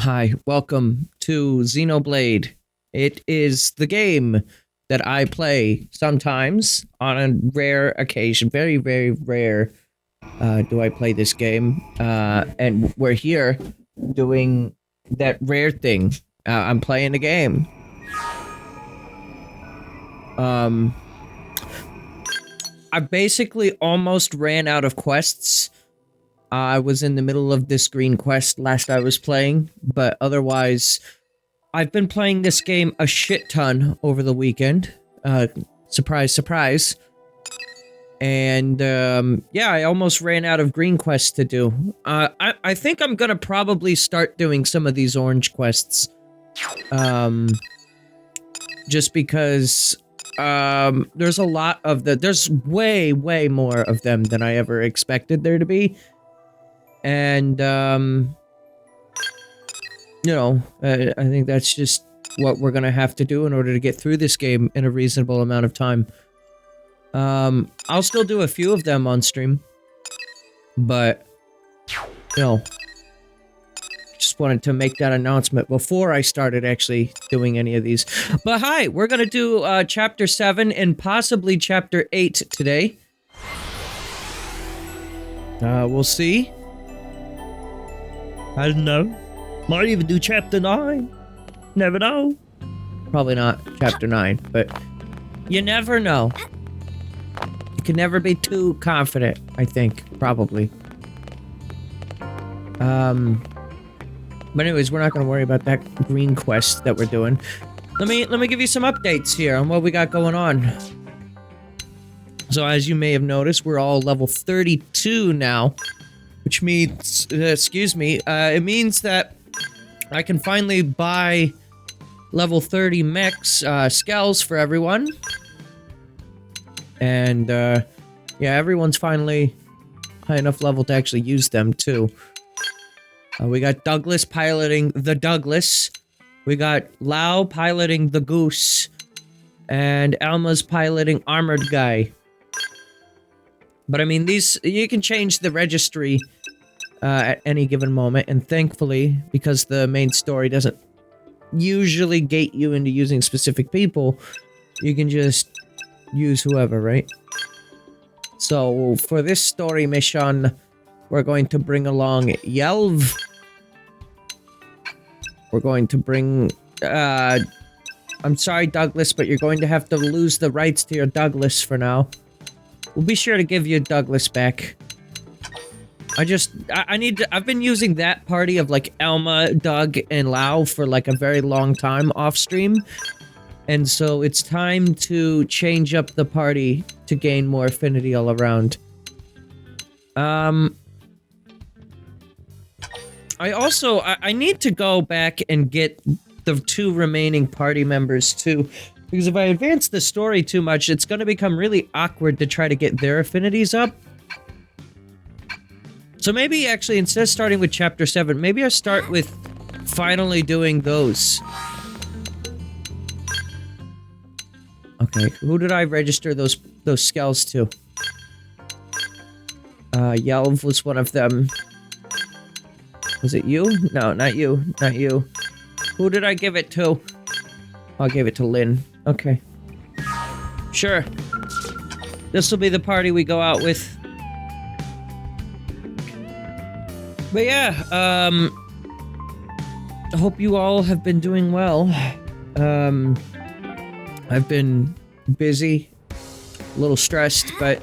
Hi, welcome to Xenoblade. It is the game that I play sometimes on a rare occasion. Very, very rare do I play this game. And we're here doing that rare thing. I'm playing a game. I basically almost ran out of quests. I was in the middle of this green quest last I was playing, but otherwise, I've been playing this game a shit ton over the weekend. Surprise, surprise. And, yeah, I almost ran out of green quests to do. I think I'm gonna probably start doing some of these orange quests. Just because, there's a lot of there's way, way more of them than I ever expected there to be. And, you know, I think that's just what we're gonna have to do in order to get through this game in a reasonable amount of time. I'll still do a few of them on stream, but, you know, just wanted to make that announcement before I started actually doing any of these. But hi, we're gonna do, Chapter 7 and possibly Chapter 8 today. We'll see. I don't know. Might even do Chapter 9. Never know. Probably not Chapter 9, but you never know. You can never be too confident, I think. Probably. But anyways, we're not going to worry about that green quest that we're doing. Let me give you some updates here on what we got going on. So as you may have noticed, we're all level 32 now. Which means, it means that I can finally buy level 30 mechs, skells for everyone. And, yeah, everyone's finally high enough level to actually use them, too. We got Douglas piloting the Douglas. We got Lau piloting the Goose. And Alma's piloting Armored Guy. But I mean, you can change the registry at any given moment, and thankfully, because the main story doesn't usually gate you into using specific people, you can just use whoever, right? So, for this story mission, we're going to bring along Yelv. We're going to bring, I'm sorry, Douglas, but you're going to have to lose the rights to your Douglas for now. We'll be sure to give you Douglas back. I've been using that party of, like, Elma, Doug, and Lau for, like, a very long time off-stream. And so it's time to change up the party to gain more affinity all around. I need to go back and get the 2 remaining party members, too. Because if I advance the story too much, it's going to become really awkward to try to get their affinities up. So maybe, actually, instead of starting with Chapter 7, maybe I start with finally doing those. Okay, who did I register those skells to? Yelv was one of them. Was it you? No, not you. Not you. Who did I give it to? I gave it to Lynn. Okay. Sure. This will be the party we go out with. But yeah, I hope you all have been doing well. I've been busy, a little stressed, but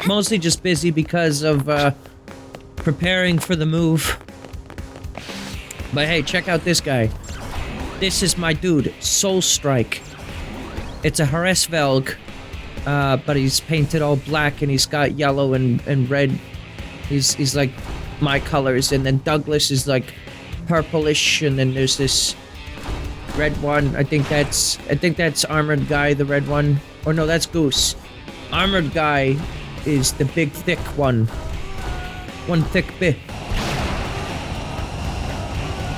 mostly just busy because of, preparing for the move. But hey, check out this guy. This is my dude, Soul Strike. It's a Hresvelg, but he's painted all black and he's got yellow and red. He's like my colors, and then Douglas is like purplish, and then there's this red one. I think that's Armored Guy, the red one. Or no, that's Goose. Armored Guy is the big thick one. One thick bit.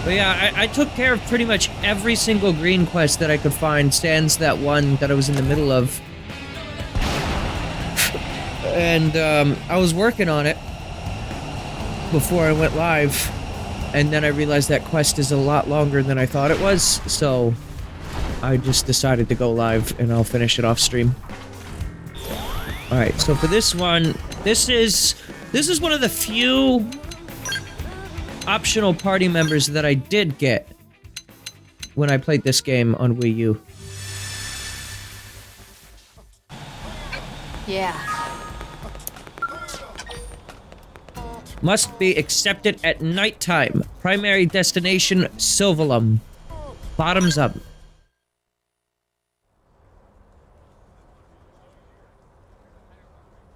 But yeah, I took care of pretty much every single green quest that I could find, sans that one that I was in the middle of. And, I was working on it before I went live. And then I realized that quest is a lot longer than I thought it was, so I just decided to go live and I'll finish it off stream. Alright, so for this one, this is one of the few optional party members that I did get when I played this game on Wii U. Yeah. Must be accepted at nighttime. Primary destination, Silvalum. Bottoms up.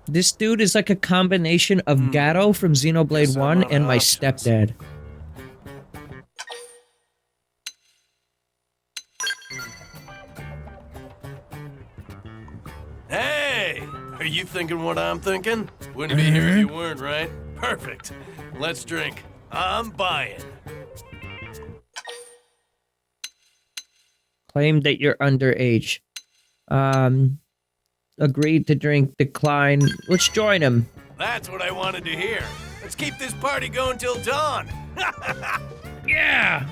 This dude is like a combination of Gato from Xenoblade 1 and my stepdad. Hey! Are you thinking what I'm thinking? Wouldn't be here if you weren't, right? Perfect. Let's drink. I'm buying. Claim that you're underage. Agreed to drink, decline. Let's join him. That's what I wanted to hear. Let's keep this party going till dawn. Yeah!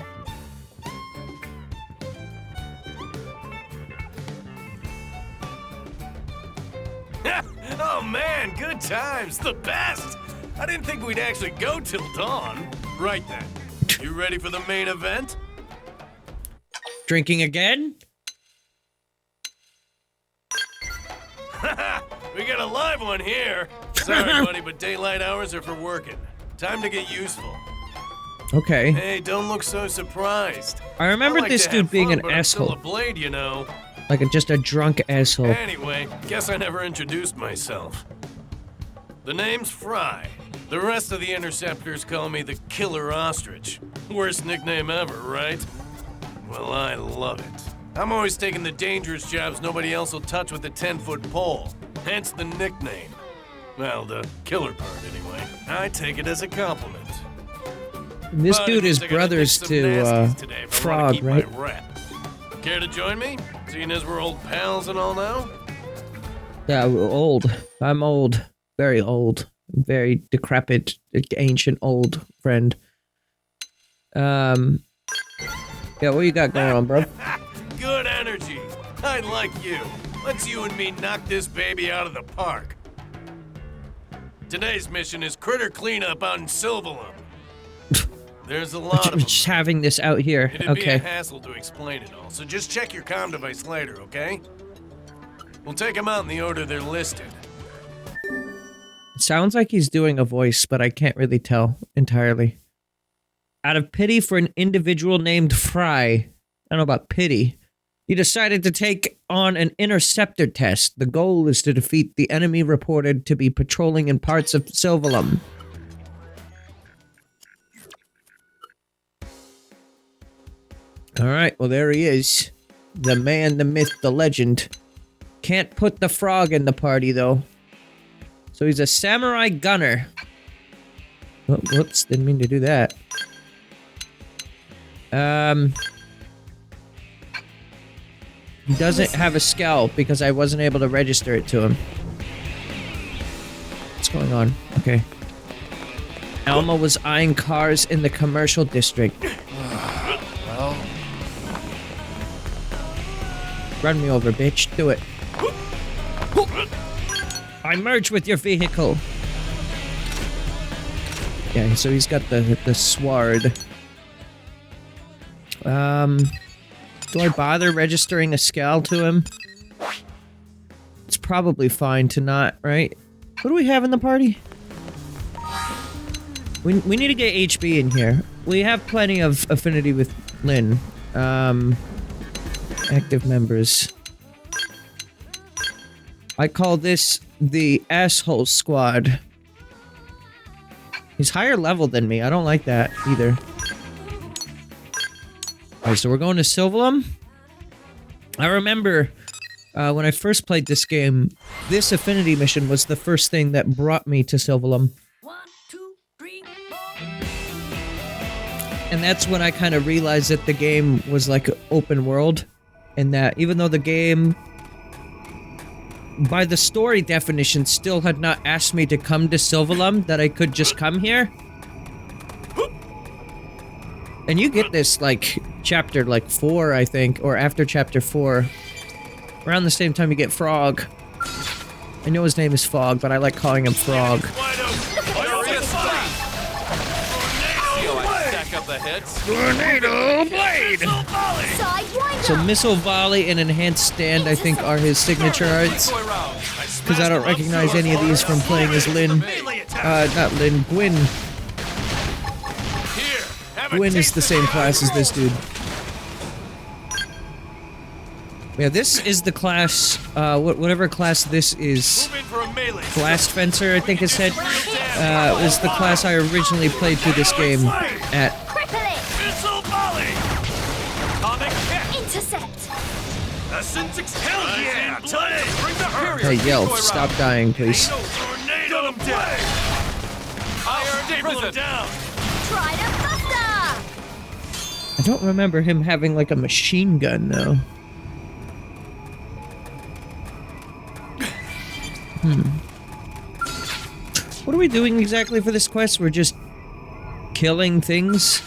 Oh man, good times, the best! I didn't think we'd actually go till dawn. Right then, you ready for the main event? Drinking again? We got a live one here. Sorry, buddy, but daylight hours are for working. Time to get useful. Okay. Hey, don't look so surprised. I remember this dude being an asshole. I'm still a blade, you know. Like just a drunk asshole. Anyway, guess I never introduced myself. The name's Fry. The rest of the interceptors call me the Killer Ostrich. Worst nickname ever, right? Well, I love it. I'm always taking the dangerous jobs nobody else will touch with a 10-foot pole. Hence the nickname. Well, the killer part, anyway. I take it as a compliment. And this dude is brothers to, Frog, right? Care to join me? Seeing as we're old pals and all now? Yeah, old. I'm old. Very old. Very decrepit, ancient, old friend. Yeah, what you got going on, bro? Good energy. I like you. Let's you and me knock this baby out of the park. Today's mission is critter cleanup out in Silvalum. There's a lot of just having this out here. It'd be a Okay. hassle to explain it all, so just check your comm device later, okay? We'll take them out in the order they're listed. It sounds like he's doing a voice, but I can't really tell entirely. Out of pity for an individual named Fry, I don't know about pity, he decided to take on an interceptor test. The goal is to defeat the enemy reported to be patrolling in parts of Silvalum. Alright, well there he is. The man, the myth, the legend. Can't put the frog in the party, though. So he's a samurai gunner. Oh, whoops, didn't mean to do that. He doesn't have a scalp because I wasn't able to register it to him. What's going on? Okay. Alma was eyeing cars in the commercial district. Well, Run me over, bitch. Do it. I merge with your vehicle. Yeah, so he's got the sword. Do I bother registering a scowl to him? It's probably fine to not, right? What do we have in the party? We need to get HB in here. We have plenty of affinity with Lynn. Active members. I call this the asshole squad. He's higher level than me. I don't like that either. Alright, so we're going to Silvalum. I remember when I first played this game, this affinity mission was the first thing that brought me to Silvalum. 1, 2, 3, 4. And that's when I kind of realized that the game was like open world. And that even though the game, by the story definition, still had not asked me to come to Silvalum, that I could just come here. And you get this, like, chapter, like, 4, I think, or after chapter 4. Around the same time you get Frog. I know his name is Fog, but I like calling him Frog. Tornado Blade! So Missile Volley and Enhanced Stand, I think, are his signature arts. Because I don't recognize any of these from playing as Lyn. Not Lyn, Gwyn. Gwyn is the same class as this dude. Yeah, this is the class, whatever class this is. Blast Fencer, I think it said, is the class I originally played through this game at. Hey, Yelp, stop dying, please. I don't remember him having, like, a machine gun, though. What are we doing exactly for this quest? We're just killing things?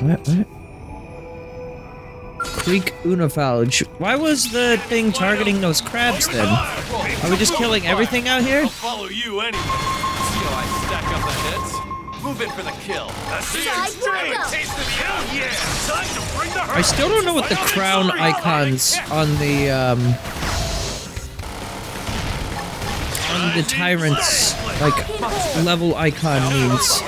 What? Creek Unifalge. Why was the thing targeting those crabs then? Are we just killing everything out here? I'll follow you anyway. See how I stack up the hits? Move in for the kill. I still don't know what the crown icons on the tyrant's, like, level icon means.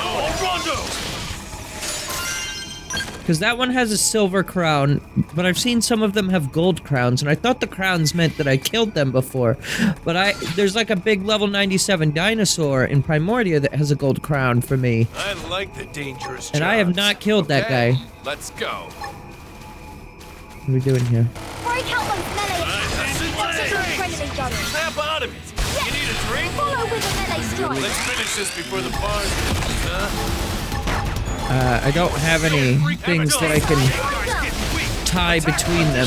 Because that one has a silver crown, but I've seen some of them have gold crowns, and I thought the crowns meant that I killed them before. But there's like a big level 97 dinosaur in Primordia that has a gold crown for me. I like the dangerous and I have not killed that guy. Let's go. What are we doing here? Break out those melee attacks. Snap out of it. You need a drink? Follow with a melee strike. Let's finish this before the bar's finished, huh? I don't have any things that I can tie between them.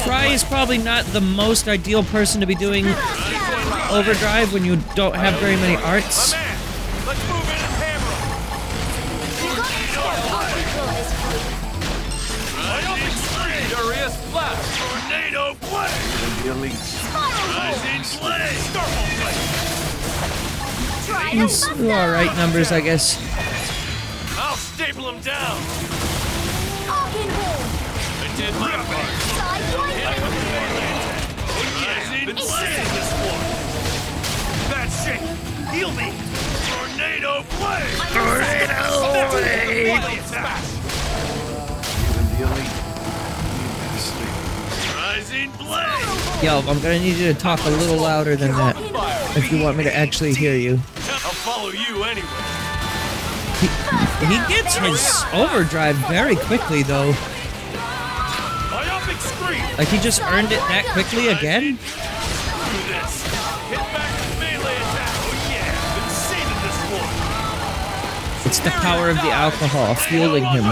Fry is probably not the most ideal person to be doing overdrive when you don't have very many arts. Let's move in and hammer him. Furious Blast. Tornado Blade. Rising Blade. Starfall Blade. It's alright numbers, I guess. I'll staple him down. Arcane Wall. I did my part. Rising Blade. This one. Bad shape. Heal me. Tornado Blade. Tornado Blade. Rising Blade. Yo, I'm gonna need you to talk a little louder than that if you want me to actually hear you. I'll follow you anyway. He gets his overdrive very quickly, though. Like, he just earned it that quickly again? Do this. Hit back with melee attack. Oh yeah, been saving this one. It's the power of the alcohol fueling him.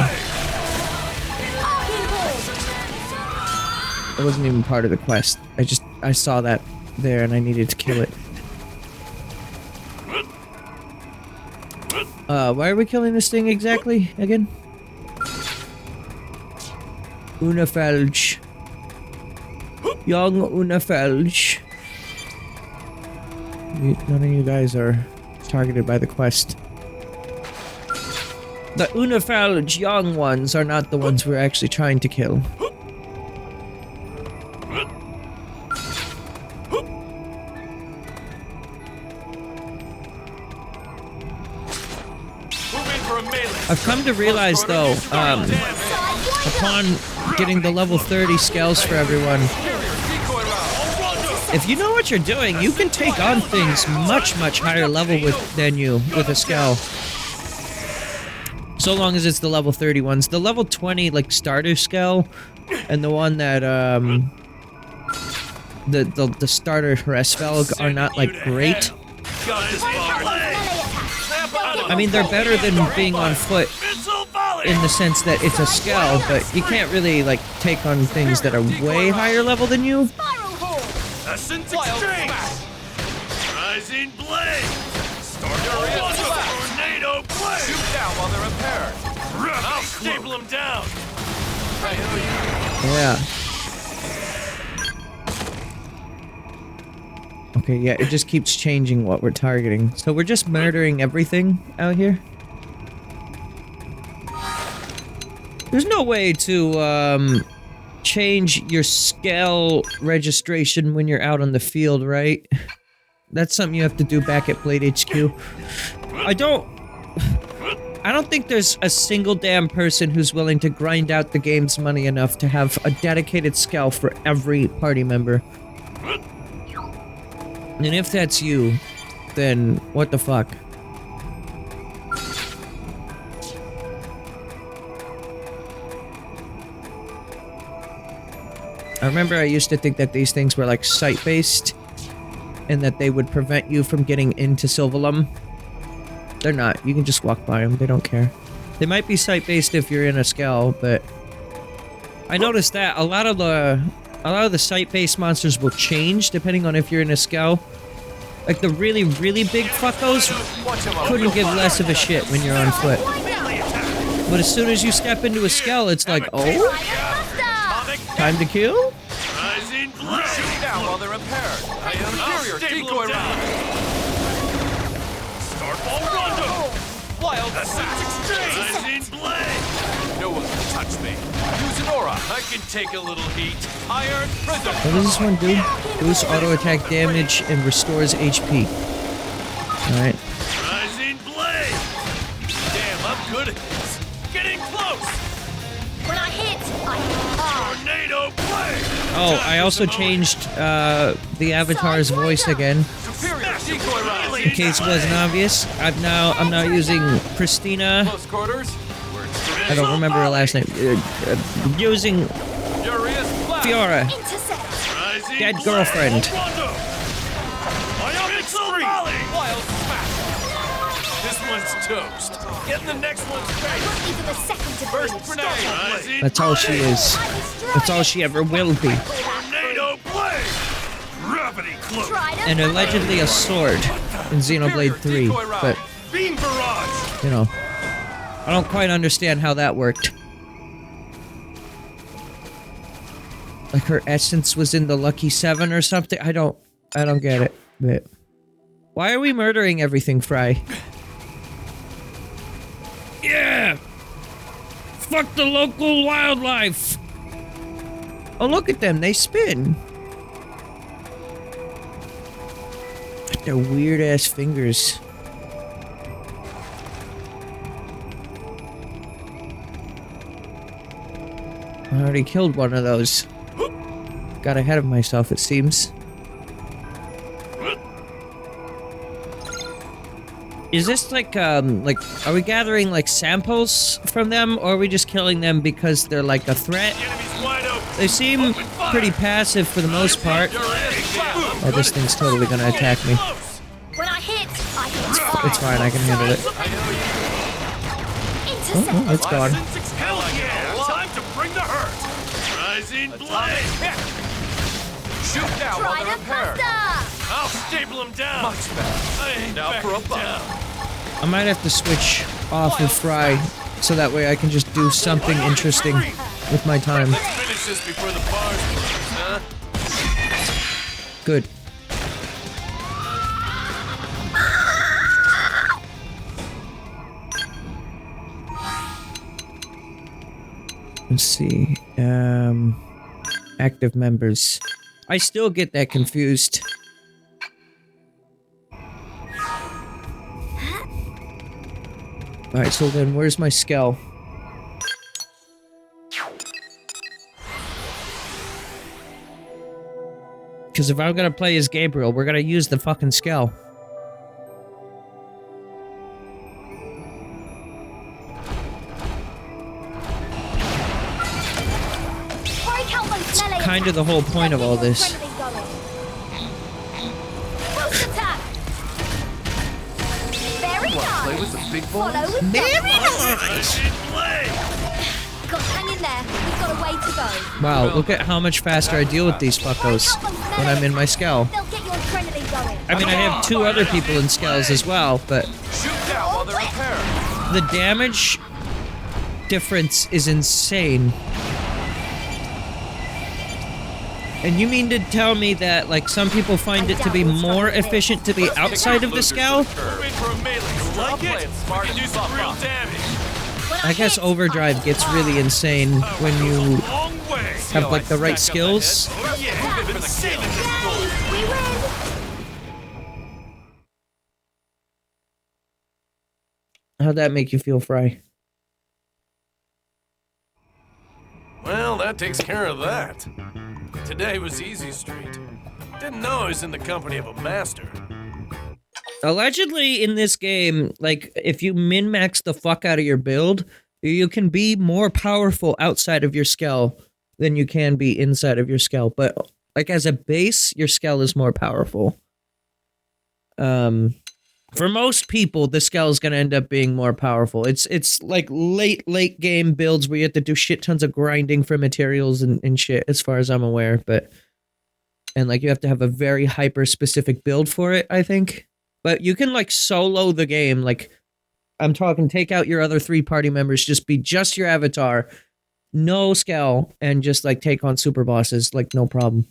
It wasn't even part of the quest. I saw that there and I needed to kill it. Why are we killing this thing exactly again? Unifalge. Young Unifalge. None of you guys are targeted by the quest. The Unifalge young ones are not the ones we're actually trying to kill. I've come to realize, though, upon getting the level 30 scales for everyone, if you know what you're doing, you can take on things much higher level than you with a scale. So long as it's the level 30 ones. The level 20, like, starter scale, and the one that, the starter Resvelg are not, like, great. I mean, they're better than being on foot in the sense that it's a scale, but you can't really, like, take on things that are way higher level than you. Essence Wild exchange! smash! Rising blade! Furious slash! Tornado blade! Shoot down while they're impaired! I'll staple him down! Yeah. Okay, yeah, it just keeps changing what we're targeting. So we're just murdering everything out here? There's no way to, change your scale registration when you're out on the field, right? That's something you have to do back at Blade HQ. I don't think there's a single damn person who's willing to grind out the game's money enough to have a dedicated scale for every party member. And if that's you, then what the fuck? I remember I used to think that these things were like site-based, and that they would prevent you from getting into Silvalum. They're not. You can just walk by them. They don't care. They might be site-based if you're in a scale, but I noticed that a lot of the site-based monsters will change depending on if you're in a scale. Like the really, really big fuckos couldn't give less of a shit when you're on foot. But as soon as you step into a scale, it's like, oh, time to kill? Rising blade! Shoot down while they're impaired! Inferior decoy round! Starfall rondo! Wild smash! Rising blade! No one can touch me! Use an aura! I can take a little heat. Iron prism! What does this one do? Boosts auto attack damage and restores HP. Alright. Rising blade! Damn, I'm good at this. Getting close! When I hit, Tornado blade! Oh, I also changed the avatar's voice again. Superior decoy round! In case it wasn't obvious. I'm now using Christina. Close quarters! I don't remember her last name. Using Furious blast! Fiora, intercept. Rising dead blade! girlfriend. Rondo! Missile volley! Wild smash! This one's toast. Get in the next one's face. Not even a second to Burst breathe. grenade! Rising That's all she is. That's all she ever will be. Tornado blade! Gravity cloak! Trident. And allegedly a sword in Xenoblade 3, but, Beam barrage! you know, I don't quite understand how that worked. Like her essence was in the Lucky 7 or something? I don't get it, but... Why are we murdering everything, Fry? Yeah! Fuck the local wildlife! Oh, look at them, they spin! Their weird-ass fingers. I already killed one of those. Got ahead of myself, it seems. Is this like, are we gathering, like, samples from them, or are we just killing them because they're, like, a threat? The enemy's wide open. They seem pretty passive for the most part. Oh, this thing's totally gonna attack me. When I hit, It's fine, I can handle it. intercept. Oh, it's gone. Hell yeah! Time to bring the hurt! Rising blade! Shoot down while they're Trident impaired! buster. I'll staple him down! Much better! I ain't Now for a backing buck. down. I might have to switch off of Fry, so that way I can just do something interesting with my time. Finish this before the bars close, huh? Good. Let's see. Active members. I still get that confused. Alright, so then where's my skull? Because if I'm gonna play as Gabriel, we're gonna use the fucking skull. Break out those melee Kind of the whole point of all this. Boost attack. Very Play nice. with the big Follow boys? with Very double. nice! Rising blade! Got hanging in there. We've got a way to go. Wow, look at how much faster I deal with these fuckos when I'm in my Skell. They'll get your adrenaline going. I mean, I have 2 other people in Skells as well, but Shoot down while they're repaired. the damage difference is insane. And you mean to tell me that, like, some people find it to be more efficient to be outside of the Skell? Wait for a melee. Like it? We can do some real damage. I guess Overdrive gets really insane when you have, like, the right skills. Oh yeah, we've been saving this bull. We win. How'd that make you feel, Fry? Well, that takes care of that. Today was easy street. Didn't know I was in the company of a master. Allegedly, in this game, like, if you min-max the fuck out of your build, you can be more powerful outside of your Skell than you can be inside of your Skell. But, like, as a base, your Skell is more powerful. For most people, the Skell is going to end up being more powerful. It's like late game builds where you have to do shit tons of grinding for materials and shit, as far as I'm aware. And, like, you have to have a very hyper-specific build for it, I think. But you can, like, solo the game. Like, I'm talking take out your other 3 party members, just be just your avatar, no Skell, and just, like, take on super bosses, like, no problem.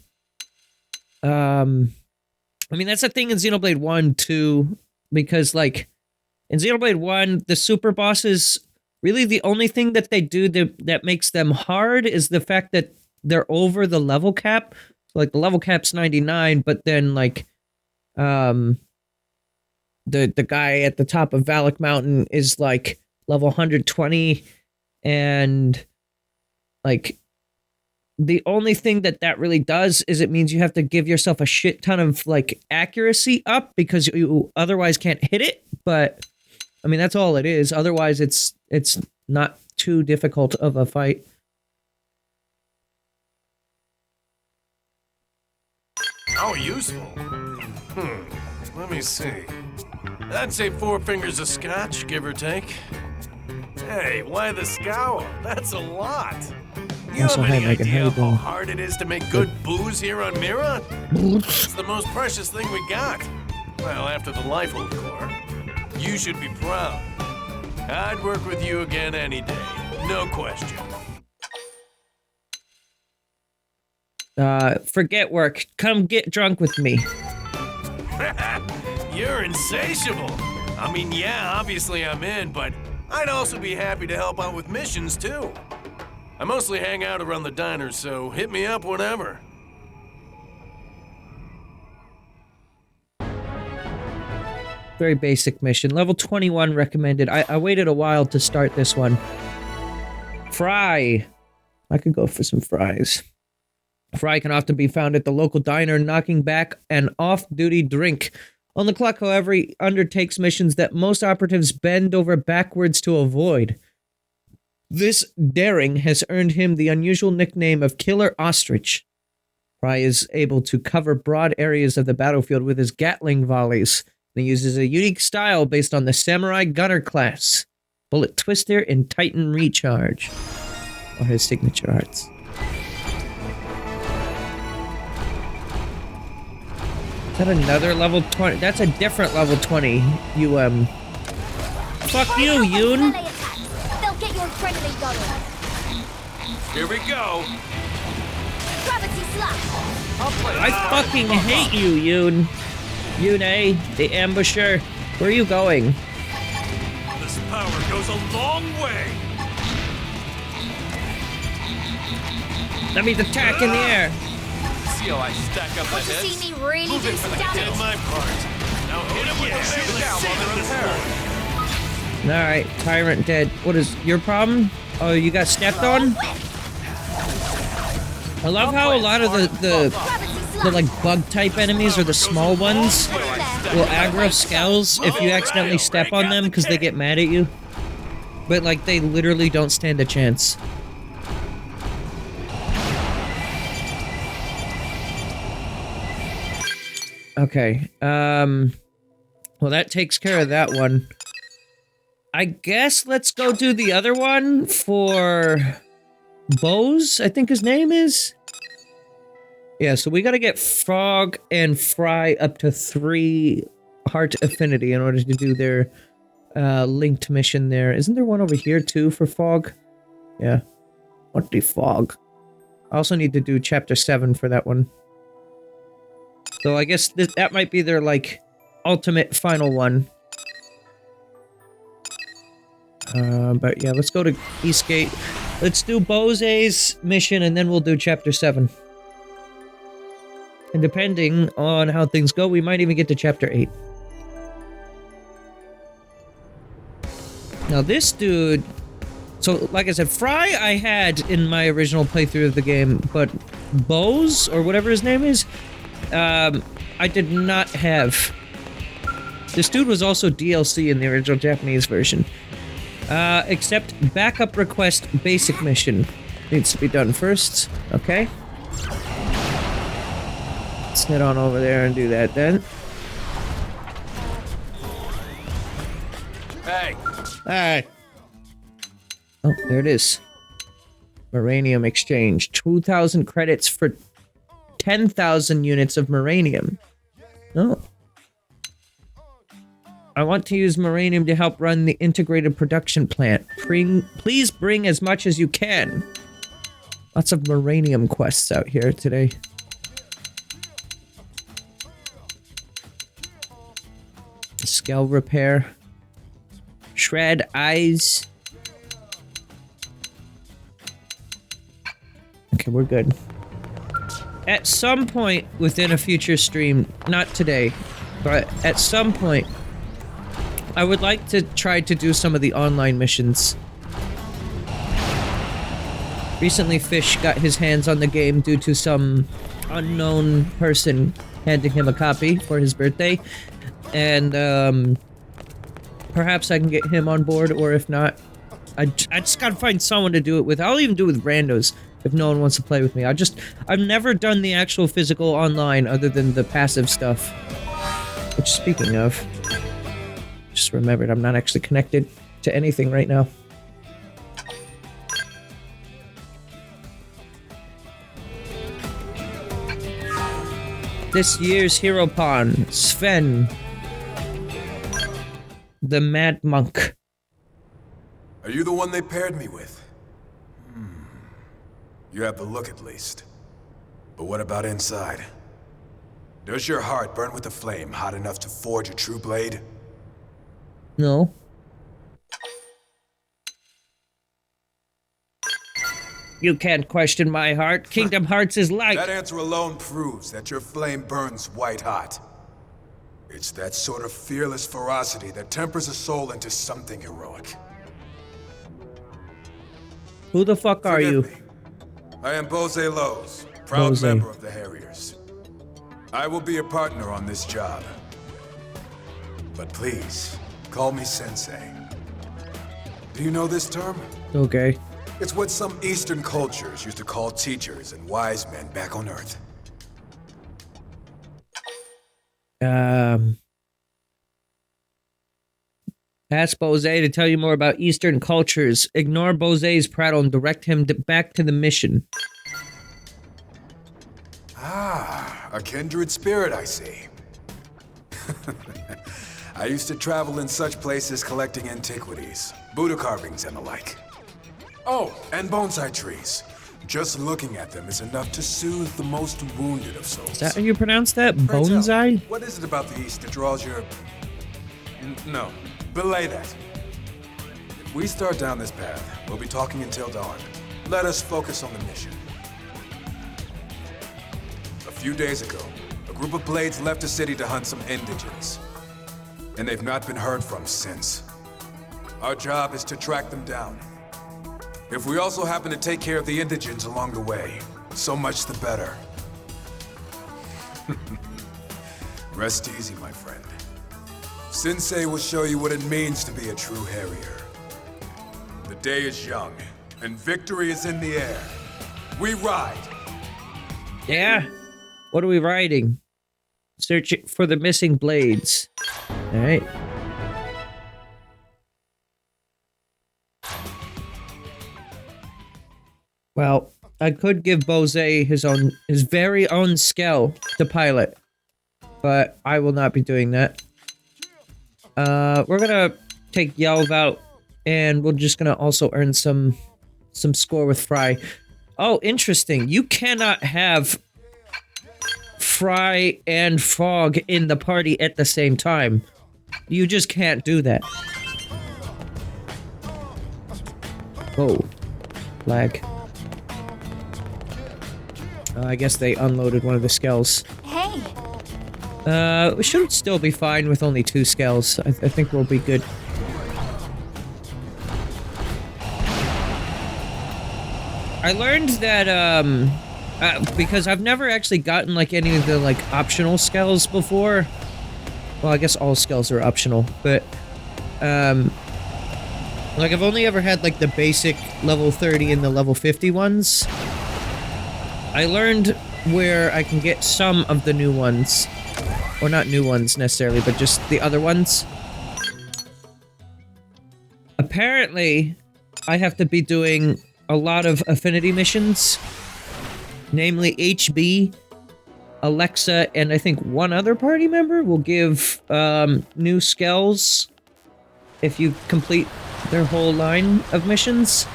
I mean, that's a thing in Xenoblade 1, too, because, like, in Xenoblade 1, the super bosses, really the only thing that they do that makes them hard is the fact that they're over the level cap. So, like, the level cap's 99, but then, like, the guy at the top of Valak Mountain is, like, level 120, and, like, the only thing that really does is it means you have to give yourself a shit ton of, like, accuracy up because you otherwise can't hit it. But, I mean, that's all it is. Otherwise, it's not too difficult of a fight. How useful. Let me see. I'd say 4 fingers of scotch, give or take. Hey, why the scowl? That's a lot. You Also have any had, like, a idea how herbal- hard it is to make good booze here on Mira? It's the most precious thing we got. Well, after the Lifehold Core. You should be proud. I'd work with you again any day. No question. Forget work. Come get drunk with me. You're insatiable. I mean, yeah, obviously I'm in, but I'd also be happy to help out with missions, too. I mostly hang out around the diner, so hit me up whenever. Very basic mission. Level 21 recommended. I waited a while to start this one. Fry. I could go for some fries. Fry can often be found at the local diner knocking back an off-duty drink. On the clock, however, he undertakes missions that most operatives bend over backwards to avoid. This daring has earned him the unusual nickname of Killer Ostrich. Fry is able to cover broad areas of the battlefield with his Gatling volleys, and he uses a unique style based on the Samurai Gunner class, Bullet Twister and Titan Recharge, are his signature arts. Is that another level 20? That's a different level 20, Fuck you, Yoon! They'll get your adrenaline going. Here we go. Gravity slash. I'll play. I fucking hate you, Yoon. Yoon, the ambusher. Where are you going? This power goes a long way. Let me attack in the air. See how I stack up the Want to heads? see me really Move do it for some the damage? Did my part. Now hit him with the Shoot down while they're repaired. Alright, Tyrant dead. What is your problem? Oh, you got stepped on? I love how a lot of the like bug type enemies or the small ones will aggro skells if you accidentally step on them because they get mad at you. But like they literally don't stand a chance. Okay, well that takes care of that one. I guess let's go do the other one for Bose, I think his name is. Yeah, so we gotta get Frog and Fry up to 3 heart affinity in order to do their linked mission there. Isn't there one over here too for Fog? Yeah. What the Fog? I also need to do chapter 7 for that one. So I guess that might be their, like, ultimate final one. But yeah, let's go to Eastgate. Let's do Bose's mission and then we'll do chapter 7. And depending on how things go, we might even get to chapter 8. Now this dude... So, like I said, Fry I had in my original playthrough of the game, but Bose, or whatever his name is, I did not have. This dude was also DLC in the original Japanese version. Except backup request basic mission needs to be done first. Okay. Let's head on over there and do that then. Hey. Alright. Oh, there it is. Moranium exchange. 2,000 credits for 10,000 units of Moranium. Oh. I want to use Moranium to help run the integrated production plant. Please bring as much as you can. Lots of Moranium quests out here today. Scale repair. Shred eyes. Okay, we're good. At some point within a future stream, not today, but at some point, I would like to try to do some of the online missions. Recently, Fish got his hands on the game due to some unknown person handing him a copy for his birthday, and perhaps I can get him on board, or if not, I just gotta find someone to do it with. I'll even do it with randos if no one wants to play with me. I've never done the actual physical online other than the passive stuff. Which, speaking of, just remembered I'm not actually connected to anything right now. This year's hero pawn, Sven, the Mad Monk. Are you the one they paired me with? You have the look at least. But what about inside? Does your heart burn with a flame hot enough to forge a true blade? No. You can't question my heart. Kingdom Hearts is light. That answer alone proves that your flame burns white hot. It's that sort of fearless ferocity that tempers a soul into something heroic. Who the fuck are you? Forgive me. I am Bose Lowe's, proud Bose. member of the Harriers. I will be a partner on this job. But please, call me Sensei. Do you know this term? Okay. It's what some Eastern cultures used to call teachers and wise men back on Earth. Ask Bose to tell you more about Eastern cultures. Ignore Bose's prattle and direct him back to the mission. Ah, a kindred spirit, I see. I used to travel in such places collecting antiquities, Buddha carvings and the like. Oh, and bonsai trees. Just looking at them is enough to soothe the most wounded of souls. Is that how you pronounce that? Pray tell, Bonsai? what is it about the East that draws your... No, belay that. If we start down this path, we'll be talking until dawn. Let us focus on the mission. A few days ago, a group of blades left the city to hunt some indigents. And they've not been heard from since. Our job is to track them down. If we also happen to take care of the indigents along the way, so much the better. Rest easy, my friend. Sensei will show you what it means to be a true Harrier. The day is young, and victory is in the air. We ride! Yeah? What are we riding? Search for the missing blades. Alright. Well, I could give Bose his very own skill to pilot, but I will not be doing that. We're gonna take Yelv out, and we're just gonna also earn some score with Fry. Oh, interesting. You cannot have Fry and Frog in the party at the same time. You just can't do that. Oh, lag. I guess they unloaded one of the skells. Hey, We should still be fine with only 2 skells. I think we'll be good. I learned that, because I've never actually gotten, like, any of the, like, optional skells before. Well, I guess all skells are optional, but, like, I've only ever had, like, the basic level 30 and the level 50 ones. I learned where I can get some of the new ones. Or not new ones, necessarily, but just the other ones. Apparently, I have to be doing a lot of affinity missions. Namely, HB, Alexa, and I think one other party member will give, new skells if you complete their whole line of missions.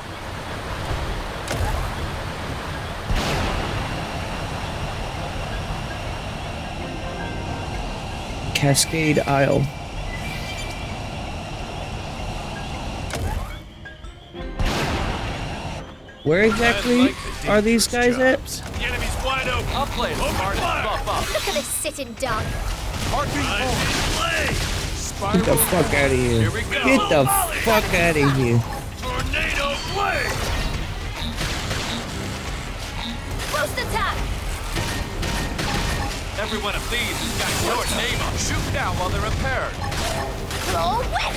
Cascade Isle. Where exactly are these guys at? The enemy's wide open. I'll play it smart and buff up. look at this sitting dog. Get the fuck out of here. Here we go. Get the fuck out of here. Tornado blade. Boost attack. Every one of these has got your name on. Shoot down while they're repaired. Roll whip.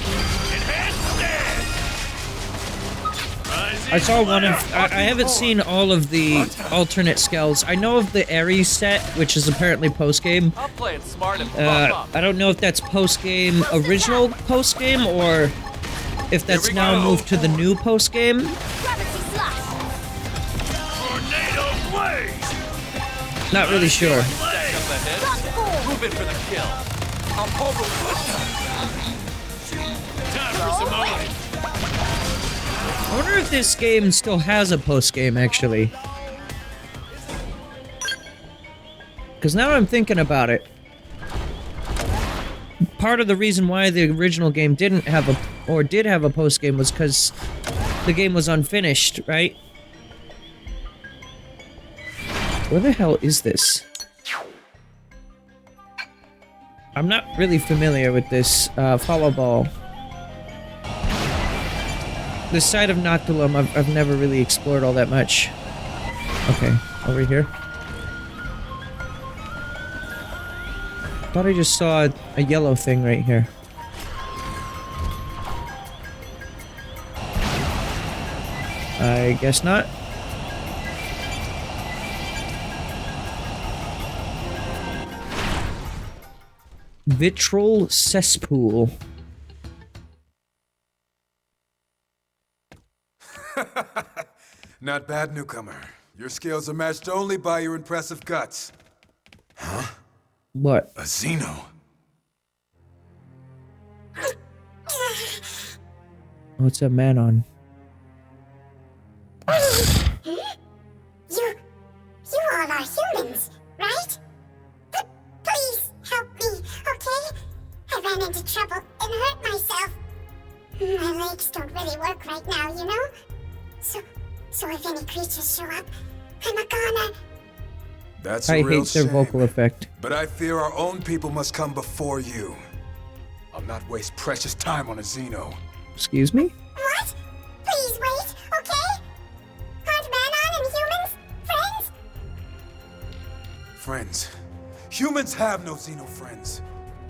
Enhanced stand. I saw one of... I haven't seen all of the alternate skells. I know of the Ares set, which is apparently post-game. I'll play it smart and buff up. I don't know if that's post-game, original post-game, or if that's we now go. moved to the new post-game. Gravity slash. Tornado blade. Not really sure. Stack up the head. Transform. Move in for the kill. I'll pull Time for some more. I wonder if this game still has a post-game, actually. Because now I'm thinking about it. Part of the reason why the original game didn't have a... or did have a post-game was because the game was unfinished, right? Where the hell is this? I'm not really familiar with this, follow ball. This side of Noctilum, I've never really explored all that much. Okay, over here. Thought I just saw a yellow thing right here. I guess not. Vitriol cesspool. Not bad, newcomer. Your skills are matched only by your impressive guts. What? A Xeno. What's that man on? You all are humans, right? Please help me, okay? I ran into trouble and hurt myself. My legs don't really work right now, you know? So if any creatures show up, I'm a goner. That's a I real hate their shame. vocal effect. But I fear our own people must come before you. I'll not waste precious time on a Xeno. Excuse me? What? Please wait, okay? Aren't Manon and humans friends? Friends. Humans have no Xeno friends.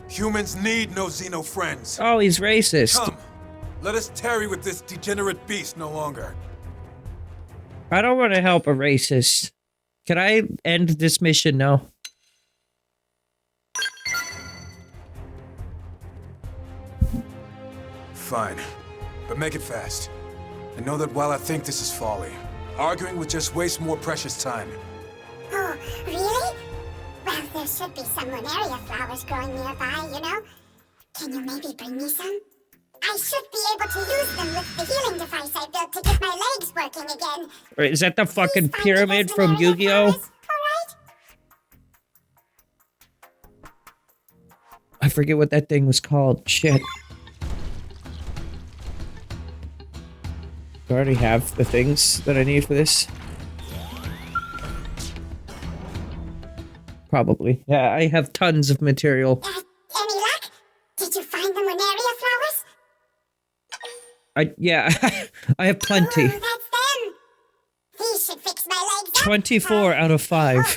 Humans need no Xeno friends. Oh, he's racist. Come, let us tarry with this degenerate beast no longer. I don't want to help a racist. Can I end this mission now? Fine, but make it fast. And know that while I think this is folly, Arguing would just waste more precious time. Oh, really? Well, there should be some Lunaria flowers growing nearby, you know? Can you maybe bring me some? I should be able to use them with the healing device I built to get my legs working again. Wait, is that the fucking Please find pyramid those from Lunaria Yu-Gi-Oh? flowers, alright? I forget what that thing was called. Shit. I already have the things that I need for this. Probably. Yeah, I have tons of material. Any luck? Did you find the Lunaria flowers? Yeah, I have plenty. Ooh, that's them. These should fix my legs up. 24 out of 5. Thank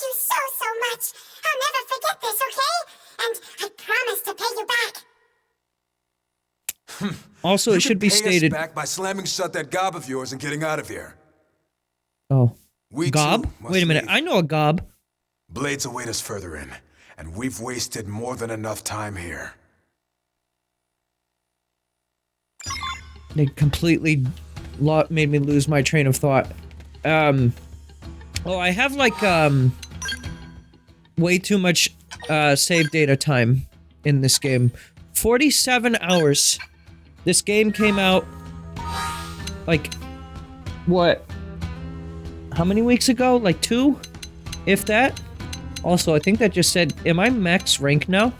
you so much. I'll never forget this, okay? And I promise to pay you back. Also, it should be Pay us stated. back by slamming shut that gob of yours and getting out of here. Oh. We Gob? too must Wait a minute, leave. I know a gob. Blades await us further in, and we've wasted more than enough time here. They completely made me lose my train of thought. Oh, I have like, way too much, save data time in this game. 47 hours. This game came out, like, what? How many weeks ago? Like 2? If that? Also, I think that just said, am I max rank now?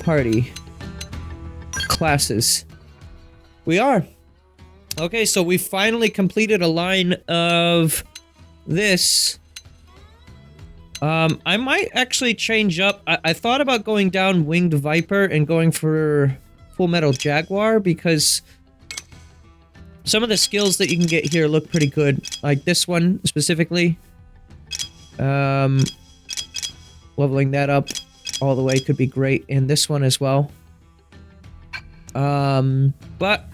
Party. Classes. We are. Okay, so we finally completed a line of this. I might actually change up. I thought about going down Winged Viper and going for Full Metal Jaguar because some of the skills that you can get here look pretty good. Like this one specifically. Leveling that up all the way could be great. And this one as well. But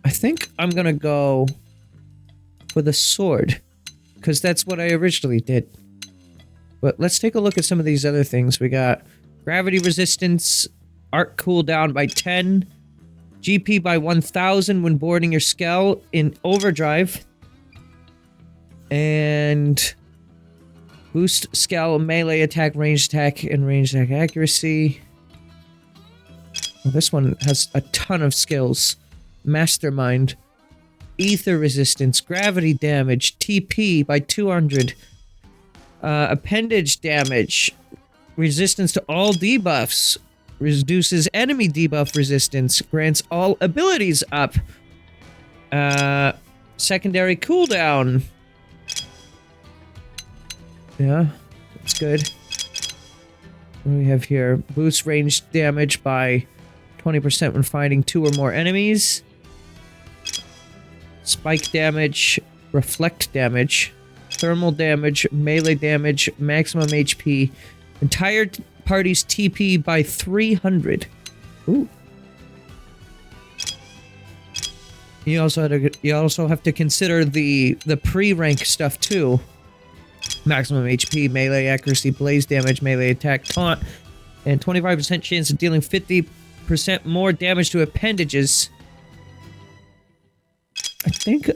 I think I'm gonna go for the sword. Because that's what I originally did. But let's take a look at some of these other things. We got gravity resistance, arc cooldown by 10, GP by 1000 when boarding your Skell in overdrive, and boost Skell melee attack, ranged attack, and ranged attack accuracy. Well, this one has a ton of skills. Mastermind, ether resistance, gravity damage, TP by 200. Appendage damage, resistance to all debuffs, reduces enemy debuff resistance, grants all abilities up. Secondary cooldown. Yeah, that's good. What do we have here? Boosts range damage by 20% when fighting 2 or more enemies. Spike damage, reflect damage, thermal damage, melee damage, maximum HP, entire party's TP by 300. Ooh. You also have to consider the pre-rank stuff too. Maximum HP, melee accuracy, blaze damage, melee attack, taunt, and 25% chance of dealing 50% more damage to appendages. I think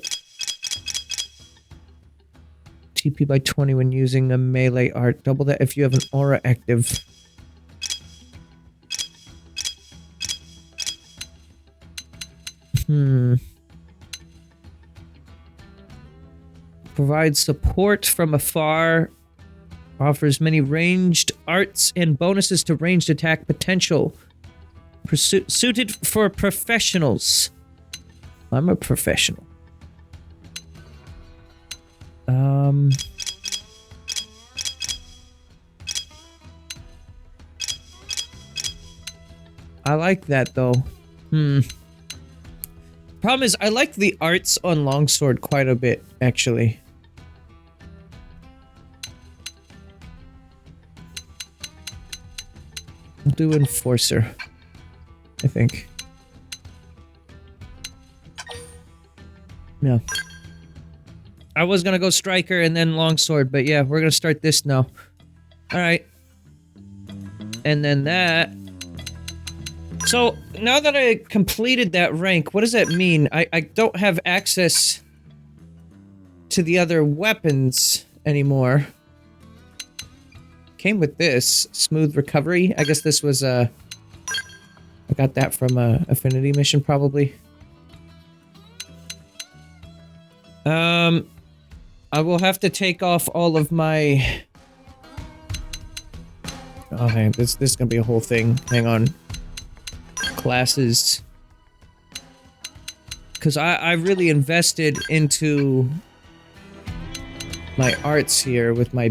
TP by 20 when using a melee art. Double that if you have an aura active. Provides support from afar. Offers many ranged arts and bonuses to ranged attack potential. Suited for professionals. I'm a professional. I like that though. Problem is, I like the arts on Longsword quite a bit, actually. I'll do Enforcer, I think. Yeah. I was gonna go Striker and then Longsword, but yeah, we're gonna start this now. Alright. And then that So, now that I completed that rank, what does that mean? I don't have access to the other weapons anymore. Came with this. Smooth recovery. I guess this was, I got that from a affinity mission, probably. I will have to take off all of my... Oh, hang on. This is gonna be a whole thing. Hang on. Classes. Because I really invested into my arts here with my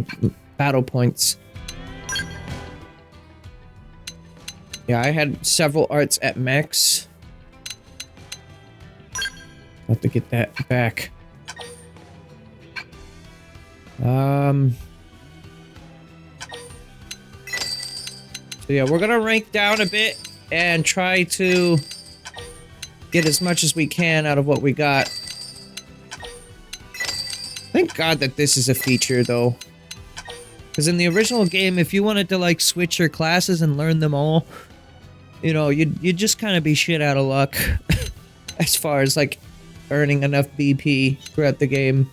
battle points. Yeah, I had several arts at max. I'll have to get that back. So yeah, we're gonna rank down a bit and try to get as much as we can out of what we got. Thank God that this is a feature, though. Because in the original game, if you wanted to, like, switch your classes and learn them all, you know, you'd just kind of be shit out of luck. As far as, like, earning enough BP throughout the game.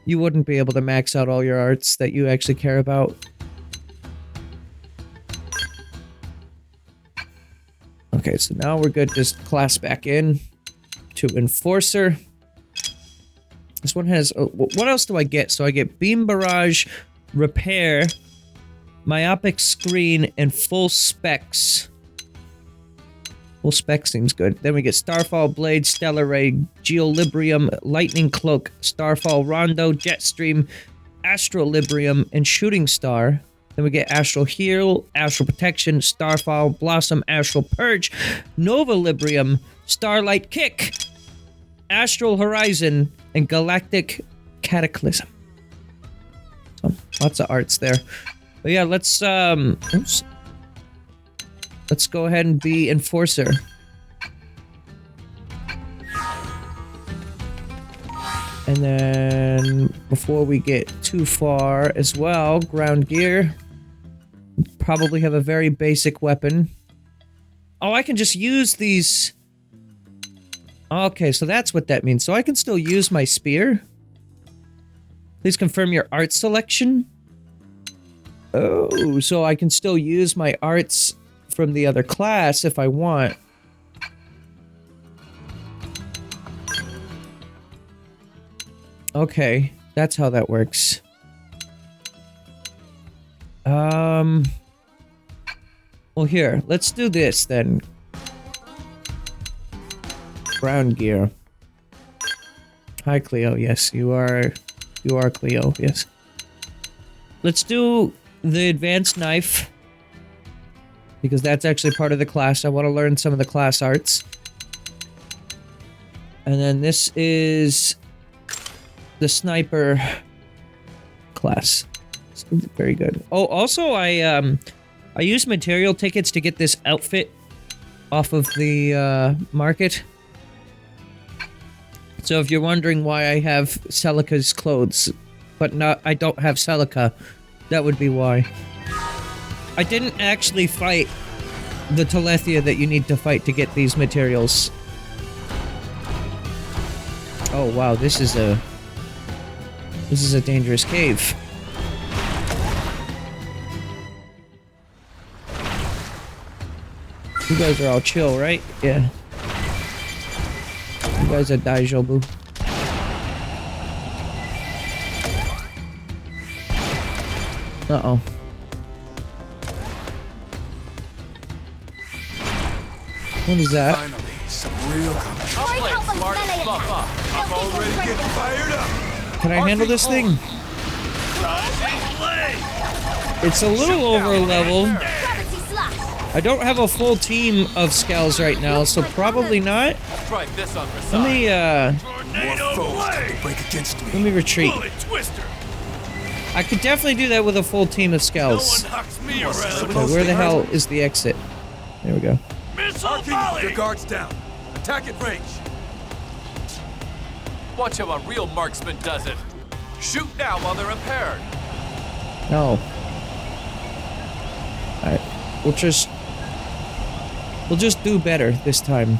You wouldn't be able to max out all your arts that you actually care about. Okay, so now we're good. Just class back in to Enforcer. This one has... what else do I get? So I get Beam Barrage, Repair, Myopic Screen, and Full Specs. Full Specs seems good. Then we get Starfall Blade, Stellar Ray, Geolibrium, Lightning Cloak, Starfall Rondo, Jetstream, Astral Librium, and Shooting Star. Then we get Astral Heal, Astral Protection, Starfall, Blossom, Astral Purge, Nova Librium, Starlight Kick, Astral Horizon, and Galactic Cataclysm. So, lots of arts there. But yeah, let's oops. Let's go ahead and be Enforcer. And then, before we get too far as well, ground gear. Probably have a very basic weapon. Oh, I can just use these... Okay, so that's what that means. So I can still use my spear? Please confirm your art selection? Oh, so I can still use my arts from the other class if I want. Okay, that's how that works. Well, here, let's do this then. Ground gear. Hi, Cleo. Yes, you are Cleo. Yes. Let's do the advanced knife. Because that's actually part of the class. I want to learn some of the class arts. And then this is the sniper class. Very good. Oh, also I used material tickets to get this outfit off of the market. So if you're wondering why I have Celica's clothes, but I don't have Celica, that would be why. I didn't actually fight the Telethia that you need to fight to get these materials. Oh wow, this is a dangerous cave. You guys are all chill, right? Yeah. You guys are Daijobu. Uh-oh. What is that? Finally, some real competition. Try help them melee attack. I'm already getting fired up. Can I handle this thing? It's a little over level. Gravity slash. I don't have a full team of scales right now, so probably not. Try this on for Let me, More foes to break against let me. me retreat. Twister. I could definitely do that with a full team of scales. Knocks me around. Okay, where the hell is the exit? There we go. Missile Arking, volley. your guards down. Attack at range. Watch how a real marksman does it. Shoot now while they're impaired. No. Alright. We'll just... We'll just do better this time.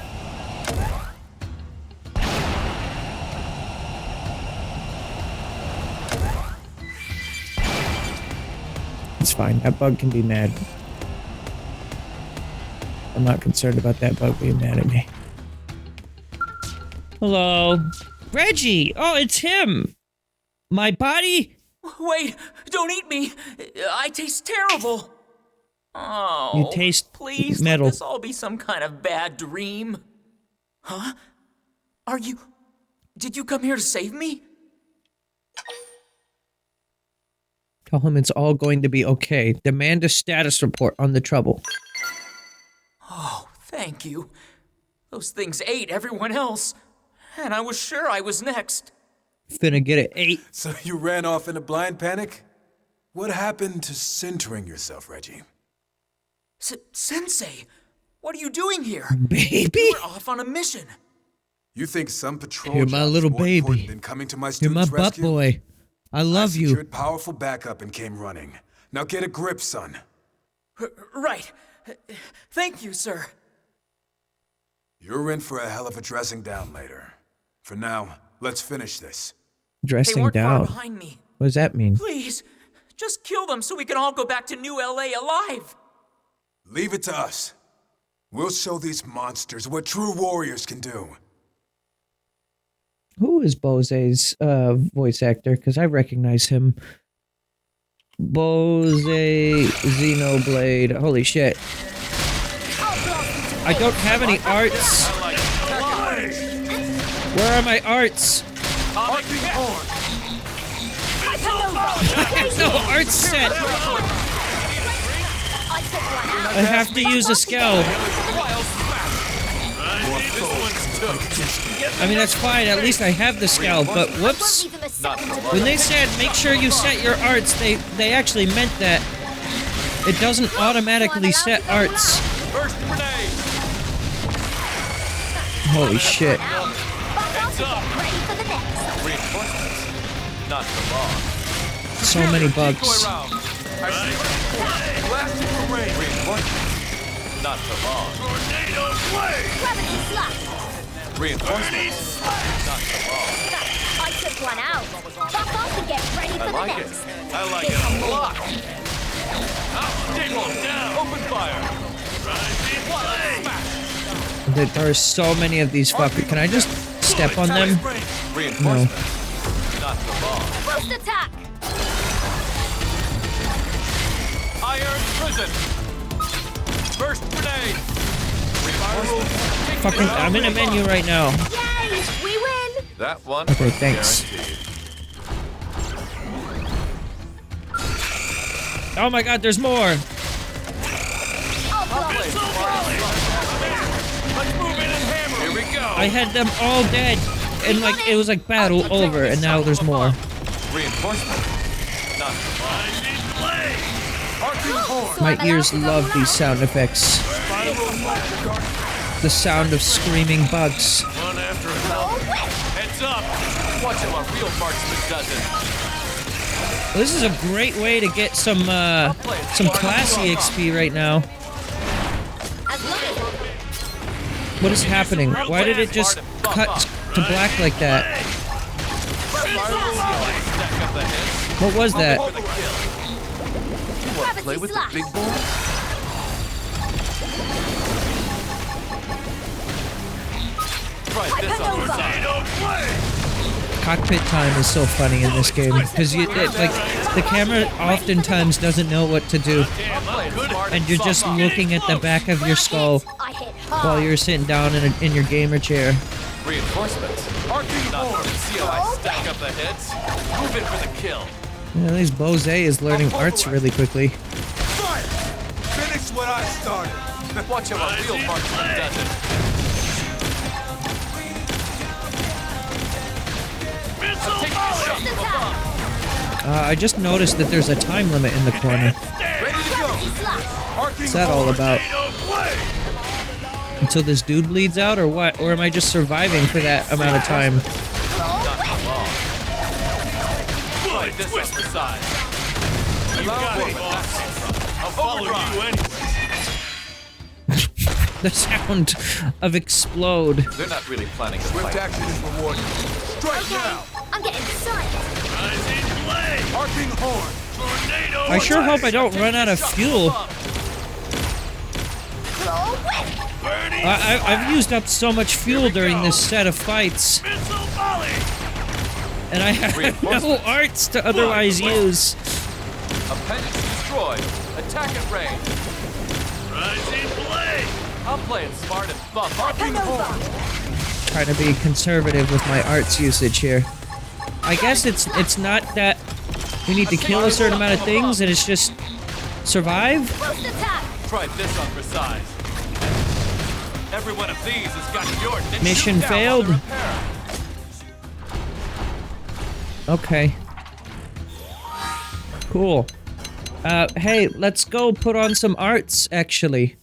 It's fine. That bug can be mad. I'm not concerned about that bug being mad at me. Hello. Reggie! Oh, it's him! My body? Wait, don't eat me. I taste terrible. Oh, You taste please metal. let this all be some kind of bad dream. Huh? Did you come here to save me? Tell him it's all going to be okay. Demand a status report on the trouble. Oh, thank you. Those things ate everyone else, and I was sure I was next. Finna get it 8. So you ran off in a blind panic? What happened to centering yourself, Reggie? Sensei, what are you doing here? Baby? You were off on a mission. You think some patrol You're my job is little more important baby. than coming to my You're my students' butt rescue? boy. I love I you. secured powerful backup and came running. Now get a grip, son. Right. Thank you, sir. You're in for a hell of a dressing down later. For now, let's finish this. They Dressing weren't far down. behind me. What does that mean? Please, just kill them so we can all go back to New LA alive. Leave it to us. We'll show these monsters what true warriors can do. Who is Bose's voice actor? Because I recognize him. Bose Xenoblade. Holy shit. I don't have any arts. Where are my arts? I have no art set. I have to use a scout. I mean, that's fine. At least I have the scout, but whoops. When they said make sure you set your arts, they actually meant that it doesn't automatically set arts. First grenade. Holy shit. Reinforcements. Not the law. So many Decoy bugs. round. Blasting for range. Reinforcements. Not the law. Reinforcements. Not the law. I took one out. Buck off and get ready for I the like it. next. I like it a lot. Take one down. Open fire. There are so many of these fuckers. Can I just step on them? No. Reinforcements. Not the law. First attack. Iron prison. First grenade. Reinforcements. Fucking, I'm in a menu right now. Yay! We win. That one. Okay, thanks. Oh my god, there's more. Here we go. I had them all dead. And like, it was like battle over, and now there's more. Reinforcement. Not My ears love these sound effects. The sound of screaming bugs. One after another. heads up. Watch how a real marksman does it. This is a great way to get some classy XP right now. What is happening? Why did it just cut to black like that? Stack up the heads. What was that? Play with the big boy? Try this on your side. Cockpit time is so funny in this game because like the camera oftentimes doesn't know what to do, and you're just looking at the back of your skull I hit while hard. you're sitting down in your gamer chair. Reinforcements. Not see how I stack up the heads? Move in for the kill. At least Bose is learning arts really quickly. Finish what I started. Watch how a real marksman does it. I'm taking a shot from above. I just noticed that there's a time limit in the corner. Ready to go. What's that all about? Until this dude bleeds out, or what? Or am I just surviving for that amount of time? Like this off the side. You got it, boss. I'll follow you anyway. the sound of explode. They're not really planning to Swift fight. action is rewarded. Strike Okay, now! I'm getting psyched. Rising blade! Arcing horn! Tornado! I sure hope I don't run out of fuel. Claw whip. Burning I've used up so much fuel during this set of fights, missile volley! and I have no arts to otherwise use. Appendage destroyed. Attack at range. Rising blade! I'll play it smart and buff. Arcing horn! Trying to be conservative with my arts usage here. I guess it's not that we need to kill a certain amount of things, and it's just survive. Boost attack. Try this on for size. Every one of these has got your niche. Mission Shoot down failed. while they repair. Okay. Cool. Hey, let's go put on some arts, actually.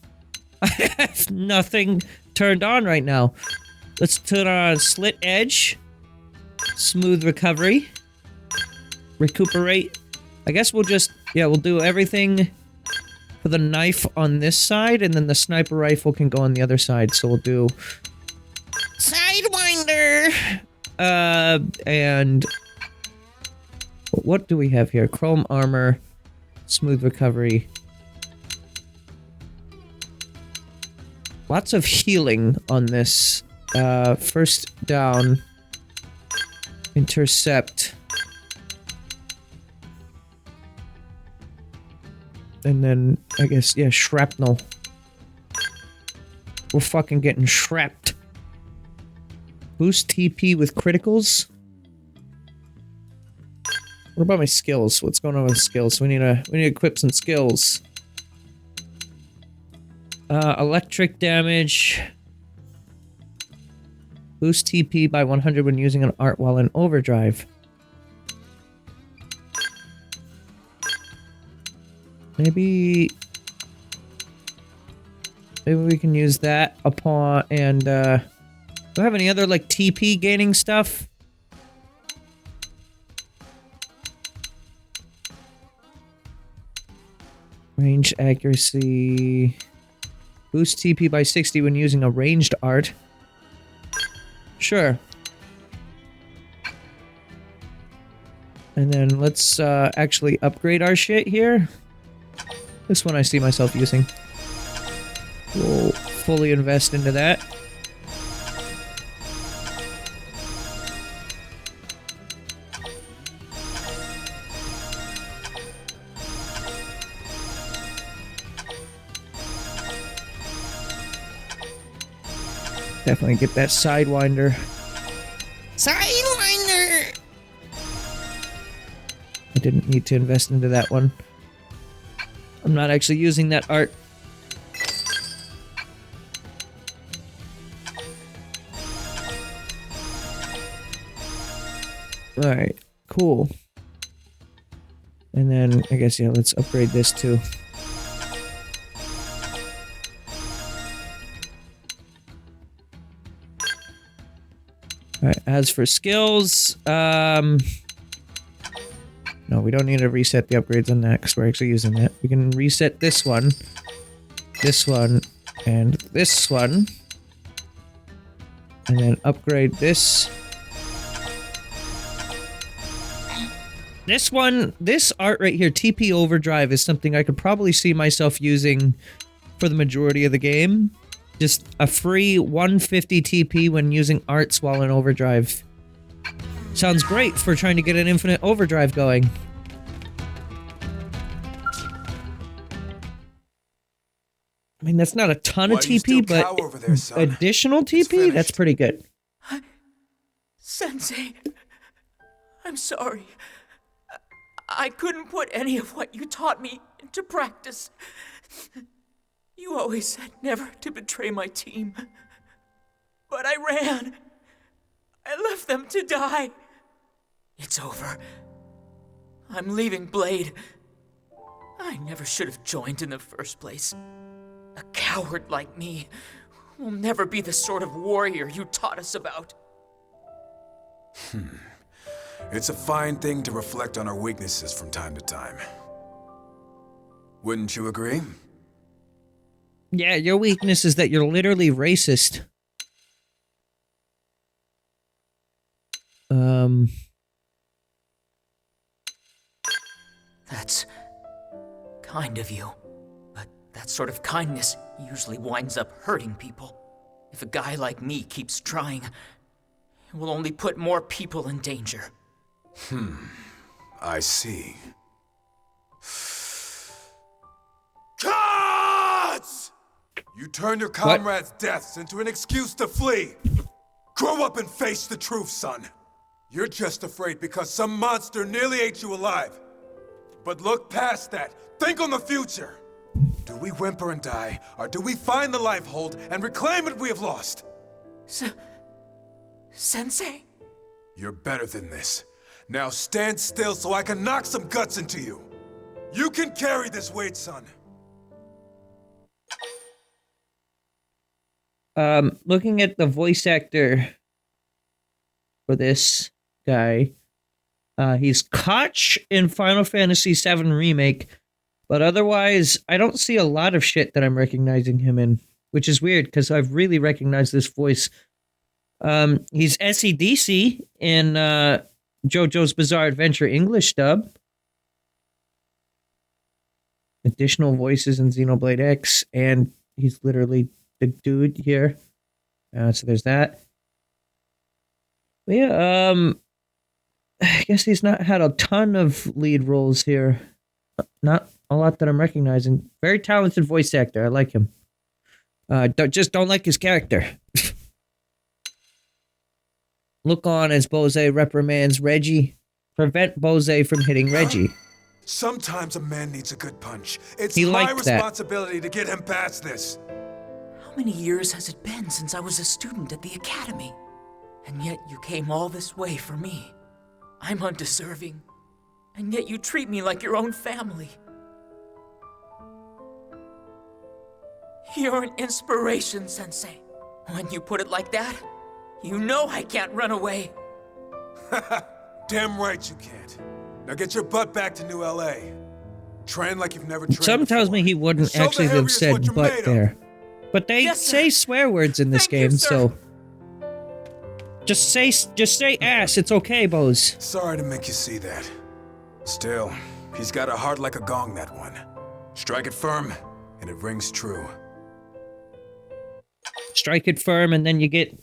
I have nothing turned on right now. Let's turn on Slit Edge. Smooth Recovery. Recuperate. I guess we'll just... Yeah, we'll do everything for the knife on this side, and then the sniper rifle can go on the other side. So we'll do... Sidewinder! And... What do we have here? Chrome Armor. Smooth Recovery. Lots of healing on this. First down. Intercept. And then, I guess, yeah, shrapnel. We're fucking getting shrapned. Boost TP with criticals? What about my skills? What's going on with skills? We need to equip some skills. Electric damage. Boost TP by 100 when using an art while in overdrive. Maybe we can use that upon and do I have any other like TP gaining stuff? Range accuracy. Boost TP by 60 when using a ranged art. Sure. And then let's actually upgrade our shit here. This one I see myself using. We'll fully invest into that. Definitely get that Sidewinder. Sidewinder! I didn't need to invest into that one. I'm not actually using that art. Alright, cool. And then, I guess, yeah, let's upgrade this too. Alright, as for skills, no, we don't need to reset the upgrades on that because we're actually using that. We can reset this one, and this one. And then upgrade this. This one, this art right here, TP Overdrive, is something I could probably see myself using for the majority of the game. Just a free 150 TP when using arts while in overdrive. Sounds great for trying to get an infinite overdrive going. I mean, that's not a ton of Why do you still TP, but cower over there, son? additional TP? finished. That's pretty good. Sensei, I'm sorry. I couldn't put any of what you taught me into practice. You always said never to betray my team. But I ran. I left them to die. It's over. I'm leaving Blade. I never should have joined in the first place. A coward like me will never be the sort of warrior you taught us about. It's a fine thing to reflect on our weaknesses from time to time. Wouldn't you agree? Yeah, your weakness is that you're literally racist. That's kind of you. But that sort of kindness usually winds up hurting people. If a guy like me keeps trying, it will only put more people in danger. I see. Gods! You turn your comrades' deaths into an excuse to flee. Grow up and face the truth, son. You're just afraid because some monster nearly ate you alive. But look past that. Think on the future. Do we whimper and die, or do we find the life hold and reclaim what we have lost? Sensei? You're better than this. Now stand still so I can knock some guts into you. You can carry this weight, son. Looking at the voice actor for this guy, he's Koch in Final Fantasy VII Remake, but otherwise, I don't see a lot of shit that I'm recognizing him in, which is weird because I've really recognized this voice. He's SEDC in JoJo's Bizarre Adventure English dub. Additional voices in Xenoblade X, and he's literally the dude here. So there's that. But yeah, I guess he's not had a ton of lead roles here. Not a lot that I'm recognizing. Very talented voice actor. I like him. Don't like his character. Look on as Bose reprimands Reggie. Prevent Bose from hitting Reggie. Sometimes a man needs a good punch. It's He my liked that. responsibility to get him past this. How many years has it been since I was a student at the academy? And yet you came all this way for me. I'm undeserving. And yet you treat me like your own family. You're an inspiration, Sensei. When you put it like that, you know I can't run away. Damn right you can't. Now get your butt back to New LA. Train like you've never trained Some tells me he before. wouldn't Show the actually have heaviest what said you're butt made of. there. But they Yes, sir. say swear words in this Thank you, game, sir. so just say ass. It's okay, Bose. Sorry to make you see that. Still, he's got a heart like a gong, that one. Strike it firm, and it rings true. Strike it firm, and then you get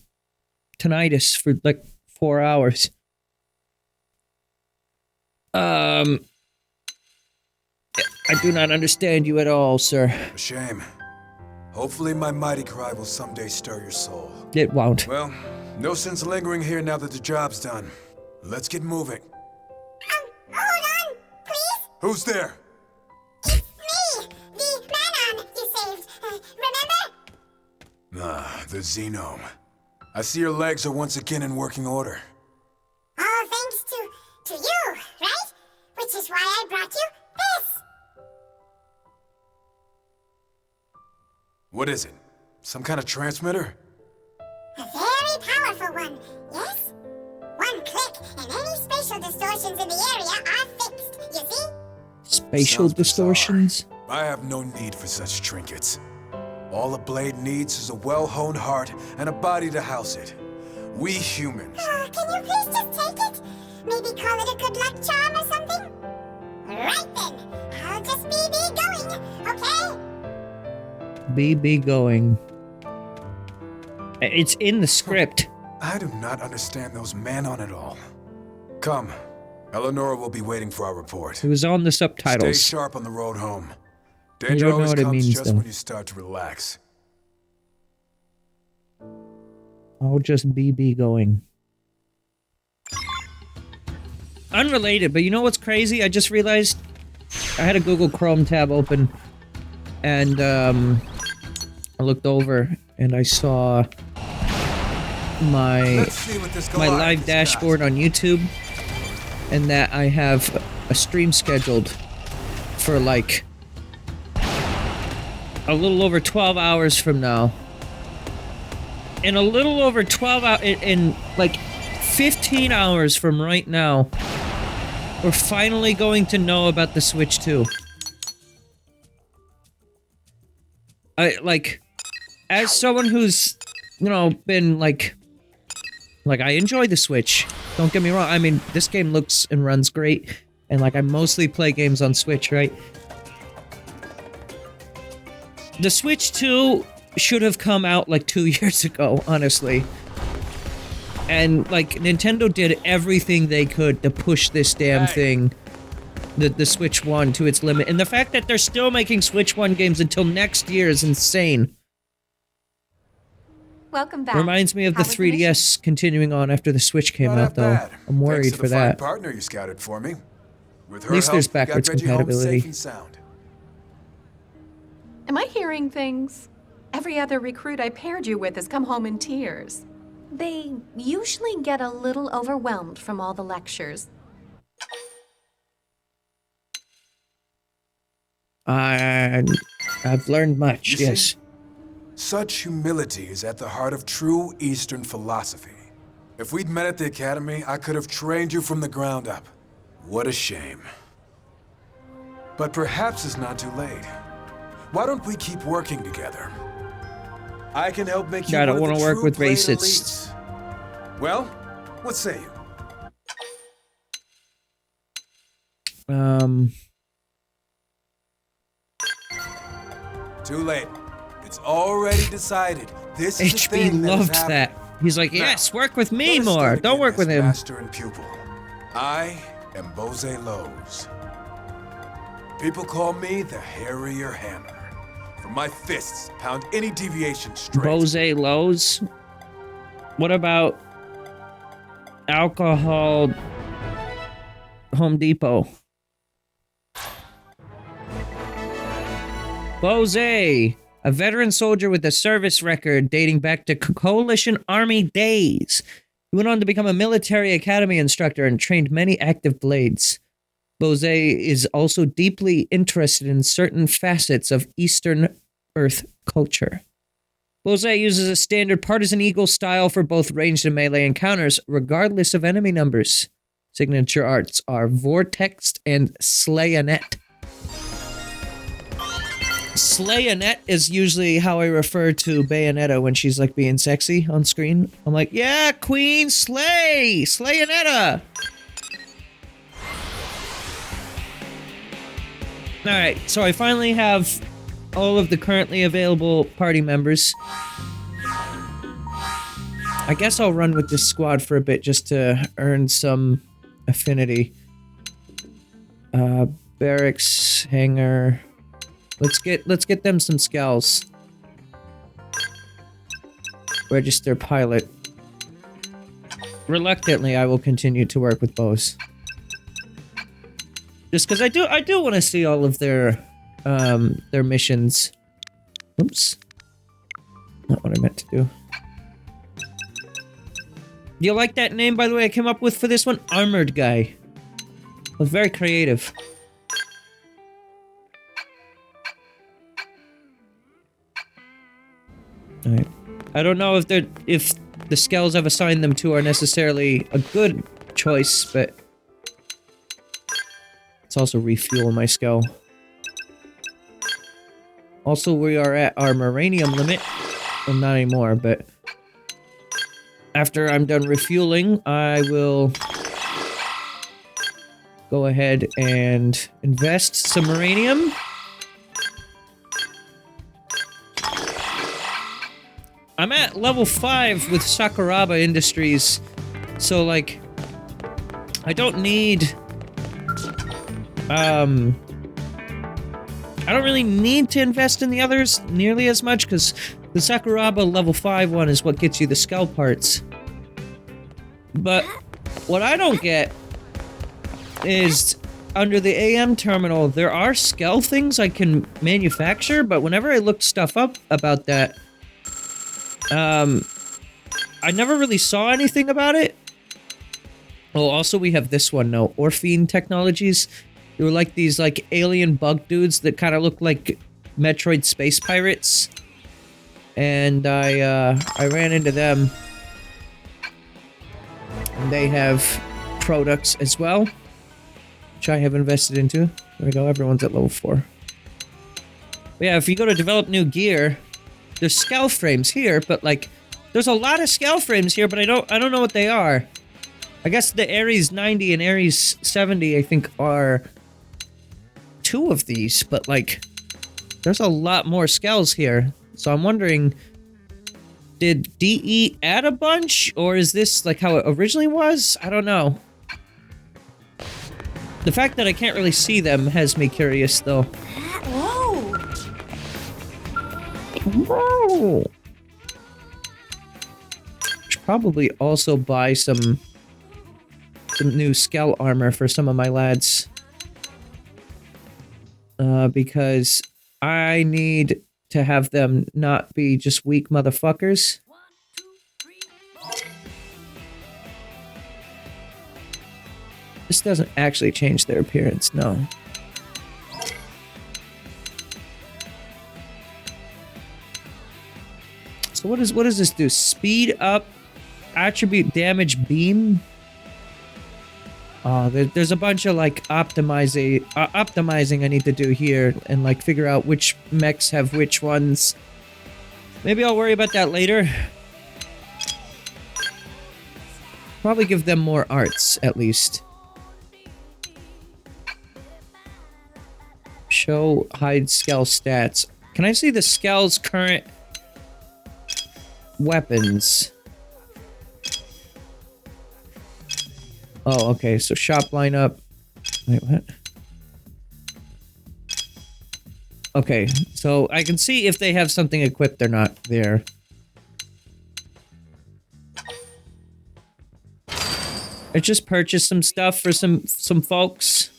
tinnitus for like 4 hours. I do not understand you at all, sir. A shame. Hopefully my mighty cry will someday stir your soul. It won't. Well, no sense lingering here now that the job's done. Let's get moving. Hold on, please. Who's there? It's me, the Manon you saved. Remember? Ah, the Xenome. I see your legs are once again in working order. All thanks to you, right? Which is why I brought you this. What is it? Some kind of transmitter? A very powerful one, yes? One click, and any spatial distortions in the area are fixed, you see? Spatial Sounds bizarre. distortions. I have no need for such trinkets. All a blade needs is a well-honed heart and a body to house it. We humans. Oh, can you please just take it? Maybe call it a good luck charm or something? Right then, I'll just be going, okay? BB going. It's in the script. I do not understand those men on it all. Come, Eleanor will be waiting for our report. It was on the Stay subtitles. sharp on the road home. You Danger don't know always what it comes means, just though. when you start to relax. I'll just BB going. Unrelated, but you know what's crazy? I just realized I had a Google Chrome tab open, and I looked over and I saw my Let's see what this my Goliath live has dashboard got. on YouTube, and that I have a stream scheduled for like a little over 12 hours from now. In a little over 12 hours, in like 15 hours from right now, we're finally going to know about the Switch 2. as someone who's, you know, been like I enjoy the Switch. Don't get me wrong. I mean, this game looks and runs great, and like I mostly play games on Switch, right? The Switch 2 should have come out like 2 years ago, honestly. And like Nintendo did everything they could to push this damn thing, the Switch 1, to its limit. And the fact that they're still making Switch 1 games until next year is insane. Welcome back. Reminds me of the How was the mission? 3DS continuing on after the Switch came Not out, though. bad. I'm worried Thanks to for the fine that. partner you scouted for me. With her At least help, there's we got backwards Reggie home compatibility. safe and sound. Am I hearing things? Every other recruit I paired you with has come home in tears. They usually get a little overwhelmed from all the lectures. I've learned much, You yes. see? Such humility is at the heart of true Eastern philosophy. If we'd met at the academy, I could have trained you from the ground up. What a shame. But perhaps it's not too late. Why don't we keep working together? I can help make you I don't one of wanna the work true with Blade racists. elites. Well, what say you? Too late. It's already decided. This is the HB thing that is loved happening. that. He's like, Now, yes, work with me let us more. start Don't again work as with him. Master and pupil. I am Bose Lowe's. People call me the hairier hammer. For my fists pound any deviation straight. Bose Lowe's? What about Alcohol Home Depot? Bose, a veteran soldier with a service record dating back to Coalition Army days. He went on to become a military academy instructor and trained many active blades. Bose is also deeply interested in certain facets of Eastern Earth culture. Bose uses a standard partisan eagle style for both ranged and melee encounters, regardless of enemy numbers. Signature arts are Vortex and Slayonet. Slayonet is usually how I refer to Bayonetta when she's like being sexy on screen. I'm like, yeah, Queen, slay! Slayonetta! Alright, so I finally have all of the currently available party members. I guess I'll run with this squad for a bit just to earn some affinity. Barracks, hangar. Let's get them some scowls. Register pilot. Reluctantly, I will continue to work with Bose. Just because I do want to see all of their missions. Oops. Not what I meant to do. Do you like that name, by the way, I came up with for this one? Armored Guy. It was very creative. Alright. I don't know if the scales I've assigned them to are necessarily a good choice, but let's also refuel my scale. Also, we are at our Maranium limit. Well, not anymore, but after I'm done refueling, I will go ahead and invest some Maranium. I'm at level 5 with Sakuraba Industries, so like, I don't need, I don't really need to invest in the others nearly as much, because the Sakuraba level 5 one is what gets you the skull parts. But what I don't get is, under the AM terminal, there are skull things I can manufacture, but whenever I looked stuff up about that, I never really saw anything about it. Oh, also we have this one now, Orphine Technologies. They were like these like alien bug dudes that kind of look like Metroid space pirates. And I ran into them. And they have products as well, which I have invested into. There we go, everyone's at level 4. But Yeah, if you go to develop new gear, there's scale frames here, but like, there's a lot of scale frames here, but I don't know what they are. I guess the Ares 90 and Ares 70, I think, are 2 of these, but like, there's a lot more scales here. So I'm wondering, did DE add a bunch, or is this like how it originally was? I don't know. The fact that I can't really see them has me curious, though. Whoa! Whoa! Should probably also buy some new scale armor for some of my lads. Because I need to have them not be just weak motherfuckers. This doesn't actually change their appearance, no. So what does this do? Speed up attribute damage beam? Oh, there's a bunch of like optimizing I need to do here and like figure out which mechs have which ones. Maybe I'll worry about that later. Probably give them more arts at least. Show hide Skell stats. Can I see the Skell's current weapons? Oh, okay, so shop lineup. Wait, what? Okay, so I can see if they have something equipped or not there. I just purchased some stuff for some folks.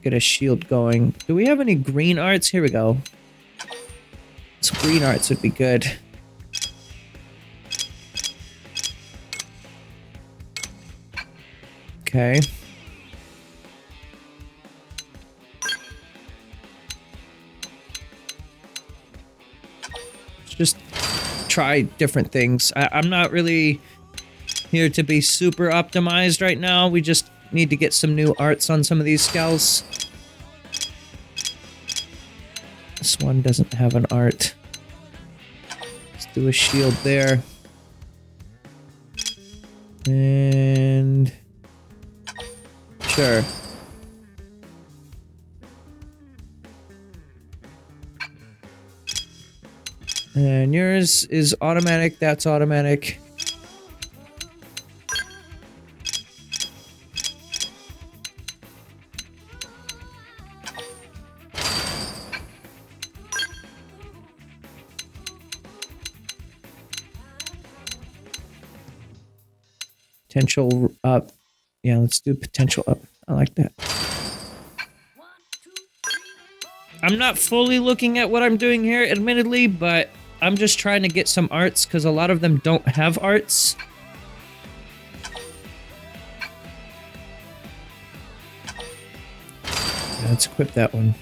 Get a shield going. Do we have any green arts? Here we go. Some green arts would be good. Okay. Let's just try different things. I'm not really here to be super optimized right now. We just need to get some new arts on some of these skulls. This one doesn't have an art. Let's do a shield there. And... sure. And yours is automatic, that's automatic. Potential up. Yeah, let's do potential up. I like that. I'm not fully looking at what I'm doing here, admittedly, but I'm just trying to get some arts because a lot of them don't have arts. Yeah, let's equip that one.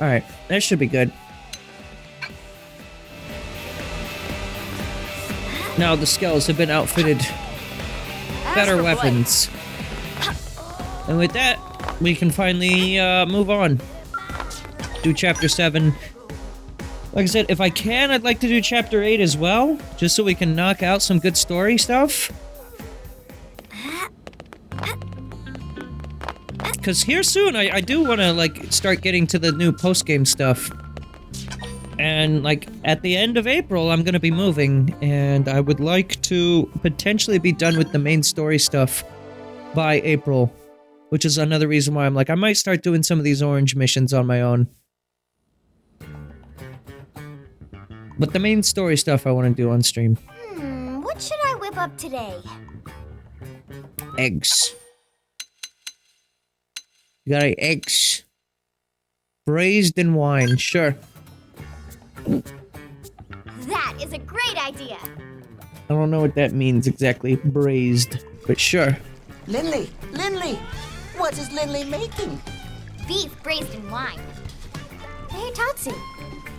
Alright, that should be good. Now the skulls have been outfitted. Better weapons. And with that, we can finally move on. Do chapter 7. Like I said, if I can, I'd like to do chapter 8 as well, just so we can knock out some good story stuff. Because here soon, I do want to, like, start getting to the new post-game stuff. And, like, at the end of April, I'm going to be moving, and I would like to potentially be done with the main story stuff by April, which is another reason why I'm like, I might start doing some of these orange missions on my own. But the main story stuff I want to do on stream. What should I whip up today? Eggs. You got any eggs? Braised in wine, sure. That is a great idea. I don't know what that means exactly, braised, but sure. Linley, what is Linley making? Beef braised in wine. Hey, Tatsu.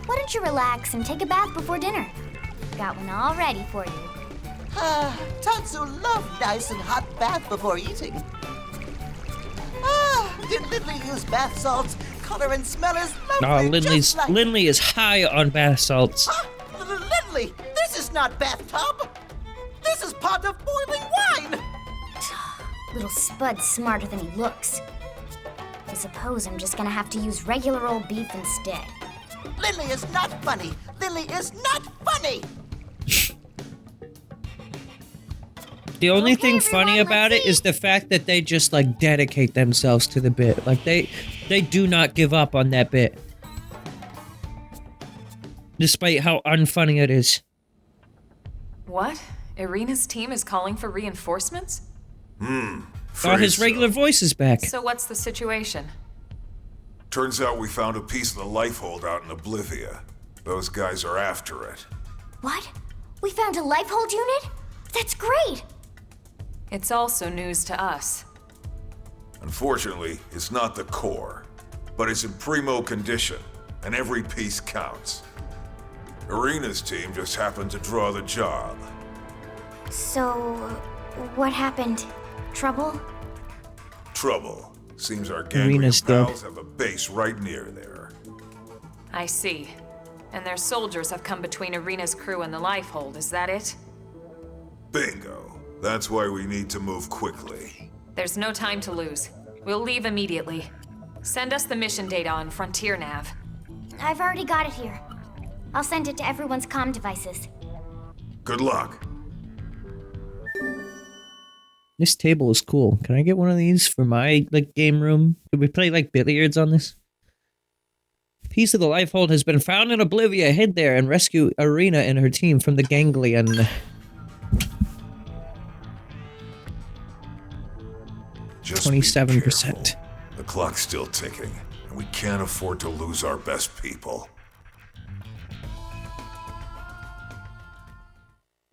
Why don't you relax and take a bath before dinner? Got one all ready for you. Tatsu loved nice and hot bath before eating. Did Lindley use bath salts, color and smellers? Lindley is high on bath salts. Lindley, this is not bathtub. This is pot of boiling wine. Little Spud's smarter than he looks. I suppose I'm just gonna have to use regular old beef instead. Lindley is not funny. Lindley is not funny. The only thing funny about it is the fact that they just, like, dedicate themselves to the bit. Like, they do not give up on that bit. Despite how unfunny it is. What? Irina's team is calling for reinforcements? Oh, his regular voice is back. So what's the situation? Turns out we found a piece of the life hold out in Oblivia. Those guys are after it. What? We found a lifehold unit? That's great! It's also news to us. Unfortunately, it's not the core, but it's in primo condition, and every piece counts. Irina's team just happened to draw the job. So, what happened? Trouble? Trouble. Seems our gangly Irina's pals have a base right near there. I see. And their soldiers have come between Irina's crew and the lifehold, is that it? Bingo. That's why we need to move quickly. There's no time to lose. We'll leave immediately. Send us the mission data on Frontier Nav. I've already got it here. I'll send it to everyone's comm devices. Good luck. This table is cool. Can I get one of these for my, like, game room? Could we play, like, billiards on this? Piece of the lifehold has been found in Oblivia. Head there and rescue Irina and her team from the ganglion. Just 27%. The clock's still ticking, and we can't afford to lose our best people.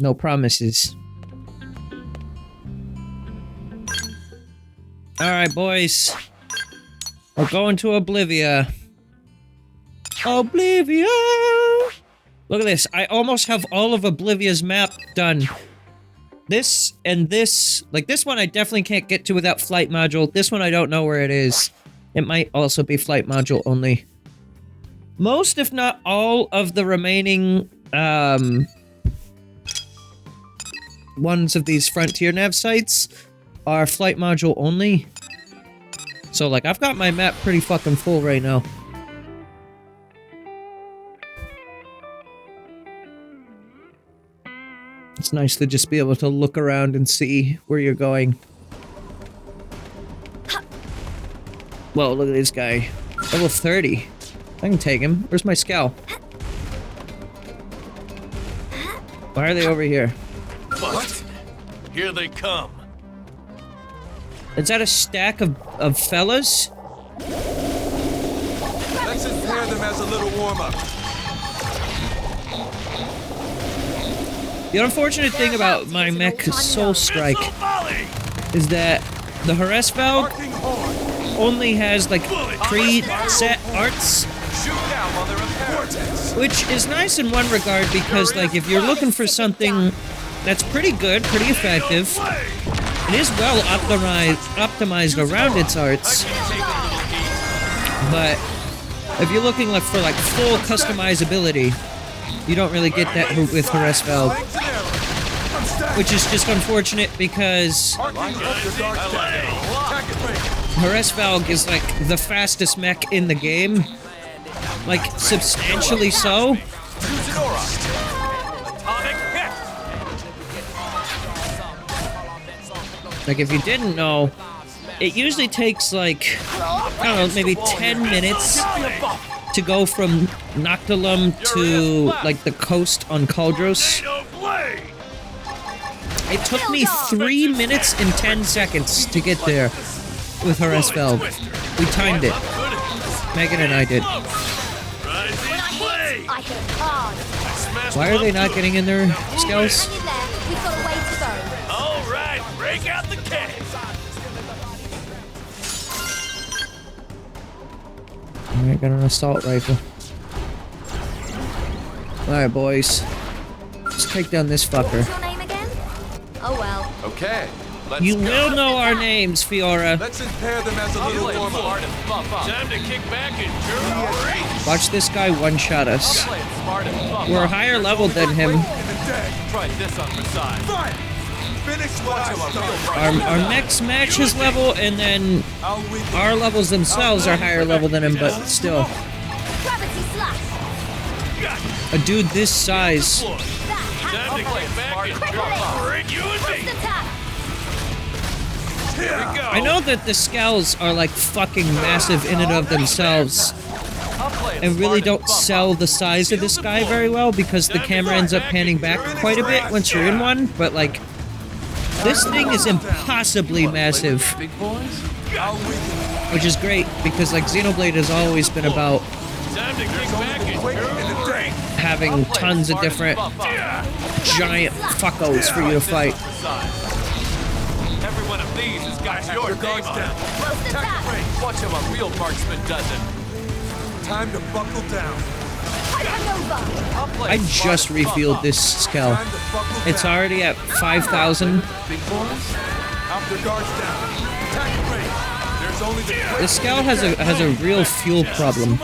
No promises. Alright, boys. We're going to Oblivia. Oblivia! Look at this. I almost have all of Oblivia's map done. This and this, like this one I definitely can't get to without flight module. This one I don't know where it is. It might also be flight module only. Most, if not all, of the remaining, ones of these Frontier Nav sites are flight module only. So, like, I've got my map pretty fucking full right now. It's nice to just be able to look around and see where you're going. Whoa, look at this guy. Level 30. I can take him. Where's my scout? Why are they over here? What? Here they come. Is that a stack of fellas? Let's impair them as a little warm-up. The unfortunate thing about my mech Soul Strike is that the Harass Valve only has like pre-set arts, which is nice in one regard because like if you're looking for something that's pretty good, pretty effective, it is well optimized around its arts, but if you're looking like for like full customizability, you don't really get that with Harass Valve, which is just unfortunate because Harass Valve is like the fastest mech in the game, like substantially so. Like if you didn't know, it usually takes like, I don't know, maybe 10 minutes to go from Noctilum to like the coast on Kaldros. It took me 3 minutes and 10 seconds to get there with Harass Valve. We timed it. Megan and I did. Why are they not getting in their scouts? All right, break out the cage. Alright, got an assault rifle. Alright, boys. Let's take down this fucker. What's your name again? Oh well. Okay, let's You go. will know our names, Fiora. Let's impair them as a I'll little play it warm-up. smart and buff up. Time to kick back and jury. Watch this guy one-shot us. Play it smart and buff We're up. higher level than him. In the dead. Try this on the side. Fire! Finish what I Watch him started. Our next match is level, and then I'll weaken our levels themselves are higher level than him, but still. Gravity slash. A dude this size. Time to kick back and jury. You and First me. attack. Here we go. I know that the scales are like fucking massive in and of themselves, I'll play it and really smart don't buff up. sell the size of this guy very well because the camera ends up panning back quite a bit once you're in one, but like, this thing is impossibly massive, Big boys? which is great because like Xenoblade has always been about Time to kick back and jury. having tons of different giant fuckos for you to fight. Every one of these has got your name on it. First attack. Watch how a real marksman does it. Time to buckle down. Hypernova. I'll play I it smart just and buff refilled up. this scale. Time to buckle It's down. already at 5,000. Big boys? Up the guards down. Attack range. There's only the This scale has a real fuel problem.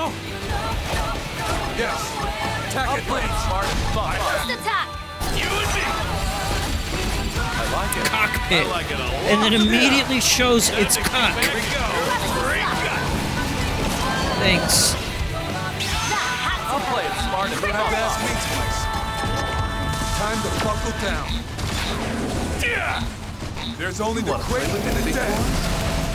Yes. Attack I'll it play it range. smart and buff up. First attack. You and me. I like it. Cockpit. I like it a lot. And then immediately shows its cock. Here we go. Thanks. I'll play it smart and buff Have ass up. meat twice. Time to buckle down. There's only the quick and the dead.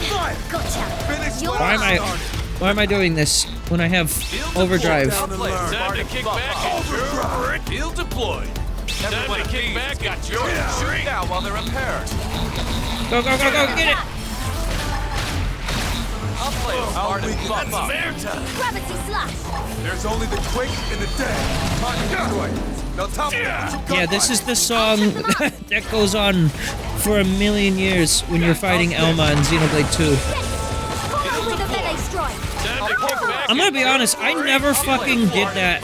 Fire! Gotcha. Finish You're what Why am I started. why am I doing this when I have overdrive? Down and Play it learn. Time smart to and kick buff back up. and jury. Field deployed. Every Time one to of kick these back got and yours. jury. Shoot now while they're impaired. Go, go, go, go, get it! I'll play it smart and weaken buff up. Spare time. Gravity slash. There's only the quick and the dead. Time to destroy. Now top of it. Yeah, this is the song that goes on for a million years when you're fighting Elma in Xenoblade 2. Follow with a melee strike. Time to kick back. I'm gonna be honest, I never fucking did that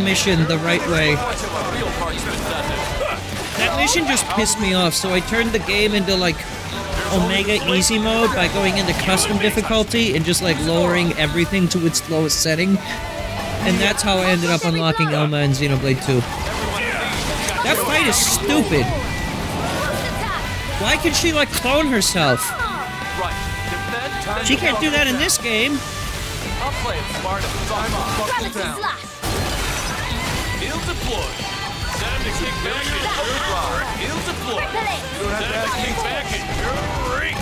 mission the right way. Watch how a real marksman does it. That mission just pissed me off, so I turned the game into like Omega Easy mode by going into custom difficulty and just like lowering everything to its lowest setting. And that's how I ended up unlocking Elma in Xenoblade 2. That fight is stupid. Why can she like clone herself? Right. Defend. She can't do that in this game. I'll play it smart and buff up. Buckle Gravity down. slash. Field deployed. Time to kick back and jury. Field deployed. Melee. Time to kick back and jury.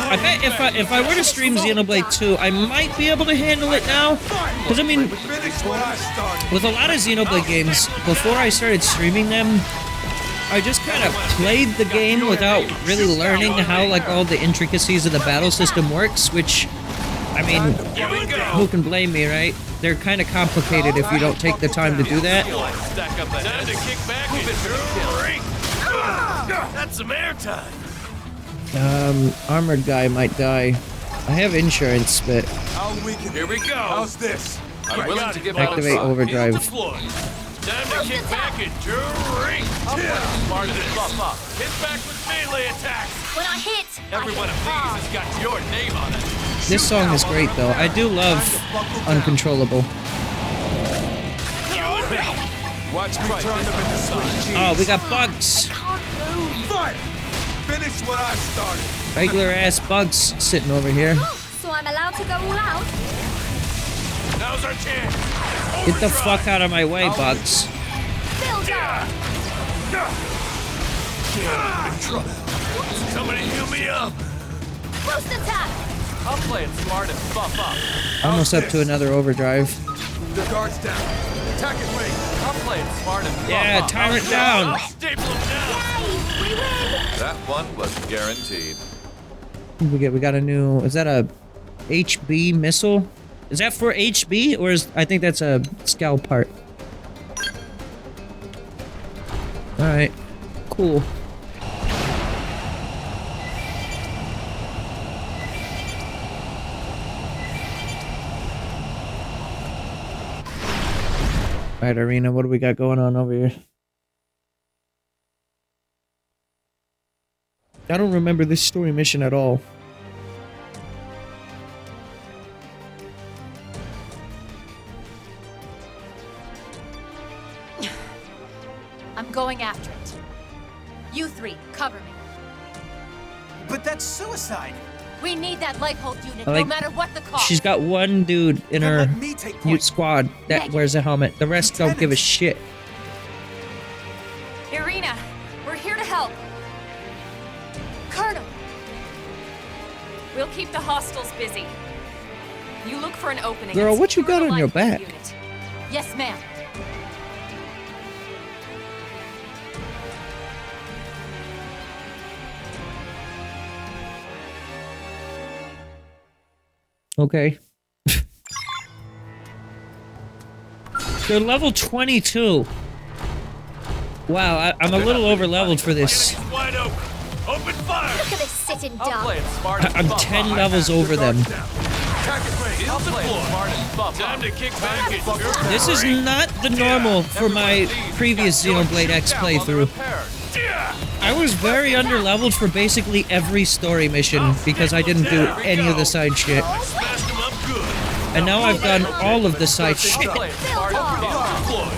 I bet if I were to stream Xenoblade 2, I might be able to handle it now. Because I mean, Finish what I started. with a lot of Xenoblade games, before I started streaming them, I just kind of played the game without really learning how like all the intricacies of the battle system works, which, I mean, who can blame me, right? They're kind of complicated if you don't take the time to do that. Stack up the Time to heads. kick back and jury. That's some airtime. Armored guy might die. I have insurance, but How weaken. Here we go. How's this? I'm willing to give out a activate try. overdrive. Field deployed. Time to kick back and jury. I'll play it smart and buff up. Hit back with melee attacks. When I hit, Every one of these has got your name on it. this song is great though. I do love Uncontrollable. Watch me turn them into sweet cheese. Oh, we got bugs. Fire! Finish what I started. Regular ass bugs sitting over here. so I'm allowed to go all out. Now's our chance. Get the fuck out of my way, bugs. Build up. Somebody heal me up. Boost attack. I'll play it smart and buff up. Almost up to another overdrive. The guards down. Attack it range. I'll play it smart and buff Yeah, up. tyrant down. Staple him down. We win. That one was guaranteed. We got a new. Is that a HB missile? Is that for HB or is I think that's a scowl part? All right, cool. Alright, Irina, what do we got going on over here? I don't remember this story mission at all. I'm going after it. You three, cover me. But that's suicide. We need that Lifehold unit, Like, no matter what the cost. She's got one dude in her Let me take mute point. squad that wears a helmet. The rest don't give a shit. Irina, we're here to help. Colonel! We'll keep the hostiles busy. You look for an opening. Girl, and what you secure got the on your Lifehold back? unit. Yes, ma'am. Okay. They're level 22. Wow, I'm a little over leveled for this. Enemy's wide open. Open fire. Look at this sitting I'll dog. play it smart and I'm bump. 10 levels over them. I'll play it smart and bump. Time to kick back and sure. This is not the normal for my previous Xenoblade X playthrough. I was very underleveled for basically every story mission because I didn't do any of the side shit. Smashed them up good. And now I've done all of the side shit, I'll play it smart and bump. Deployed.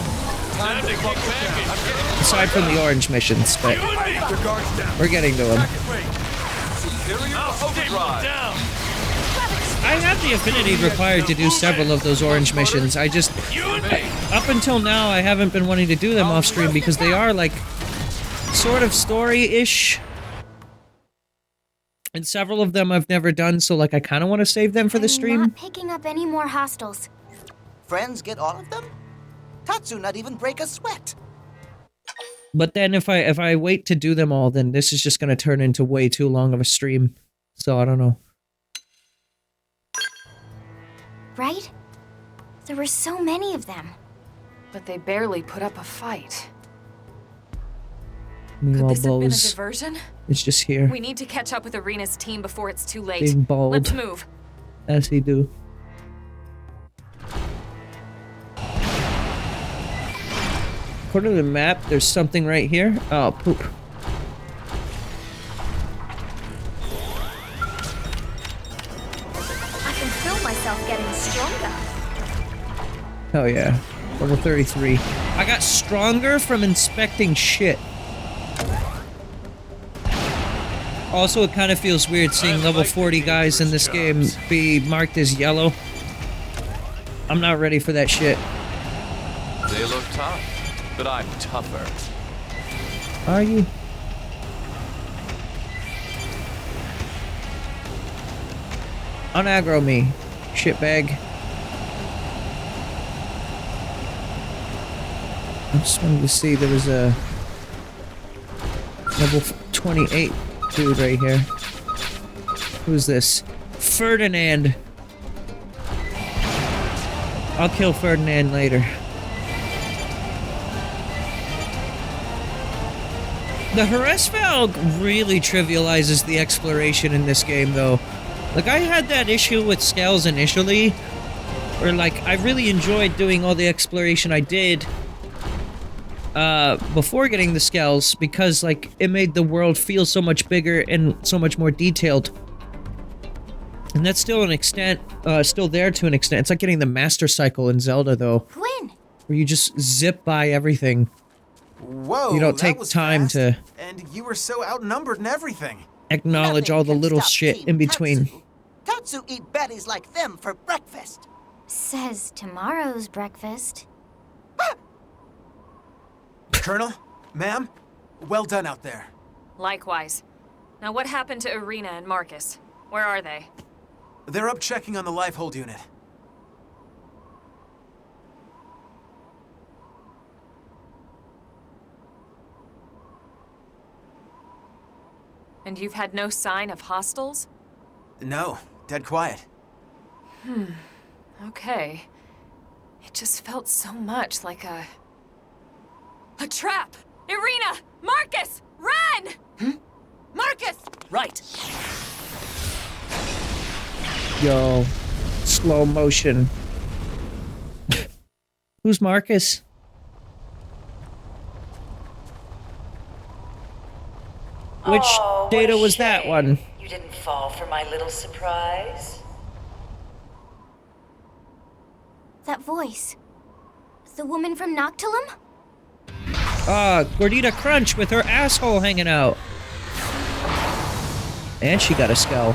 Time to kick back and sure. aside from the orange missions, but we're getting to them. I'll stick them down. I have the affinity required to do several of those orange missions. I just, up until now, I haven't been wanting to do them off stream because they are like sort of story-ish. And several of them I've never done, so like I kind of want to save them for the I'm stream. not picking up any more hostiles. Friends get all of them? Tatsu not even break a sweat. But then if I wait to do them all, then this is just going to turn into way too long of a stream. So I don't know. Right? There were so many of them. But they barely put up a fight. Meanwhile, Could this have been a Bo's diversion? is just here, We need to catch up with Irina's team before it's too late. being bald, Let's move. as he do. According to the map, there's something right here. Oh, poop. I can feel myself getting stronger. Oh yeah, level 33. I got stronger from inspecting shit. Also, it kind of feels weird seeing level 40 guys in this game be marked as yellow. I'm not ready for that shit. They look tough, but I'm tougher. Are you? Unaggro me, shitbag. I just wanted to see there was a level 28 dude right here. Who's this? Ferdinand. I'll kill Ferdinand later. The Harass Valve really trivializes the exploration in this game, though. Like, I had that issue with Scales initially, where, like, I really enjoyed doing all the exploration I did before getting the Scales, because, like, it made the world feel so much bigger and so much more detailed. And that's still an extent, still there to an extent. It's like getting the Master Cycle in Zelda, though. Quinn! Where you just zip by everything. Whoa, You don't that take was time fast. to And you were so outnumbered and everything. acknowledge Nothing all the can little stop shit Team in between. Tatsu eat baddies like them for breakfast. Says tomorrow's breakfast. Colonel, ma'am, well done out there. Likewise. Now what happened to Irina and Marcus? Where are they? They're up checking on the Lifehold unit. And you've had no sign of hostiles? No, dead quiet. Okay. It just felt so much like a trap! Irina! Marcus! Run! Marcus! Right. Yo, slow motion. Who's Marcus? Which Oh, data what a was that shame. one? You didn't fall for my little surprise? That voice. The woman from Noctilum? Gordita Crunch with her asshole hanging out. And she got a skull.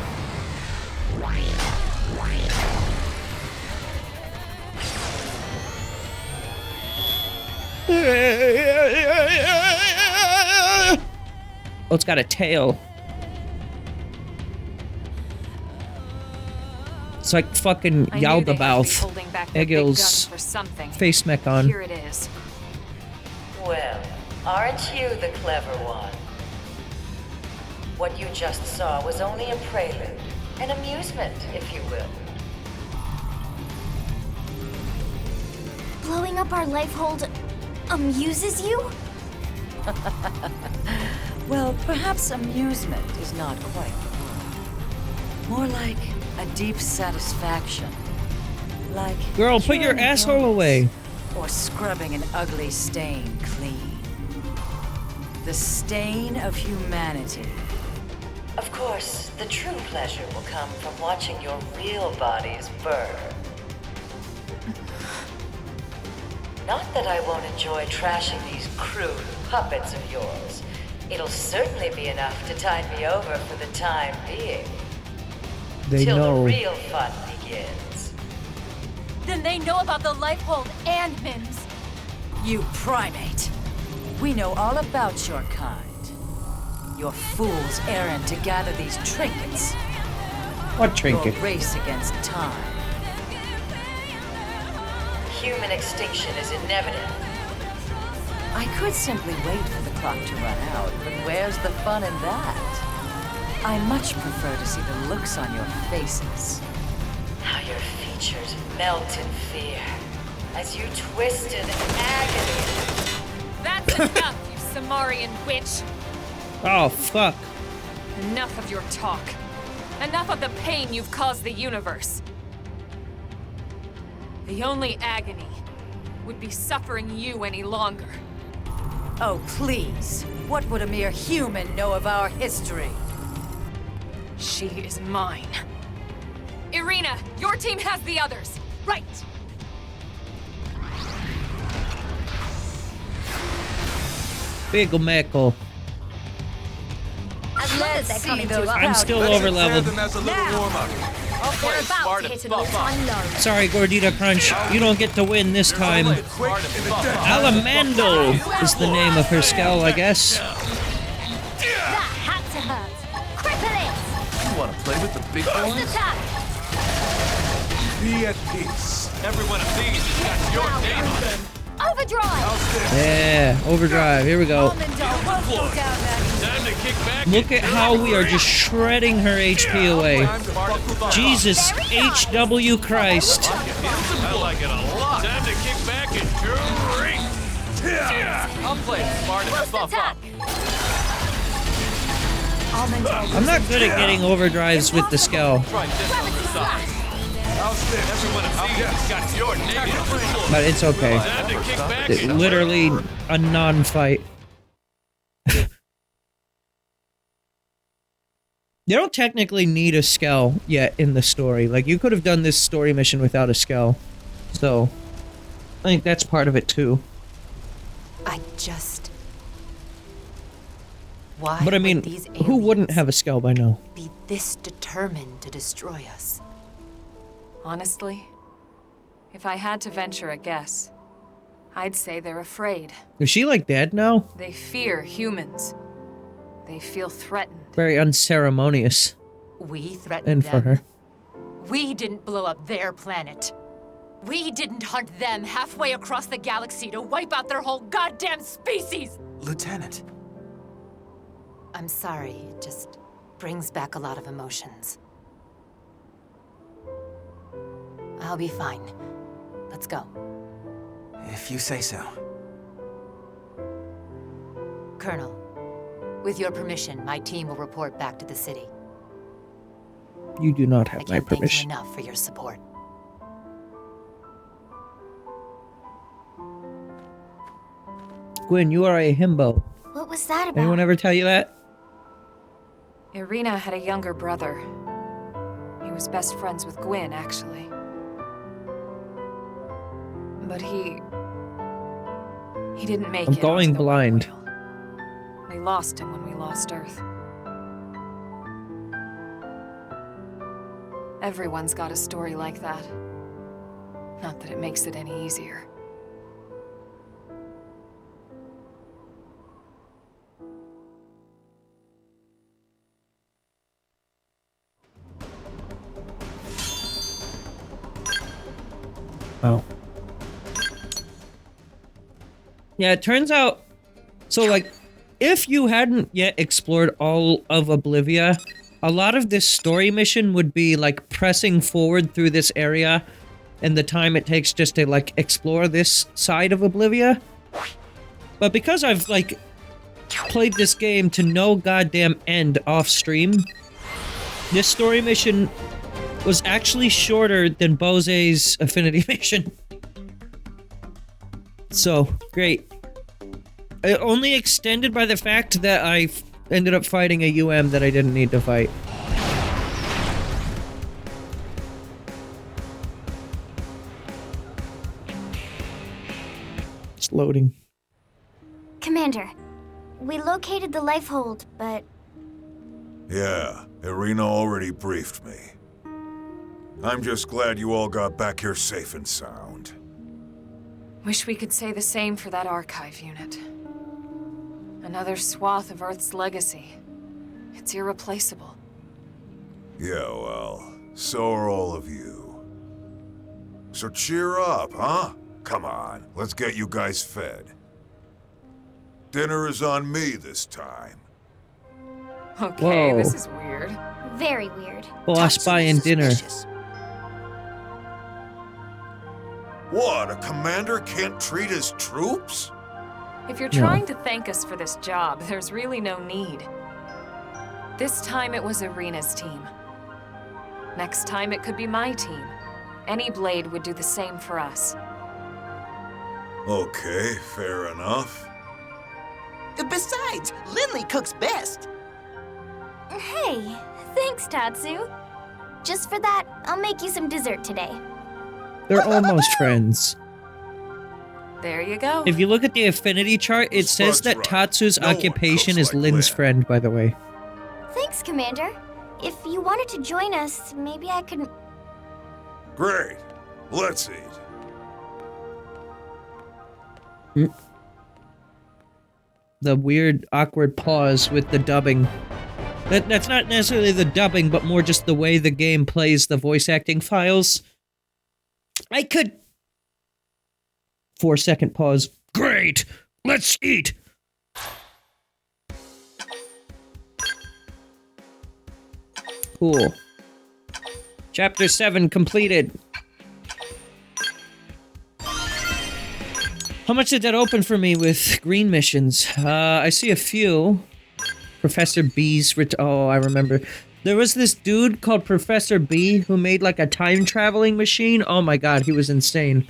Oh, it's got a tail. It's like fucking Yaldabaoth. Egil's face mech on. Here it is. Well, aren't you the clever one? What you just saw was only a prelude, an amusement, if you will. Blowing up our life hold amuses you? Well, perhaps amusement is not quite the word. More like a deep satisfaction. Like Girl, put your curing asshole illness away. Or scrubbing an ugly stain clean. The stain of humanity. Of course, the true pleasure will come from watching your real bodies burn. Not that I won't enjoy trashing these crude puppets of yours. It'll certainly be enough to tide me over for the time being. They Till know. the real fun begins. Then they know about the life hold and Mims. You primate. We know all about your kind. Your fool's errand to gather these trinkets. What trinket? Your race against time. Human extinction is inevitable. I could simply wait for the clock to run out, but where's the fun in that? I much prefer to see the looks on your faces. How your features melt in fear as you twist in agony. That's enough, you Samarian witch! Oh, fuck. Enough of your talk. Enough of the pain you've caused the universe. The only agony would be suffering you any longer. Oh, please. What would a mere human know of our history? She is mine. Irina, your team has the others. Right. Big Meco. As long as they're coming to us. I'm still over leveled. They're about to hit an all-time low. Sorry, Gordita Crunch. You don't get to win this time. Alamando is the name of her skull, I guess. That had to hurt. Cripple it! You want to play with the big First boys? attack! Be at peace. Every one of these has got your name on it. Overdrive! Yeah, overdrive. Here we go. Time to kick back. Look at how we are just shredding her HP away. Jesus HW Christ. I like it a lot. Time to kick back and drink. I'm playing smart and buff up. I'm not good at getting overdrives with the skull, Try this on the side. Every one of these has got your name on it. but it's okay. Time to kick back It's and literally a non-fight. You don't technically need a skull yet in the story. Like, you could have done this story mission without a skull. So, I think that's part of it too. I just... Why But I mean, would these who wouldn't aliens have a skull by now? be this determined to destroy us? Honestly, if I had to venture a guess, I'd say they're afraid. Is she like dead now? They fear humans. They feel threatened. Very unceremonious. We threatened And for them. her. We didn't blow up their planet. We didn't hunt them halfway across the galaxy to wipe out their whole goddamn species! Lieutenant. I'm sorry, it just brings back a lot of emotions. I'll be fine. Let's go. If you say so. Colonel, with your permission, my team will report back to the city. You do not I have my can't thank you permission. enough for your support. Gwen, you are a himbo. What was that about? Anyone ever tell you that? Irina had a younger brother. He was best friends with Gwyn, actually. But he didn't make it. I'm going onto the blind. wheel. We lost him when we lost Earth. Everyone's got a story like that. Not that it makes it any easier. Oh. Yeah, it turns out... So, like, if you hadn't yet explored all of Oblivia, a lot of this story mission would be, like, pressing forward through this area and the time it takes just to, like, explore this side of Oblivia. But because I've, like, played this game to no goddamn end off-stream, this story mission was actually shorter than Bose's Affinity mission. So, great. It only extended by the fact that I ended up fighting a UM that I didn't need to fight. It's loading. Commander, we located the life hold, but... Yeah, Irina already briefed me. I'm just glad you all got back here safe and sound. Wish we could say the same for that archive unit. Another swath of Earth's legacy. It's irreplaceable. Yeah, well, so are all of you. So cheer up, huh? Come on, let's get you guys fed. Dinner is on me this time. Okay, Whoa. this is weird. Very weird. Boss buying dinner. What, a commander can't treat his troops? If you're trying to thank us for this job, there's really no need. This time it was Irina's team. Next time it could be my team. Any blade would do the same for us. Okay, fair enough. Besides, Lindley cooks best. Hey, thanks, Tatsu. Just for that, I'll make you some dessert today. They're almost friends. There you go. If you look at the affinity chart, it says that Tatsu's occupation is Lynn's friend, by the way. Thanks, Commander. If you wanted to join us, maybe I could... Great. Let's eat. The weird, awkward pause with the dubbing. That's not necessarily the dubbing, but more just the way the game plays the voice acting files. I could... 4-second pause. Great! Let's eat! Cool. Chapter 7 completed. How much did that open for me with green missions? I see a few. Professor B's oh, I remember. There was this dude called Professor B who made like a time-traveling machine. Oh my god, he was insane.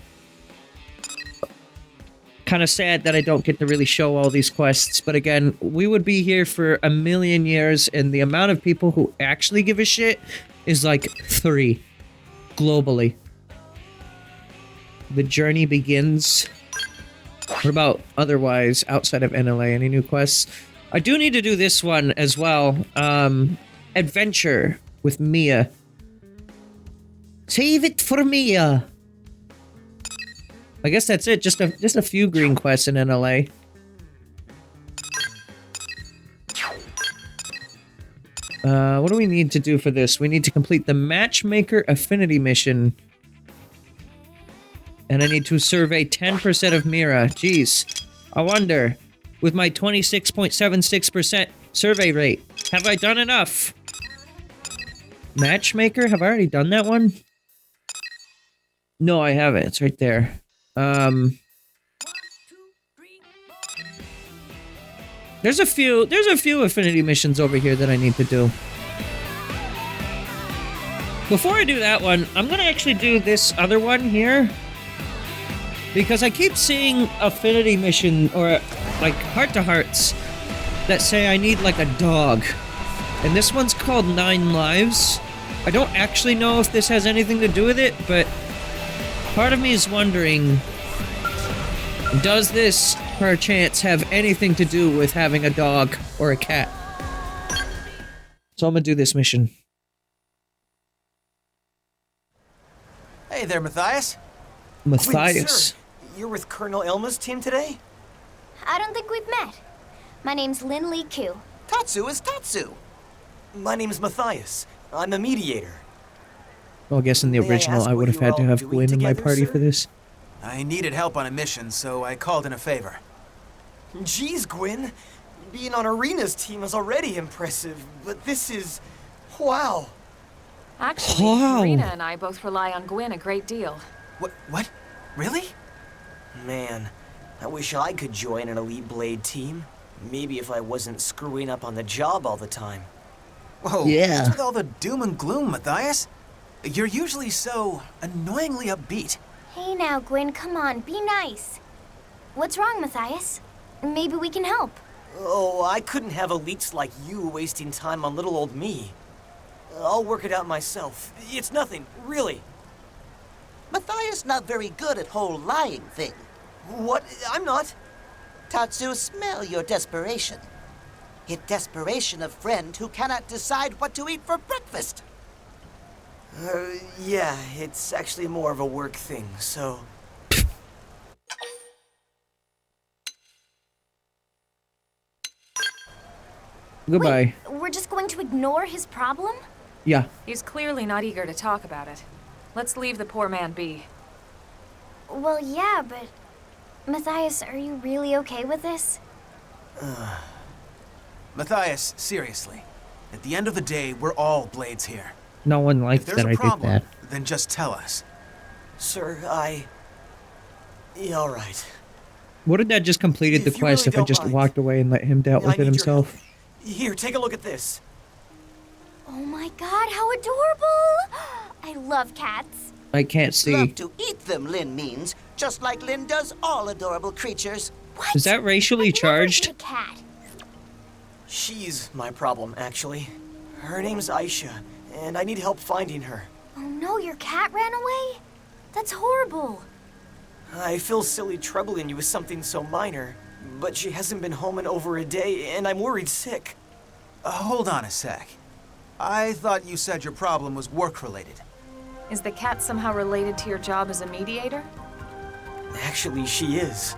Kind of sad that I don't get to really show all these quests, but again, we would be here for a million years, and the amount of people who actually give a shit is like 3 globally. The journey begins. What about otherwise outside of NLA? Any new quests? I do need to do this one as well. Adventure with Mia. Save it for Mia. I guess that's it. Just a few green quests in NLA. What do we need to do for this? We need to complete the Matchmaker Affinity mission. And I need to survey 10% of Mira. Jeez. I wonder, with my 26.76% survey rate, have I done enough? Matchmaker? Have I already done that one? No, I haven't. It's right there. There's a few affinity missions over here that I need to do. Before I do that one, I'm gonna actually do this other one here. Because I keep seeing affinity mission, or like heart-to-hearts, that say I need like a dog. And this one's called 9 Lives. I don't actually know if this has anything to do with it, but part of me is wondering, does this, perchance, have anything to do with having a dog or a cat? So I'm gonna do this mission. Hey there, Matthias. Matthias. Wait, sir, you're with Colonel Elma's team today? I don't think we've met. My name's Lin Li Ku. Tatsu is Tatsu. My name's Matthias. I'm a mediator. Well, I guess in the May I original ask I what would have you had were to all have doing Gwen in my together, party sir? for this. I needed help on a mission, so I called in a favor. Geez, Gwen. Being on Arena's team is already impressive, but this is... wow. Actually, Wow. Karina and I both rely on Gwen a great deal. What? Really? Man, I wish I could join an elite blade team. Maybe if I wasn't screwing up on the job all the time. Whoa, Yeah. what's with all the doom and gloom, Matthias? You're usually so annoyingly upbeat. Hey now, Gwen, come on, be nice. What's wrong, Matthias? Maybe we can help. Oh, I couldn't have elites like you wasting time on little old me. I'll work it out myself. It's nothing, really. Matthias not very good at whole lying thing. What? I'm not. Tatsu, smell your desperation. It desperation of friend who cannot decide what to eat for breakfast. Yeah, it's actually more of a work thing, so... Goodbye. Wait, we're just going to ignore his problem? Yeah. He's clearly not eager to talk about it. Let's leave the poor man be. Well, yeah, but... Matthias, are you really okay with this? Matthias, seriously. At the end of the day, we're all blades here. No one If liked there's that a I did problem, that. then just tell us. Sir, Yeah, all right. Would have that just completed the If you quest really if I don't just mind, walked away and let him deal I with it need your himself? Here, take a look at this. Oh my god, how adorable! I love cats. I can't see. Love to eat them, Lin means, just like Lin does all adorable creatures. What? Is that racially charged? A cat. She's my problem, actually. Her name's Aisha, and I need help finding her. Oh no, your cat ran away? That's horrible. I feel silly troubling you with something so minor, but she hasn't been home in over a day, and I'm worried sick. Hold on a sec. I thought you said your problem was work-related. Is the cat somehow related to your job as a mediator? Actually, she is.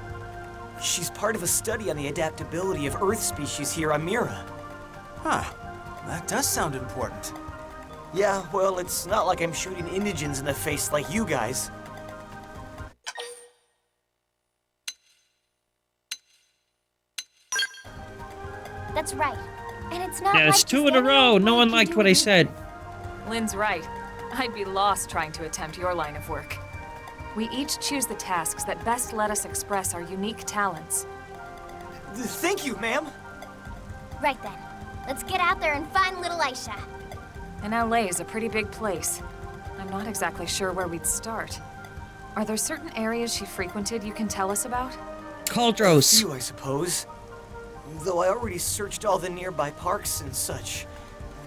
She's part of a study on the adaptability of Earth species here on Mira. Huh. That does sound important. Yeah, well, it's not like I'm shooting indigents in the face like you guys. That's right. And it's not Yeah, like it's two just in a any row. old No boy one can liked do what I it. said. Lynn's right. I'd be lost trying to attempt your line of work. We each choose the tasks that best let us express our unique talents. Thank you, ma'am. Right then. Let's get out there and find little Aisha. And LA is a pretty big place. I'm not exactly sure where we'd start. Are there certain areas she frequented you can tell us about? Cauldros. You, I suppose. Though I already searched all the nearby parks and such.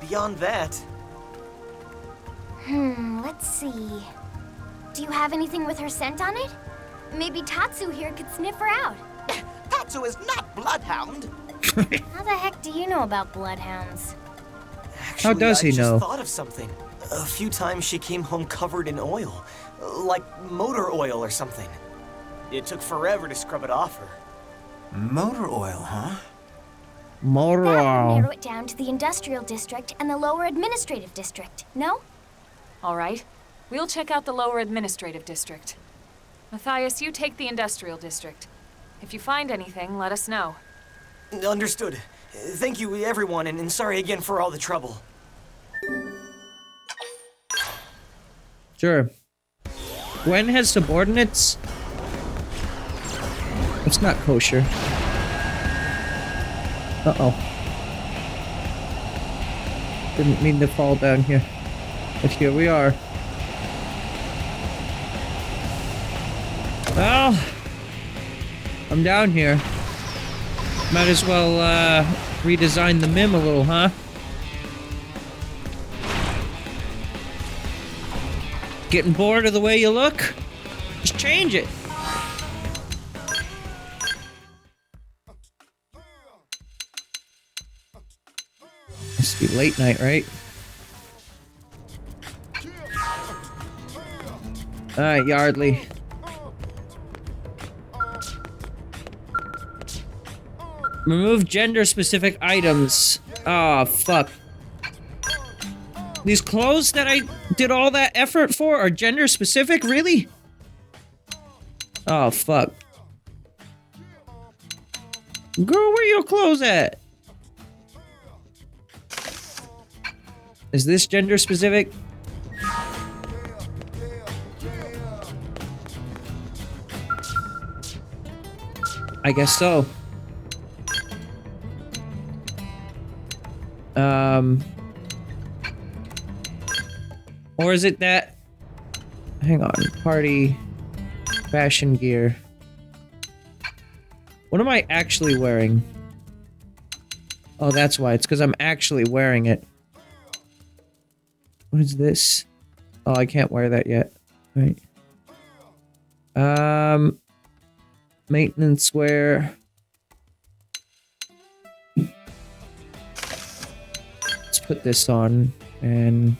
Beyond that... Let's see. Do you have anything with her scent on it? Maybe Tatsu here could sniff her out. Tatsu is not bloodhound. How the heck do you know about bloodhounds? Actually, does he I just know? thought of something. A few times she came home covered in oil. Like motor oil or something. It took forever to scrub it off her. Motor oil, huh? That would narrow Moral. it down to the industrial district and the lower administrative district, no? All right. We'll check out the lower administrative district. Matthias, you take the industrial district. If you find anything, let us know. Understood. Thank you, everyone, and sorry again for all the trouble. Sure. Gwen has subordinates? It's not kosher. Uh-oh. Didn't mean to fall down here. But here we are. Well, I'm down here. Might as well, redesign the MIM a little, huh? Getting bored of the way you look? Just change it. Must be late night, right? Alright, Yardley. Remove gender-specific items. Oh, fuck. These clothes that I did all that effort for are gender-specific? Really? Oh, fuck. Girl, where your clothes at? Is this gender-specific? I guess so. Or is it that... Hang on. Party... Fashion gear. What am I actually wearing? Oh, that's why. It's because I'm actually wearing it. What is this? Oh, I can't wear that yet. Right. Maintenance wear. Let's put this on and...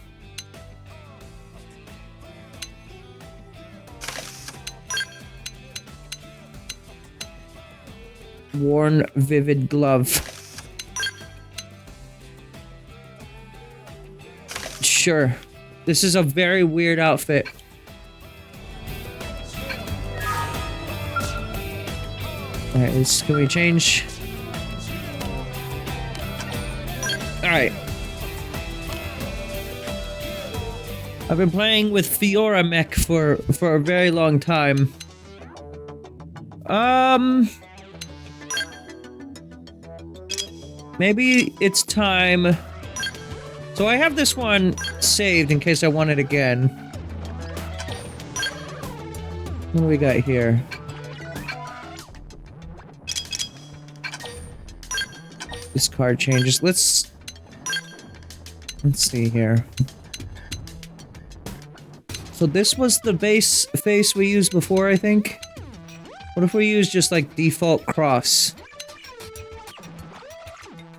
Worn vivid glove. Sure. This is a very weird outfit. Alright, can we change? Alright. I've been playing with Fiora Mech for a very long time. Maybe it's time... So I have this one saved in case I want it again. What do we got here? This card changes. Let's see here. So this was the base face we used before, I think? What if we use just like default cross?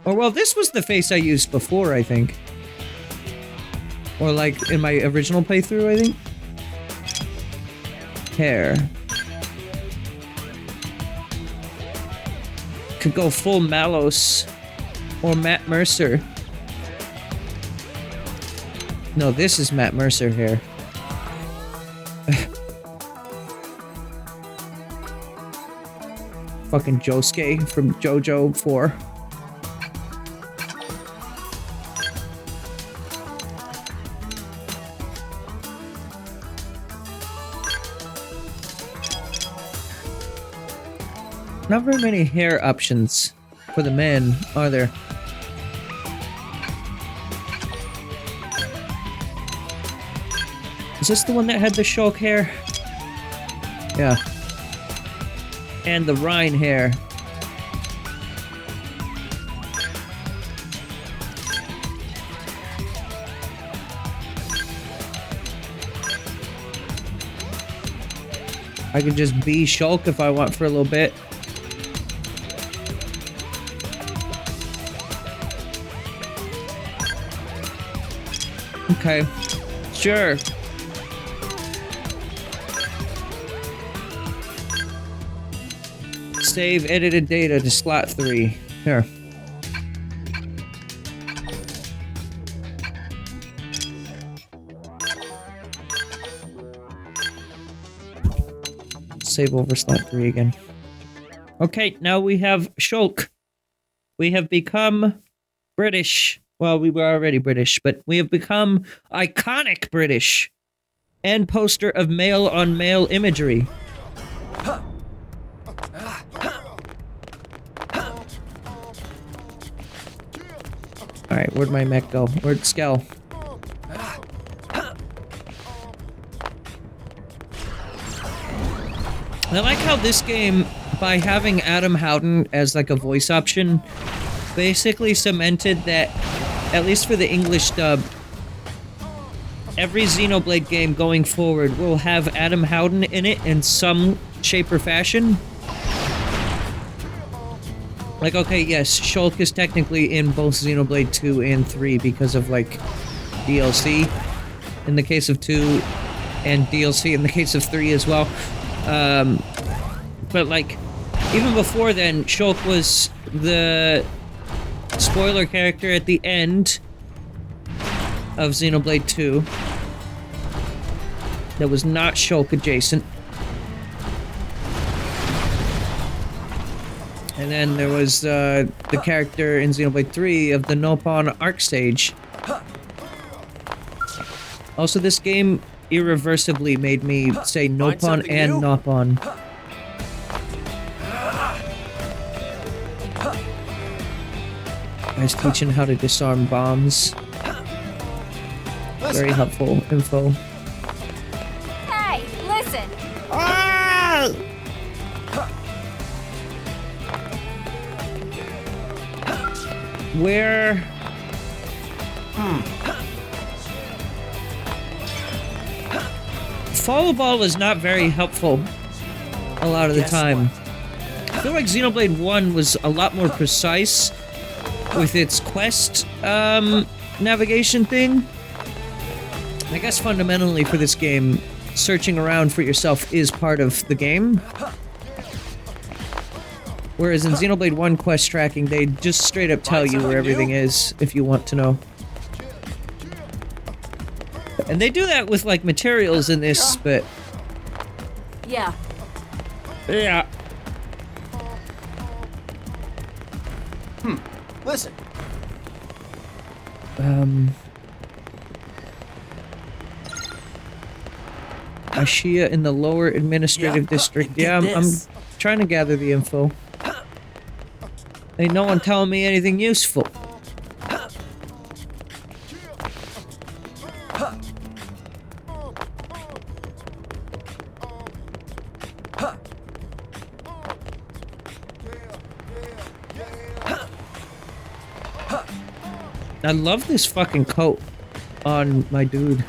Or well, this was the face I used before, I think. Or like in my original playthrough, I think. Hair. Could go full Malos. Or Matt Mercer. No, this is Matt Mercer hair. Fucking Josuke from JoJo 4. Not very many hair options for the men, are there? Is this the one that had the Shulk hair? Yeah. And the Rhine hair. I could just be Shulk if I want for a little bit. Okay. Sure. Save edited data to slot 3. Here. Save over slot 3 again. Okay, now we have Shulk. We have become British. Well, we were already British, but we have become iconic British. And poster of male-on-male imagery. Alright, where'd my mech go? Where'd Skell? I like how this game, by having Adam Howden as like a voice option, basically cemented that, at least for the English dub, every Xenoblade game going forward will have Adam Howden in it in some shape or fashion. Like, okay, yes, Shulk is technically in both Xenoblade 2 and 3 because of, like, DLC in the case of 2 and DLC in the case of 3 as well. But, like, even before then, Shulk was the spoiler character at the end of Xenoblade 2 that was not Shulk adjacent. And then there was the character in Xenoblade 3 of the Nopon arc stage. Also, this game irreversibly made me say Nopon and Nopon. Guys teaching how to disarm bombs. Very helpful info. Hey, listen! Where... Follow ball is not very helpful a lot of the time. I feel like Xenoblade 1 was a lot more precise with its quest navigation thing. I guess fundamentally for this game, searching around for yourself is part of the game. Whereas in Xenoblade 1 quest tracking, they just straight up tell you where everything is if you want to know. And they do that with, like, materials in this, but... Yeah. Yeah. Listen. Ashia in the lower administrative district. Yeah, I'm trying to gather the info. Ain't no one telling me anything useful. I love this fucking coat on my dude.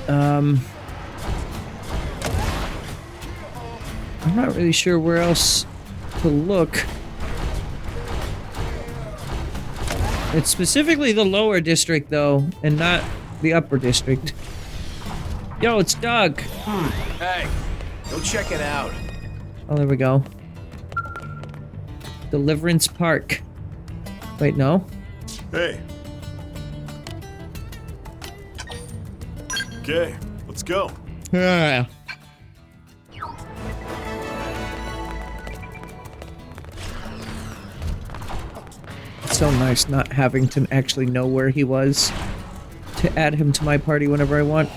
I'm not really sure where else to look. It's specifically the lower district, though, and not the upper district. Yo, it's Doug. Hey, go check it out. Oh, there we go. Deliverance Park. Wait, no? Hey. Okay, let's go. Yeah. It's so nice not having to actually know where he was to add him to my party whenever I want.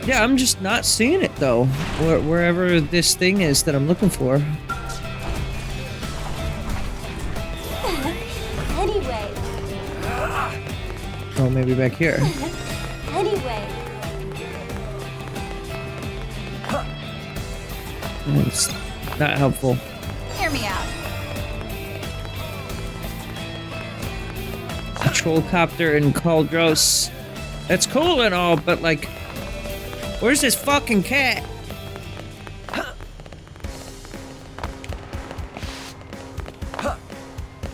Yeah, I'm just not seeing it, though. Wherever this thing is that I'm looking for. Anyway. Oh, maybe back here. Anyway. It's not helpful. Hear me out. Patrol copter in Caldros. That's cool and all, but like, where's this fucking cat?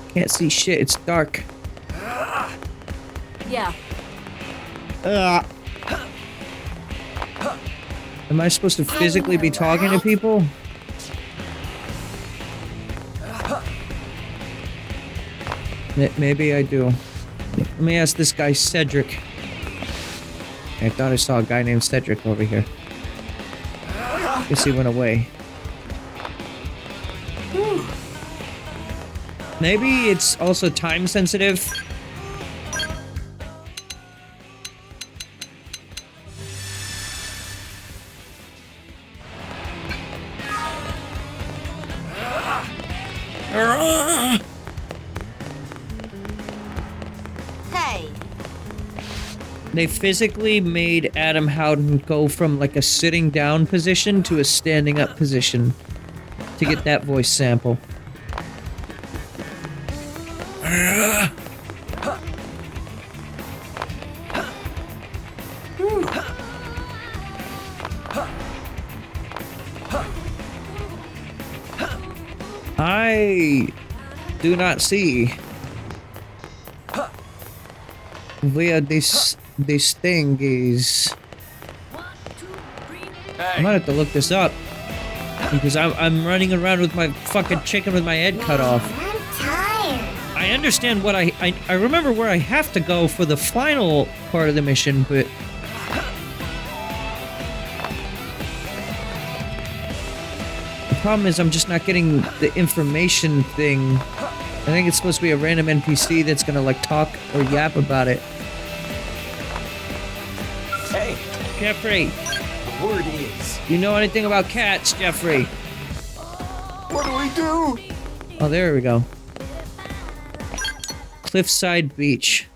Can't see shit, it's dark. Yeah. Am I supposed to physically be talking to people? Maybe I do. Let me ask this guy, Cedric. I thought I saw a guy named Cedric over here. Guess he went away. Maybe it's also time sensitive. Hey. They physically made Adam Howden go from like a sitting down position to a standing up position to get that voice sample. I do not see where this thing is. I might have to look this up because I'm running around with my fucking chicken with my head cut off. I'm tired. I understand what I remember where I have to go for the final part of the mission, but the problem is I'm just not getting the information thing. I think it's supposed to be a random NPC that's gonna like talk or yap about it. Hey, Jeffrey. the word is... You know anything about cats, Jeffrey? What do we do? Oh, there we go. Cliffside Beach.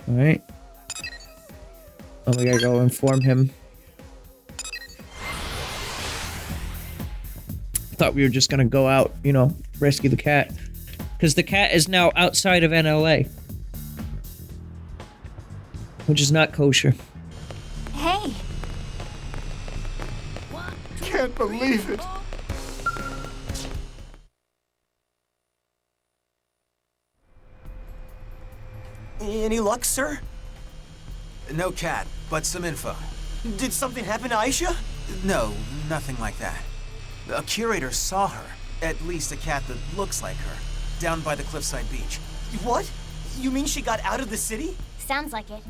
Alright. Oh, we gotta go inform him. Thought we were just gonna go out, you know, rescue the cat. Because the cat is now outside of NLA. Which is not kosher. Hey. Can't believe it. Any luck, sir? No cat, but some info. Did something happen to Aisha? No, nothing like that. A curator saw her, at least a cat that looks like her, down by the cliffside beach. What? You mean she got out of the city? Sounds like it.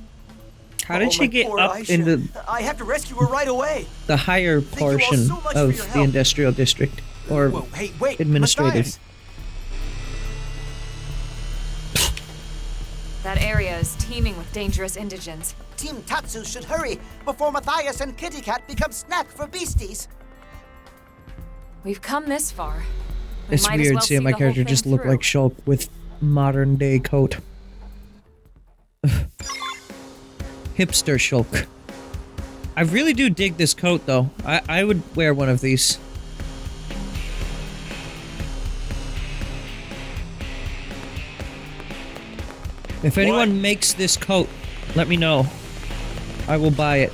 How did she get poor up Aisha. into I have to rescue her right away. the higher portion so much for of your the help. industrial district? Or Whoa, hey, wait, administrative? Matthias. That area is teeming with dangerous indigents. Team Tatsu should hurry before Matthias and Kitty Cat become snack for beasties. We've come this far. We It's might as weird well seeing see my the whole character thing just look through. like Shulk with modern day coat. Hipster Shulk. I really do dig this coat though. I would wear one of these. If anyone makes this coat, let me know. I will buy it.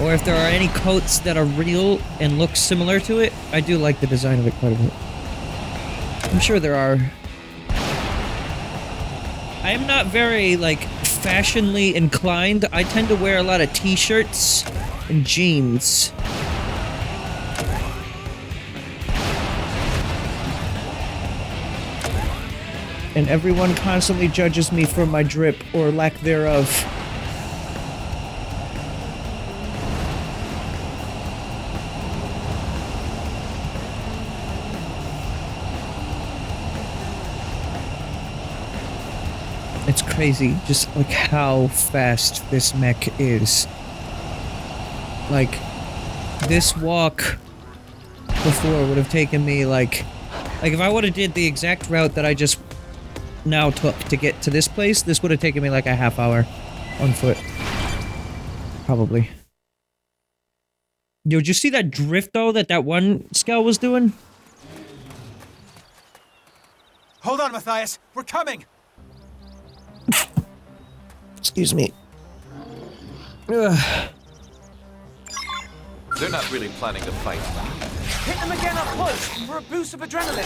Or if there are any coats that are real and look similar to it, I do like the design of it quite a bit. I'm sure there are. I am not very, like, fashionally inclined. I tend to wear a lot of t-shirts and jeans. And everyone constantly judges me for my drip or lack thereof. It's crazy, just like how fast this mech is. Like, this walk before would have taken me like if I would have did the exact route that I just now took to get to this place, this would have taken me like a half hour on foot. Probably. Yo, did you see that drift though that one Skell was doing? Hold on, Matthias. We're coming. Excuse me. Ugh. They're not really planning to fight. Hit them again up close for a boost of adrenaline.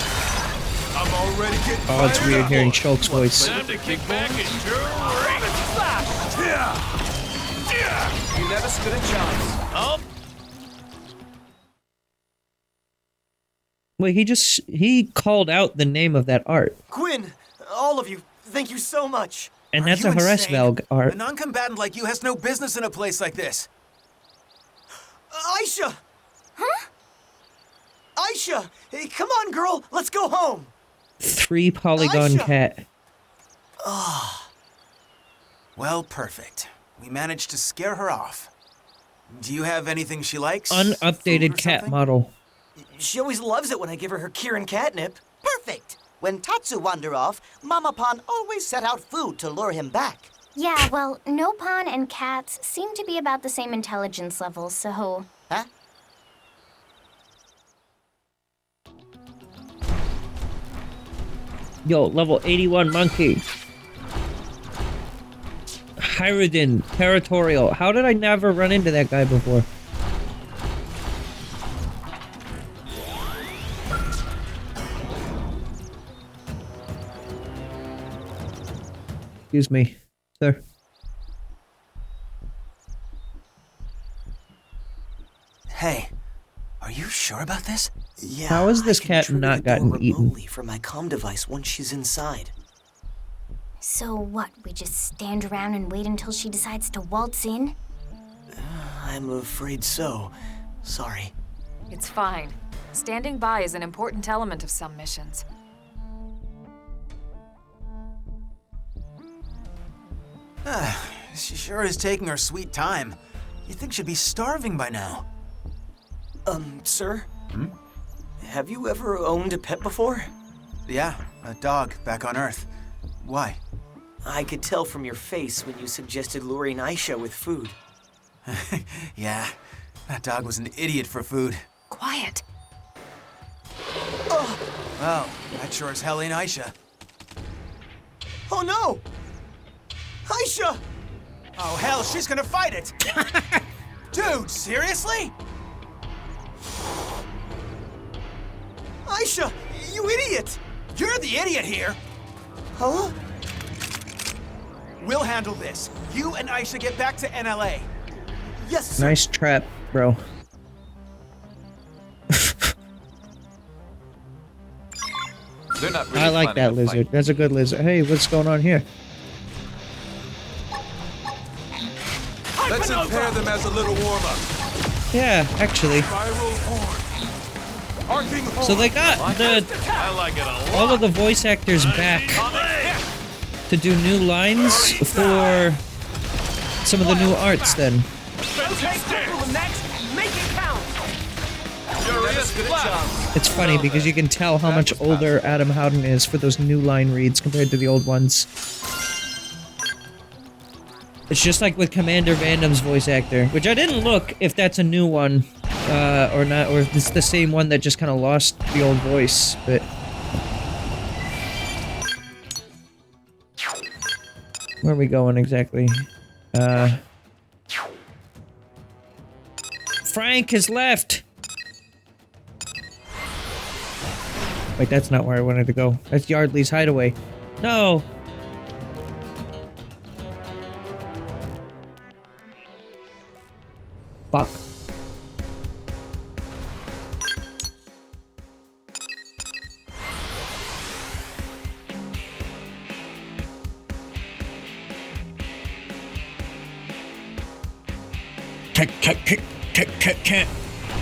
I'm already getting Oh, it's weird hearing Shulk's voice. Time to kick back and You never stood a chance. Oh, Wait, he called out the name of that art. Quinn, all of you, thank you so much. And Are that's you a insane? Harassvalg art. A non-combatant like you has no business in a place like this. Aisha! Huh? Aisha! Hey, come on, girl, let's go home. 3 polygon Aisha! cat. Well, perfect. We managed to scare her off. Do you have anything she likes? Unupdated cat model. She always loves it when I give her Kieran catnip. Perfect. When Tatsu wandered off, Mama Pan always set out food to lure him back. Yeah, well, Nopon and cats seem to be about the same intelligence level, so... Huh? Yo, level 81 monkey. Hyrudin, territorial. How did I never run into that guy before? Excuse me, sir. Hey, are you sure about this? Yeah. How has this I can cat trigger not the door gotten eaten? remotely from my comm device once she's inside. So what, we just stand around and wait until she decides to waltz in? I'm afraid so. Sorry. It's fine. Standing by is an important element of some missions. She sure is taking her sweet time. You'd think she'd be starving by now. Sir? Have you ever owned a pet before? Yeah, a dog back on Earth. Why? I could tell from your face when you suggested luring Aisha with food. Yeah, that dog was an idiot for food. Quiet. Oh! Well, that sure as hell ain't Aisha. Oh no! Aisha! Oh hell, she's gonna fight it! Dude, seriously? Aisha, you idiot! You're the idiot here! Huh? We'll handle this. You and Aisha get back to NLA. Yes, sir. Nice trap, bro. They're not really I like planning that a fight. lizard. That's a good lizard. Hey, what's going on here? Let's impair them as a little warm-up. Yeah, actually. Spiral horn. Arcing horn. So they got the I like it a lot. all of the voice actors back to do new lines for some of the new arts then. It's funny because you can tell how much older Adam Howden is for those new line reads compared to the old ones. It's just like with Commander Vandam's voice actor, which I didn't look if that's a new one or not, or if it's the same one that just kind of lost the old voice, but... Where are we going exactly? Frank has left! Wait, that's not where I wanted to go. That's Yardley's hideaway. No! Fuck.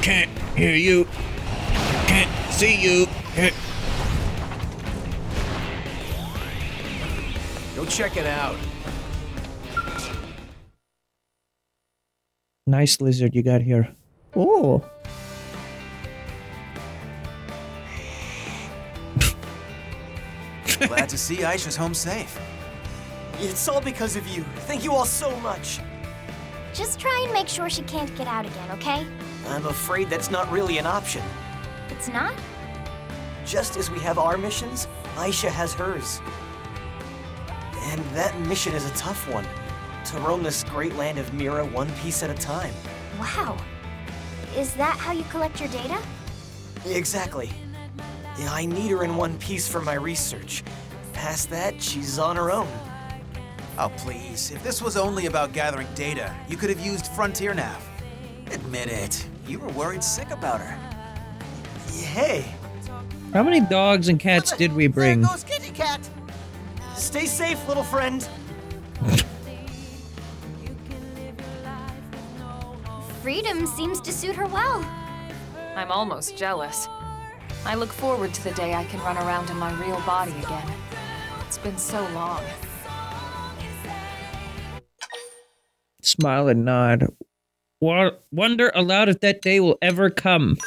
Can't hear you. Can't see you. Go check it out. Nice lizard you got here. Oh. Glad to see Aisha's home safe. It's all because of you. Thank you all so much. Just try and make sure she can't get out again, okay? I'm afraid that's not really an option. It's not? Just as we have our missions, Aisha has hers. And that mission is a tough one. To roam this great land of Mira one piece at a time. Wow. Is that how you collect your data? Exactly. Yeah, I need her in one piece for my research. Past that, she's on her own. Oh, please. If this was only about gathering data, you could have used Frontier Nav. Admit it. You were worried sick about her. Hey. How many dogs and cats did we bring? There goes Kitty Cat. Stay safe, little friend. Freedom seems to suit her well. I'm almost jealous. I look forward to the day I can run around in my real body again. It's been so long. Smile and nod. Wonder aloud if that day will ever come.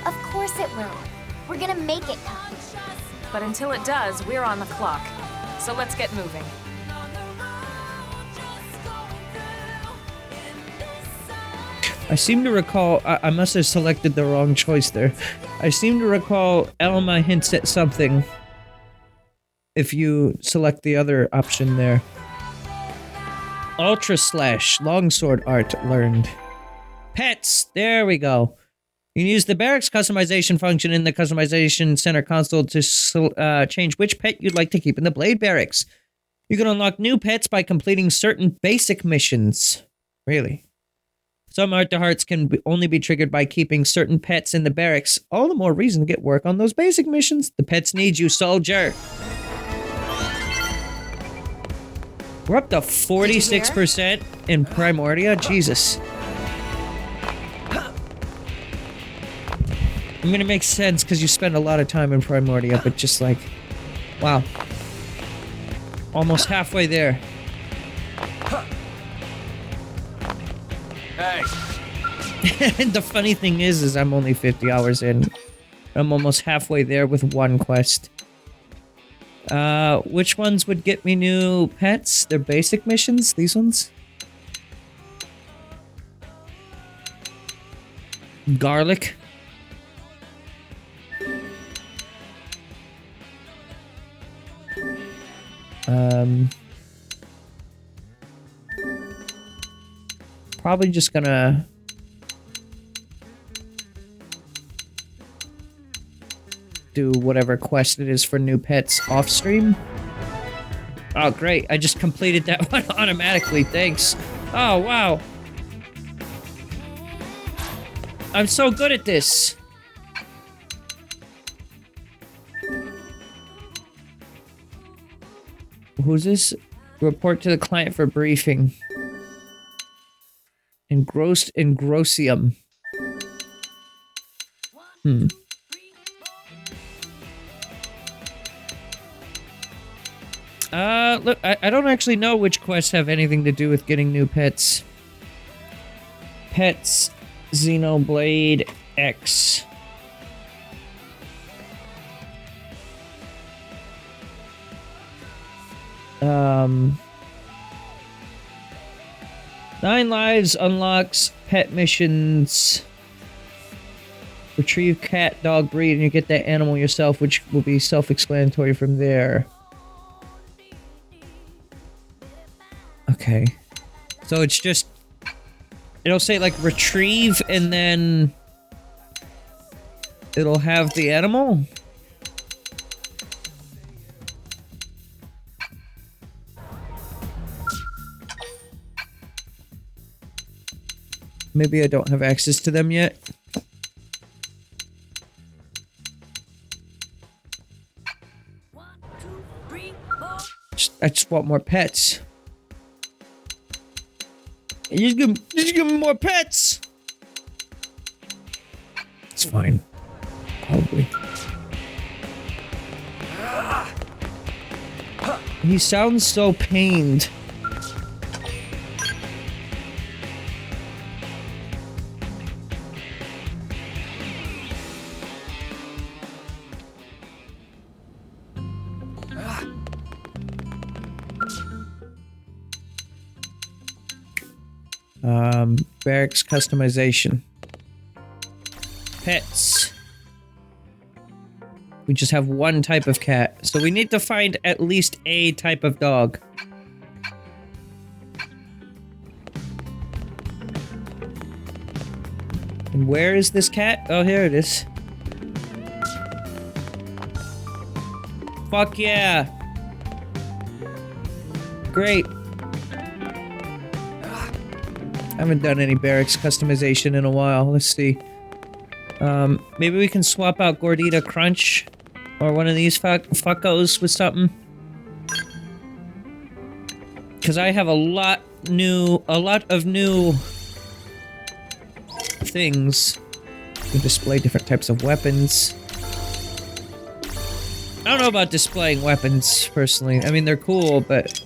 Of course it will. We're gonna make it come. But until it does, we're on the clock. So let's get moving. I seem to recall... I must have selected the wrong choice there. I seem to recall Elma hints at something if you select the other option there. Ultra Slash, longsword art learned. Pets, there we go. You can use the barracks customization function in the customization center console to change which pet you'd like to keep in the Blade Barracks. You can unlock new pets by completing certain basic missions. Really? Some heart-to-hearts can only be triggered by keeping certain pets in the barracks. All the more reason to get work on those basic missions. The pets need you, soldier. We're up to 46% in Primordia? Jesus. I'm gonna make sense because you spend a lot of time in Primordia, but just like... Wow. Almost halfway there. Hey. And the funny thing is I'm only 50 hours in. I'm almost halfway there with one quest. Which ones would get me new pets? They're basic missions? These ones? Garlic. Probably just gonna... do whatever quest it is for new pets off stream. Oh, great. I just completed that one automatically. Thanks. Oh, wow. I'm so good at this. Who's this? Report to the client for briefing. Engrossium. Look, I don't actually know which quests have anything to do with getting new pets. Pets, Xenoblade X. Nine lives unlocks pet missions. Retrieve cat, dog breed, and you get that animal yourself, which will be self-explanatory from there. Okay. So it's just... it'll say, like, retrieve, and then... it'll have the animal? Maybe I don't have access to them yet. I just want more pets. Just give me more pets! It's fine. Probably. He sounds so pained. Barracks customization. Pets. We just have one type of cat, so we need to find at least a type of dog. And where is this cat? Oh, here it is. Fuck yeah! Great. I haven't done any barracks customization in a while. Let's see. Maybe we can swap out Gordita Crunch or one of these fuckos with something. Because I have a lot of new things. You can display different types of weapons. I don't know about displaying weapons, personally. I mean, they're cool, but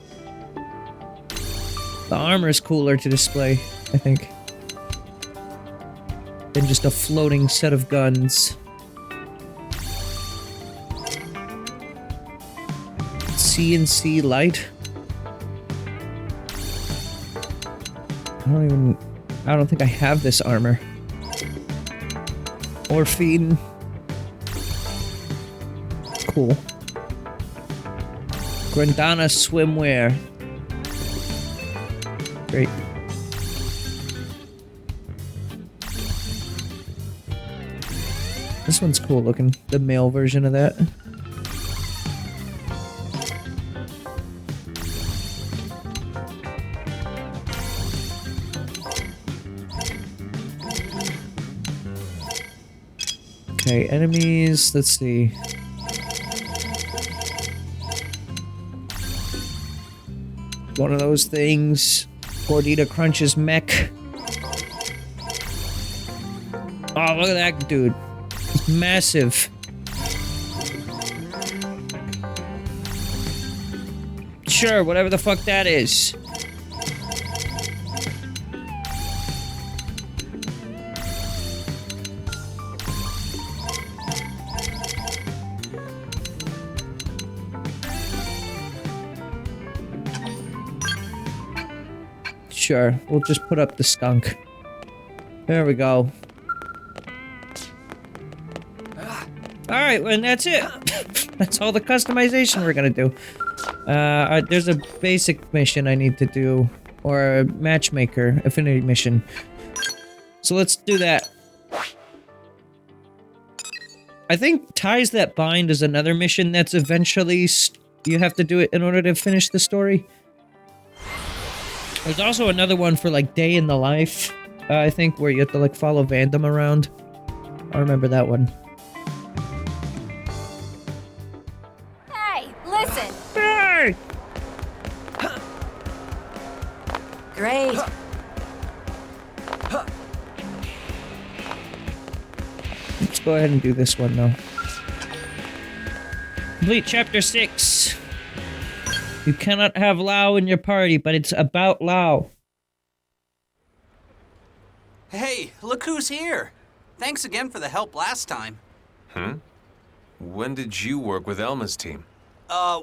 the armor is cooler to display, I think, than just a floating set of guns. CNC light. I don't think I have this armor. Orphine. Cool. Grandana swimwear. Great. This one's cool looking. The male version of that. Okay, enemies, let's see. One of those things. Gordita Crunch's mech. Oh, look at that dude. It's massive. Sure, whatever the fuck that is. Sure, we'll just put up the skunk. There we go. Alright, well, and that's it. That's all the customization we're gonna do. There's a basic mission I need to do. Or a matchmaker, affinity mission. So let's do that. I think Ties That Bind is another mission that's eventually... you have to do it in order to finish the story. There's also another one for, like, Day in the Life, I think, where you have to, like, follow Vandom around. I remember that one. Hey, listen! Hey! Great. Let's go ahead and do this one, though. Complete Chapter 6. You cannot have Lao in your party, but it's about Lao. Hey, look who's here. Thanks again for the help last time. When did you work with Elma's team?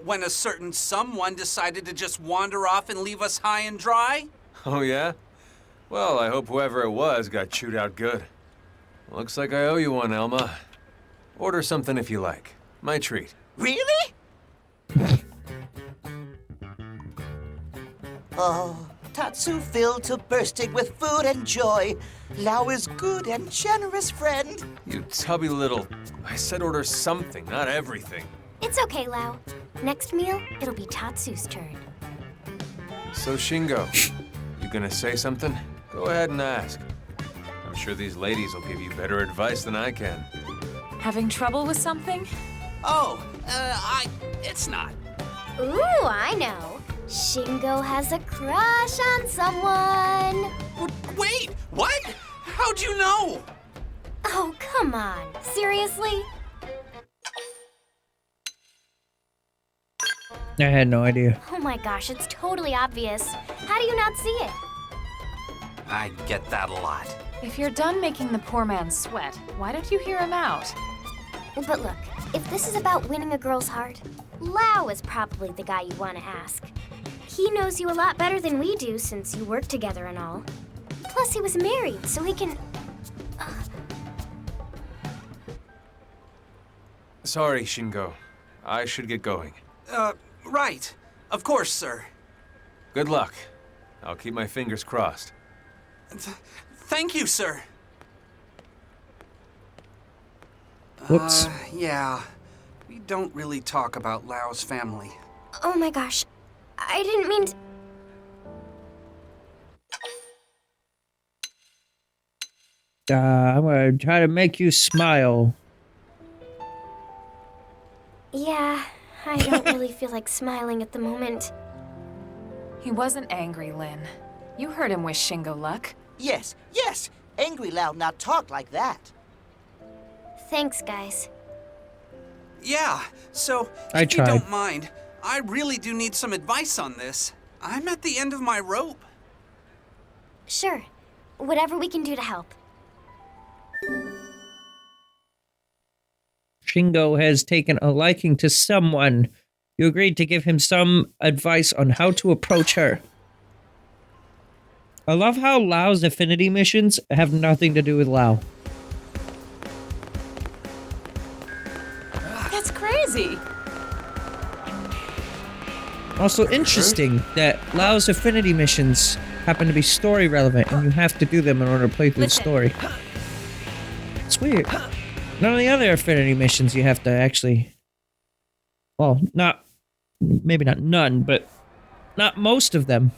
When a certain someone decided to just wander off and leave us high and dry? Oh, yeah? Well, I hope whoever it was got chewed out good. Looks like I owe you one, Elma. Order something if you like. My treat. Really? Oh, Tatsu filled to bursting with food and joy. Lao is good and generous friend. You tubby little... I said order something, not everything. It's okay, Lao. Next meal, it'll be Tatsu's turn. So, Shingo, you gonna say something? Go ahead and ask. I'm sure these ladies will give you better advice than I can. Having trouble with something? Oh, it's not. Ooh, I know. Shingo has a crush on someone. Wait, what? How'd you know? Oh, come on. Seriously? I had no idea. Oh my gosh, it's totally obvious. How do you not see it? I get that a lot. If you're done making the poor man sweat, why don't you hear him out? But look, if this is about winning a girl's heart, Lao is probably the guy you want to ask. He knows you a lot better than we do since you work together and all. Plus, he was married, so he can... Sorry, Shingo. I should get going. Right. Of course, sir. Good luck. I'll keep my fingers crossed. Thank you, sir. Whoops. Yeah. We don't really talk about Lao's family. Oh my gosh. I didn't mean to... I'm gonna try to make you smile. Yeah, I don't really feel like smiling at the moment. He wasn't angry, Lin. You heard him wish Shingo luck. Yes, yes! Angry Lao not talk like that. Thanks, guys. Yeah, so I if you tried. don't mind, I really do need some advice on this. I'm at the end of my rope. Sure. Whatever we can do to help. Shingo has taken a liking to someone. You agreed to give him some advice on how to approach her. I love how Lau's affinity missions have nothing to do with Lau. That's crazy. Also interesting that Lau's affinity missions happen to be story relevant and you have to do them in order to play through the story. It's weird. None of the other affinity missions you have to actually... Well, not... Maybe not none, but not most of them.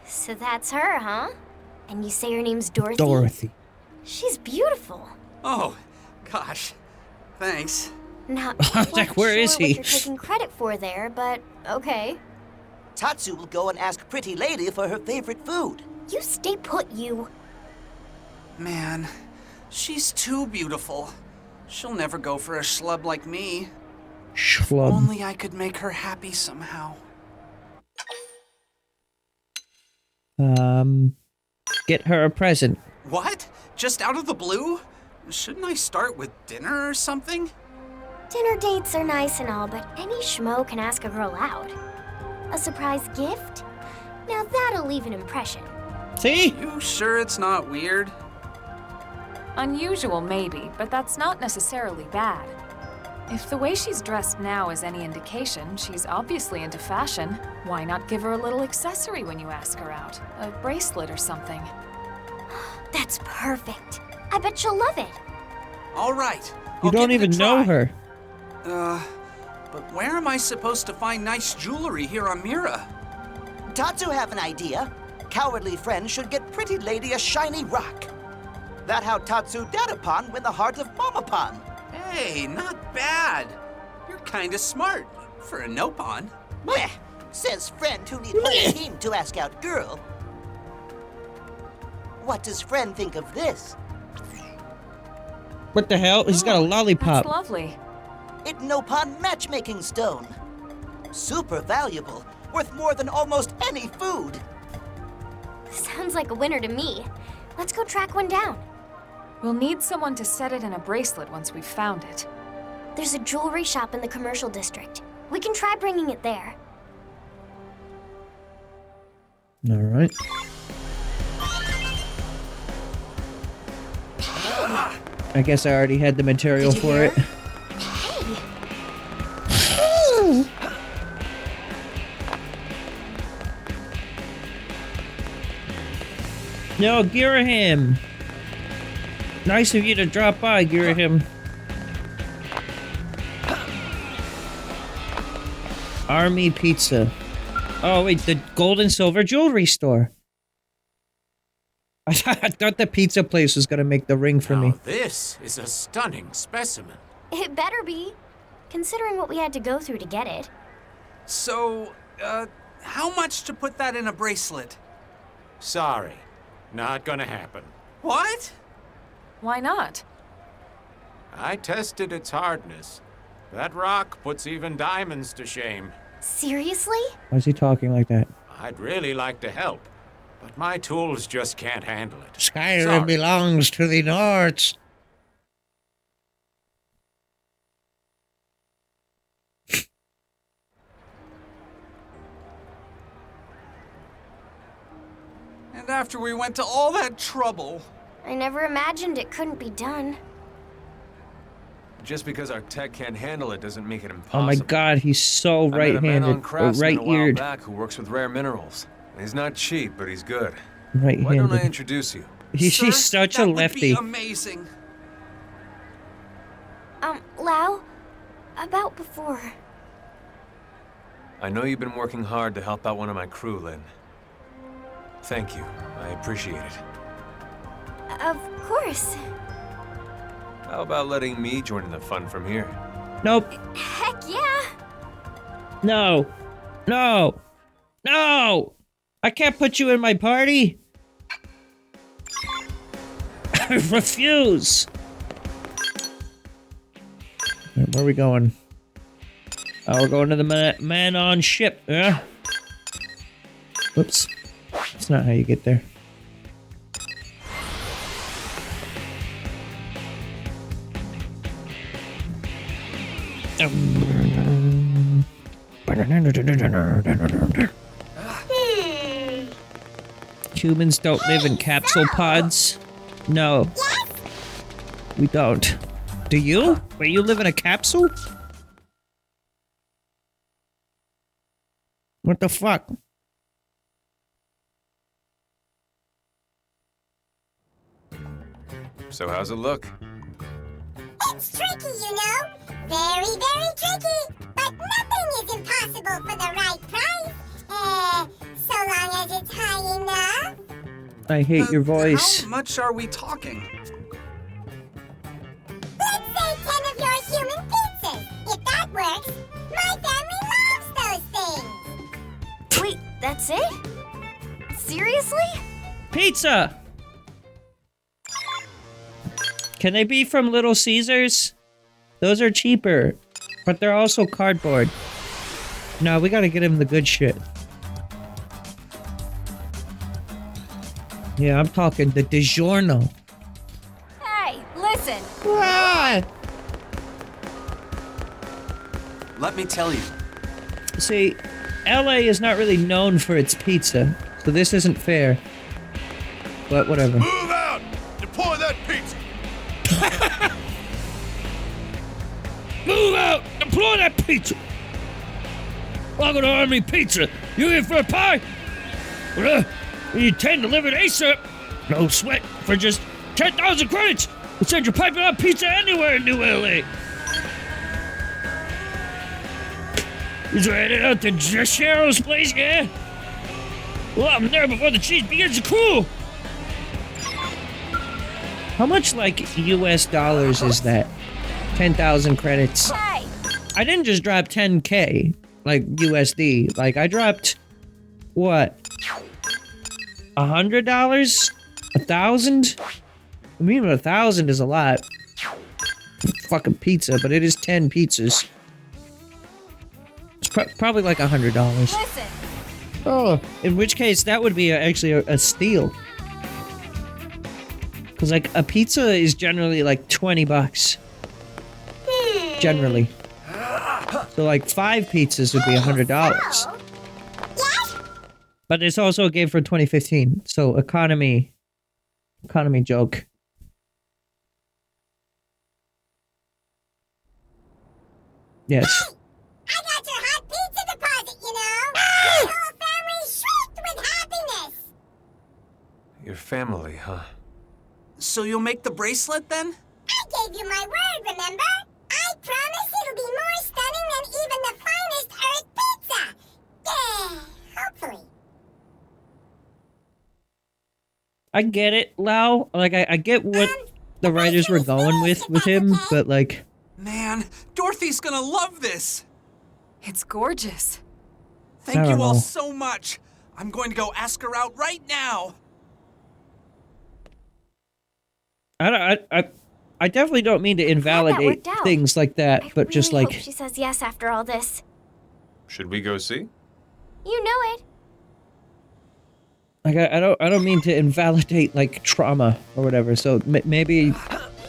So that's her, huh? And you say her name's Dorothy? Dorothy. She's beautiful. Oh, gosh. Thanks. Not like, where is he? What you're taking credit for there, but okay. Tatsu will go and ask Pretty Lady for her favorite food. You stay put, you. Man, she's too beautiful. She'll never go for a schlub like me. Schlub. If only I could make her happy somehow. Get her a present. What? Just out of the blue? Shouldn't I start with dinner or something? Dinner dates are nice and all, but any schmo can ask a girl out. A surprise gift? Now that'll leave an impression. See? You sure it's not weird? Unusual, maybe, but that's not necessarily bad. If the way she's dressed now is any indication, she's obviously into fashion. Why not give her a little accessory when you ask her out? A bracelet or something. That's perfect. I bet she'll love it. All right. You don't even know her. But where am I supposed to find nice jewelry here on Mira? Tatsu have an idea. Cowardly friend should get Pretty Lady a shiny rock. That how Tatsu Dadapan win the heart of Mamapan. Hey, not bad. You're kinda smart for a Nopon. Bleh, says friend who need my team to ask out girl. What does friend think of this? What the hell? He's got a lollipop. That's lovely. It Nopon matchmaking stone. Super valuable, worth more than almost any food. Sounds like a winner to me. Let's go track one down. We'll need someone to set it in a bracelet once we've found it. There's a jewelry shop in the commercial district. We can try bringing it there. All right. I guess I already had the material for it. No, Girahim. Nice of you to drop by, Girahim. Army Pizza. Oh, wait, the gold and silver jewelry store. I thought the pizza place was gonna make the ring for me. This is a stunning specimen. It better be, considering what we had to go through to get it. So, how much to put that in a bracelet? Sorry, not gonna happen. What? Why not? I tested its hardness. That rock puts even diamonds to shame. Seriously? Why is he talking like that? I'd really like to help, but my tools just can't handle it. Skyrim Sorry. belongs to the Nords. And after we went to all that trouble. I never imagined it couldn't be done. Just because our tech can't handle it doesn't make it impossible. Oh my god, he's so I met a man on right-handed, or Craftsman a while right-eared. back who works with rare minerals. He's not cheap, but he's good. Right-handed. Why don't I introduce you? She's such a lefty. Amazing. Lau, about before. I know you've been working hard to help out one of my crew, Lynn. Thank you. I appreciate it. Of course. How about letting me join in the fun from here? Nope. Heck yeah. No. No. No. I can't put you in my party. I refuse. Where are we going? Oh, we're going to the man on ship. Yeah. Whoops. That's not how you get there. Humans don't live in capsule pods? No. We don't. Do you? Wait, you live in a capsule? What the fuck? So how's it look? It's tricky, you know. Very, very tricky. But nothing is impossible for the right price. So long as it's high enough. I hate your voice. How much are we talking? Let's say 10 of your human pizzas. If that works, my family loves those things. Wait, that's it? Seriously? Pizza! Can they be from Little Caesars? Those are cheaper, but they're also cardboard. No, we gotta get him the good shit. Yeah, I'm talking the DiGiorno. Hey, listen. Ah! Let me tell you. See, LA is not really known for its pizza, so this isn't fair. But whatever. Move out! Deploy that pizza! Move out! Deploy that pizza! Welcome to Army Pizza. You in for a pie? We need 10 delivered ASAP. No sweat for just 10,000 credits. We'll send your piping hot pizza anywhere in New LA. You're headed out to Cheryl's place, yeah? Well, I'm there before the cheese begins to cool. How much, like, US dollars is that? 10,000 credits. Hey. I didn't just drop 10K, like, USD. Like, I dropped, what? $100? 1,000? I mean, 1,000 is a lot. Fucking pizza, but it is 10 pizzas. It's probably like $100. Listen. Oh, in which case that would be actually a steal. Cause like a pizza is generally like 20 bucks. Generally. So like 5 pizzas would be $100. But it's also a game for 2015, so economy joke. Yes. I got your hot pizza deposit, you know. My whole family shrieked with happiness. Your family, huh? So you'll make the bracelet then? I gave you my word, remember? I promise it'll be more stunning than even the finest Earth pizza. Yeah, hopefully. I get it, Lau. Like, I get what the writers were going with him, but like... Man, Dorothy's gonna love this! It's gorgeous. Thank you all so much. I'm going to go ask her out right now. I definitely don't mean to invalidate things like that, but I just really like... hope she says yes after all this. Should we go see? You know it. Like, I don't mean to invalidate, like, trauma or whatever, so maybe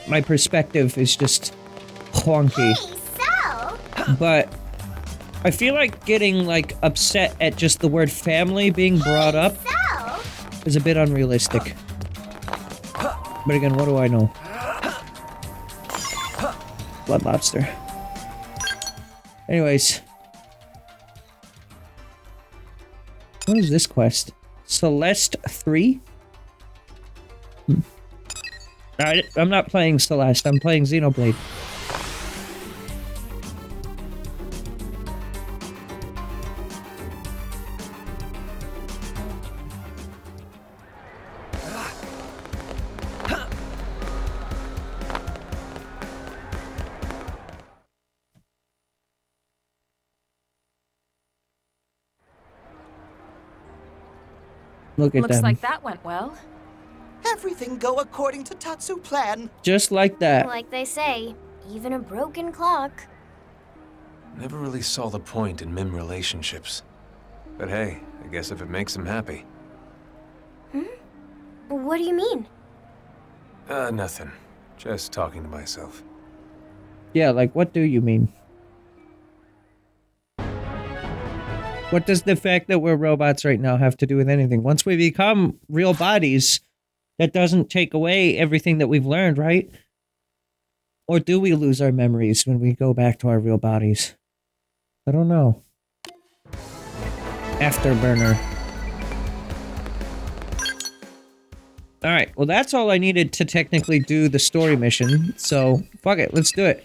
my perspective is just honky. Hey, so? But I feel like getting, like, upset at just the word family being brought up is a bit unrealistic. But again, what do I know? Blood lobster. Anyways. What is this quest? Celeste 3? I'm not playing Celeste, I'm playing Xenoblade. Look at Looks them. like that went well. Everything go according to Tatsu plan. Just like that. Like they say, even a broken clock. Never really saw the point in Mim relationships. But hey, I guess if it makes him happy. What do you mean? Nothing. Just talking to myself. Yeah, like, what do you mean? What does the fact that we're robots right now have to do with anything? Once we become real bodies, that doesn't take away everything that we've learned, right? Or do we lose our memories when we go back to our real bodies? I don't know. Afterburner. Alright, well that's all I needed to technically do the story mission, so fuck it, let's do it.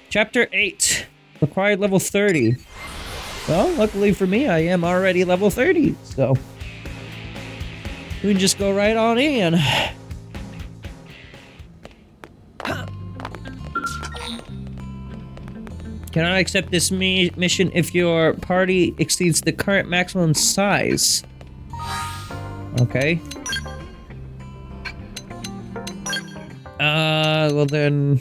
Chapter 8. Required level 30. Well, luckily for me, I am already level 30, so... we can just go right on in. Cannot accept this mission if your party exceeds the current maximum size. Okay. Well then...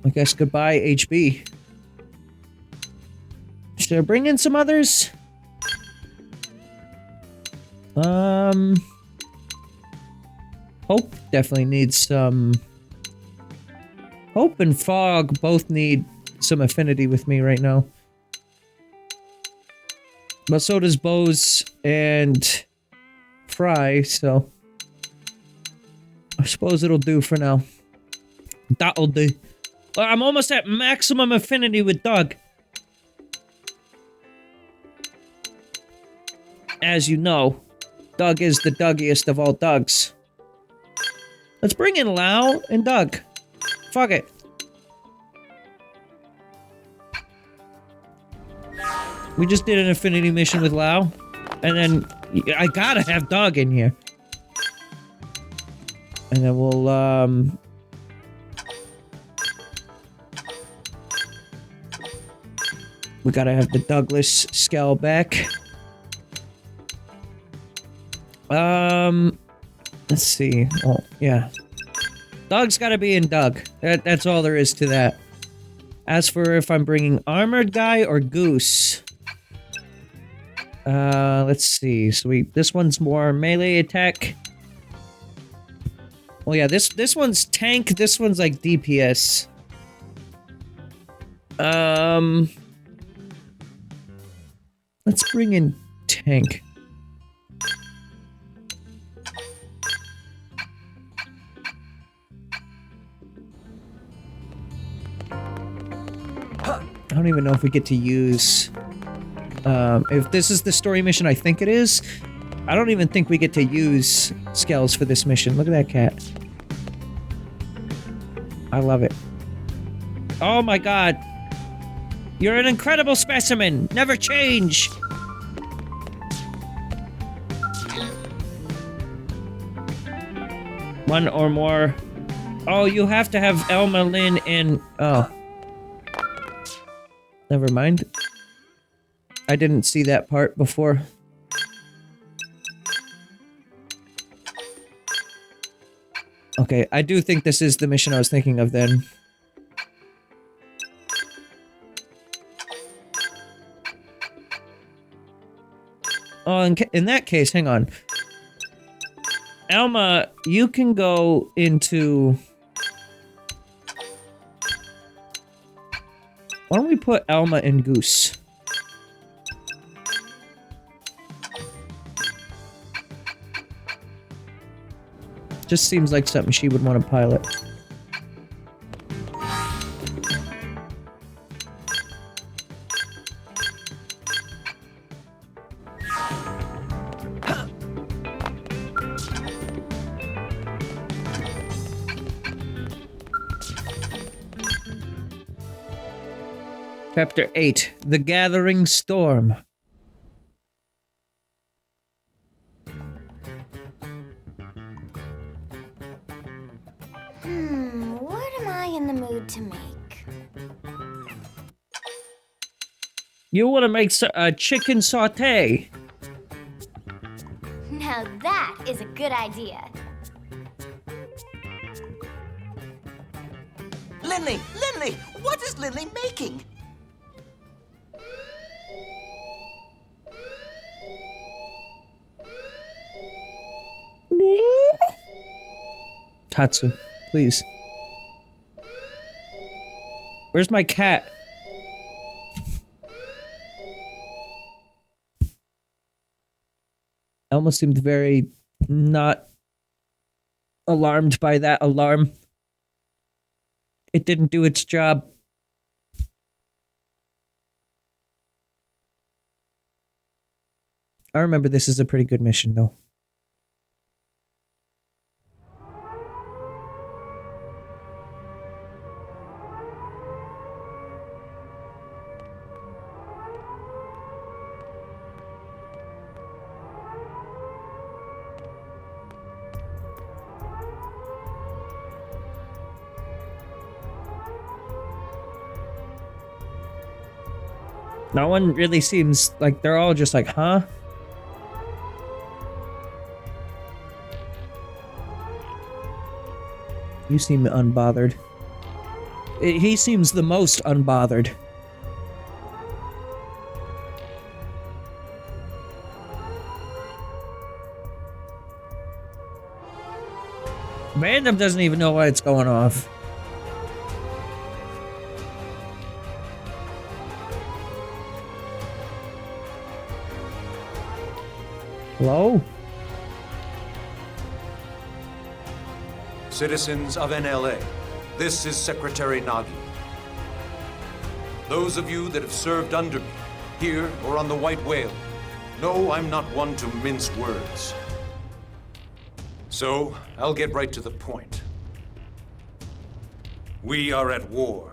I guess goodbye, HB. Should I bring in some others? Hope definitely needs some... Hope and Fog both need some affinity with me right now. But so does Bose and Fry, so... I suppose it'll do for now. That'll do. I'm almost at maximum affinity with Doug. As you know, Doug is the Dougiest of all Dougs. Let's bring in Lau and Doug. Fuck it. We just did an affinity mission with Lau. And then I gotta have Doug in here. And then we'll, we gotta have the Douglas Skell back. Let's see. Oh, yeah. Doug's gotta be in Doug. That's all there is to that. As for if I'm bringing Armored Guy or Goose. Let's see. So this one's more melee attack. Well, yeah, this one's tank. This one's like DPS. Let's bring in tank. I don't even know if we get to use... if this is the story mission I think it is, I don't even think we get to use Skells for this mission. Look at that cat. I love it. Oh my god. You're an incredible specimen! Never change! One or more. Oh, you have to have Elma, Lynn, and... oh. Never mind. I didn't see that part before. Okay, I do think this is the mission I was thinking of then. Oh, in that case, hang on. Elma, you can go into... Why don't we put Elma and Goose? Just seems like something she would want to pilot. Chapter 8, The Gathering Storm. What am I in the mood to make? You want to make a chicken sauté. Now that is a good idea. Lindley! Lindley! What is Lindley making? Tatsu, please. Where's my cat? Elma seemed very not alarmed by that alarm. It didn't do its job. I remember this is a pretty good mission, though. No one really seems like they're all just like, huh? You seem unbothered. He seems the most unbothered. Random doesn't even know why it's going off. Hello? Citizens of NLA, this is Secretary Nagi. Those of you that have served under me, here or on the White Whale, know I'm not one to mince words. So, I'll get right to the point. We are at war.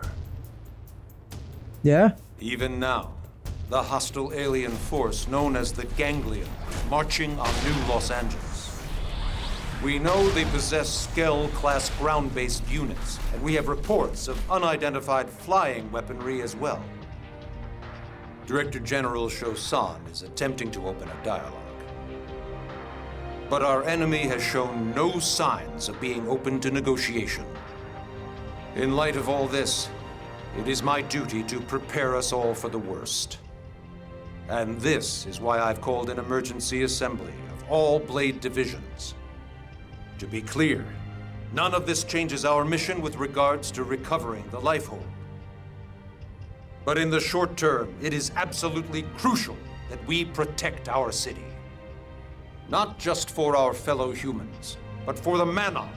Yeah? Even now, the hostile alien force known as the Ganglion, marching on New Los Angeles. We know they possess Skell-class ground-based units, and we have reports of unidentified flying weaponry as well. Director General Chosan is attempting to open a dialogue. But our enemy has shown no signs of being open to negotiation. In light of all this, it is my duty to prepare us all for the worst. And this is why I've called an emergency assembly of all Blade divisions. To be clear, none of this changes our mission with regards to recovering the Lifehold. But in the short term, it is absolutely crucial that we protect our city. Not just for our fellow humans, but for the Manon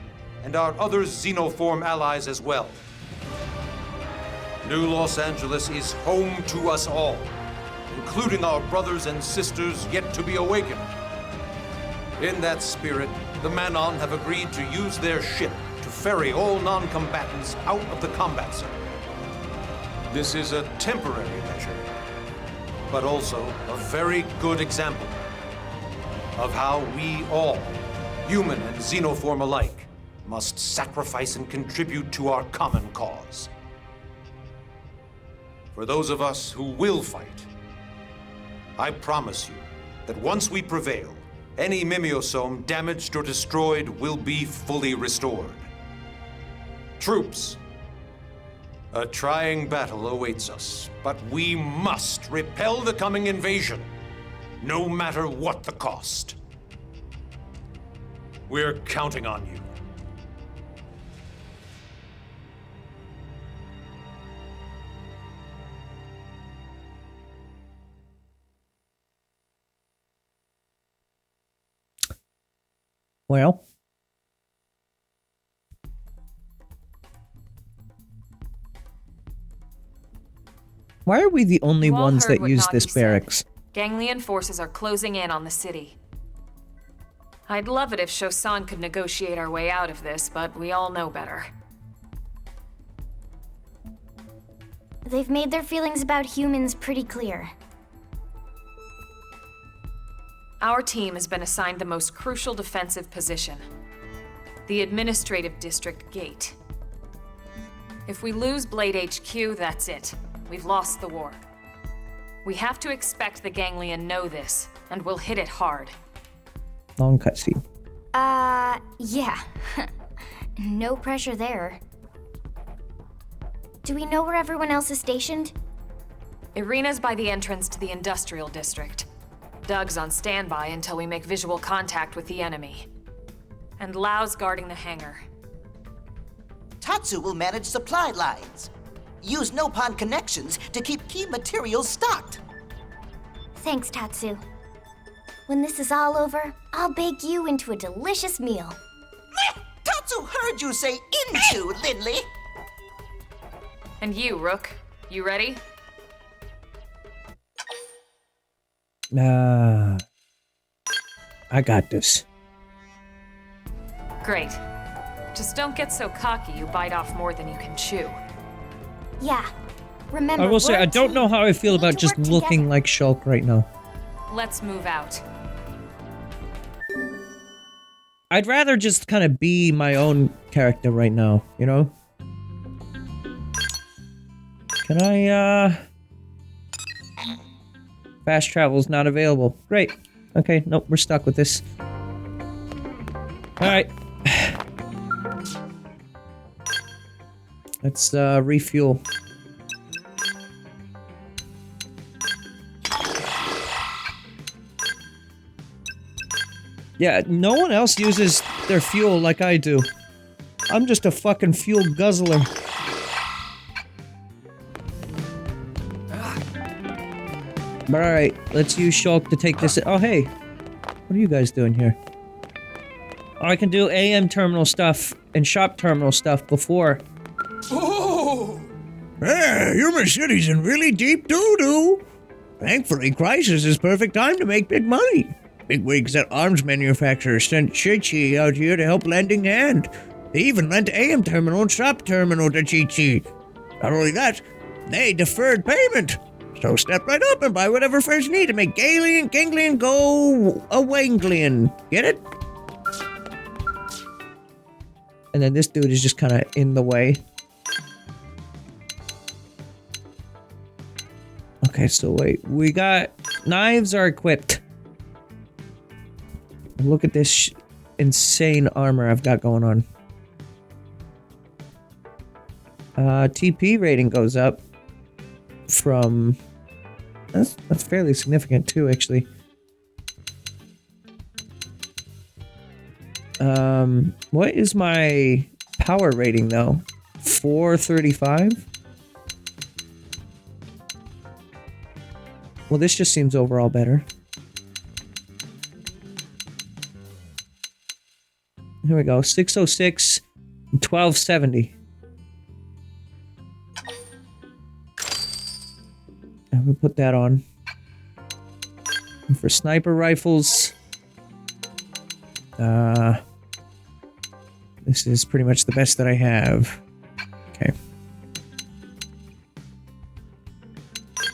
and our other xenoform allies as well. New Los Angeles is home to us all, including our brothers and sisters yet to be awakened. In that spirit, the Manon have agreed to use their ship to ferry all non-combatants out of the combat zone. This is a temporary measure, but also a very good example of how we all, human and xenoform alike, must sacrifice and contribute to our common cause. For those of us who will fight, I promise you that once we prevail, any mimeosome damaged or destroyed will be fully restored. Troops, a trying battle awaits us, but we must repel the coming invasion, no matter what the cost. We're counting on you. Well. Why are we the only ones that use this barracks? Ganglion forces are closing in on the city. I'd love it if Chosan could negotiate our way out of this, but we all know better. They've made their feelings about humans pretty clear. Our team has been assigned the most crucial defensive position, the administrative district gate. If we lose Blade HQ, that's it. We've lost the war. We have to expect the Ganglion know this, and we'll hit it hard. Long cutscene. Yeah. No pressure there. Do we know where everyone else is stationed? Irina's by the entrance to the industrial district. Doug's on standby until we make visual contact with the enemy. And Lau's guarding the hangar. Tatsu will manage supply lines. Use no-pond connections to keep key materials stocked. Thanks, Tatsu. When this is all over, I'll bake you into a delicious meal. Tatsu heard you say into, Lindley. And you, Rook, you ready? I got this. Great. Just don't get so cocky you bite off more than you can chew. Yeah. Remember, I will say, we're a I don't team. know how I feel We need about to just work looking together. like Shulk right now. Let's move out. I'd rather just kind of be my own character right now, you know? Can I, Fast travel's not available. Great. Okay, nope, we're stuck with this. Alright. Let's, refuel. Yeah, no one else uses their fuel like I do. I'm just a fucking fuel guzzler. But alright, let's use Shulk to take this. Oh, hey. What are you guys doing here? Oh, I can do AM terminal stuff and shop terminal stuff before. Oh! Hey, your city's in really deep doo-doo. Thankfully, crisis is perfect time to make big money. Bigwigs at arms manufacturers sent Chi-Chi out here to help lending hand. They even lent AM terminal and shop terminal to Chi-Chi. Not only that, they deferred payment. So step right up and buy whatever first you need to make Galian, Ganglion go a-wanglian. Get it? And then this dude is just kind of in the way. Okay, so wait. We got... Knives are equipped. Look at this insane armor I've got going on. TP rating goes up from... That's fairly significant too, actually. What is my power rating though? 435? Well, this just seems overall better. Here we go, 606, 1270. I'm gonna put that on. And for sniper rifles, this is pretty much the best that I have. Okay.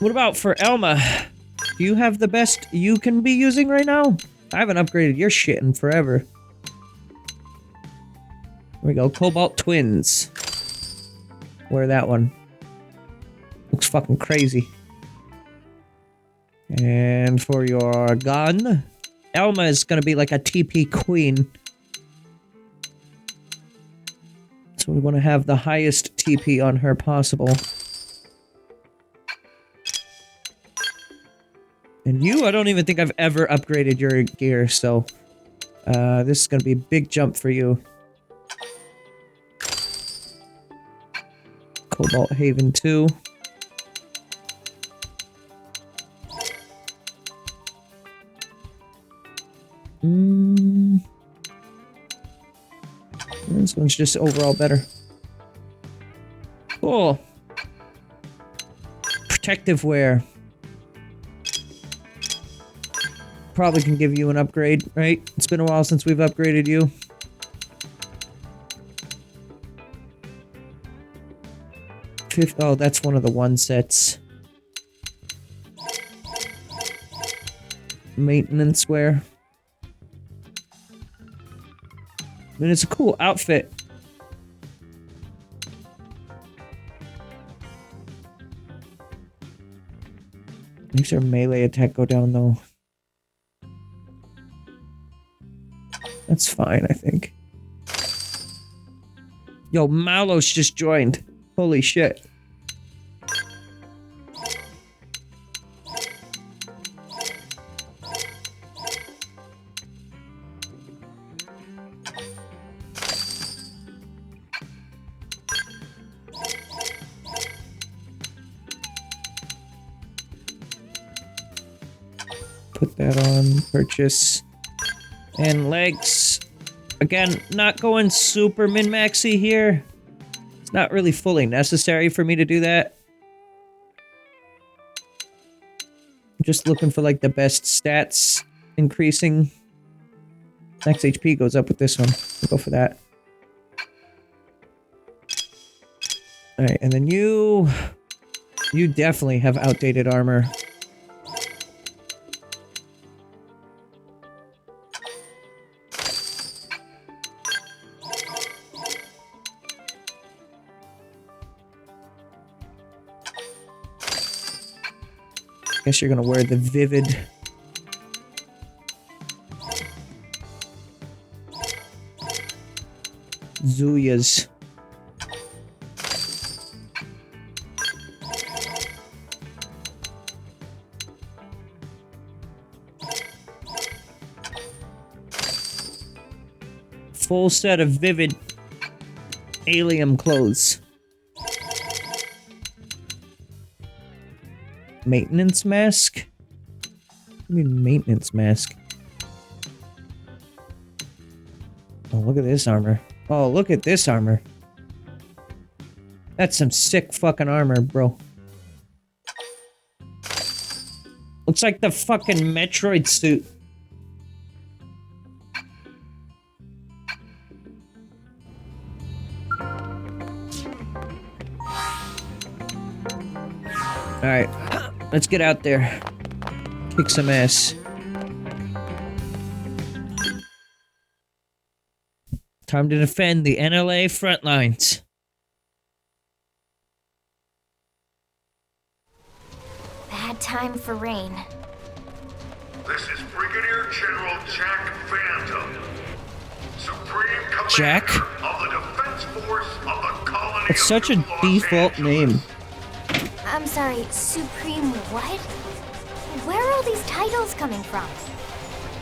What about for Elma? Do you have the best you can be using right now? I haven't upgraded your shit in forever. Here we go, Cobalt Twins. Wear that one. Looks fucking crazy. And for your gun, Elma is gonna be like a TP queen. So we want to have the highest TP on her possible. And you, I don't even think I've ever upgraded your gear, so... this is gonna be a big jump for you. Cobalt Haven 2. This one's just overall better. Cool. Protective wear. Probably can give you an upgrade, right? It's been a while since we've upgraded you. Oh, that's one of the one sets. Maintenance wear. I mean, it's a cool outfit. Makes our melee attack go down, though. That's fine, I think. Yo, Malos just joined. Holy shit. that on. Purchase. And legs. Again, not going super min-maxy here. It's not really fully necessary for me to do that. I'm just looking for like the best stats increasing. Max HP goes up with this one. We'll go for that. Alright, and then you definitely have outdated armor. Guess you're gonna wear the vivid. Zuyas. Full set of vivid alien clothes. Maintenance mask? What do you mean maintenance mask? Oh, look at this armor. Oh, look at this armor. That's some sick fucking armor, bro. Looks like the fucking Metroid suit. Alright, let's get out there. Kick some ass. Time to defend the NLA front lines. Bad time for rain. This is Brigadier General Jack Phantom, Supreme Commander Jack? of the Defense Force of the Colony It's such a default name. I'm sorry, Supreme what? Where are all these titles coming from?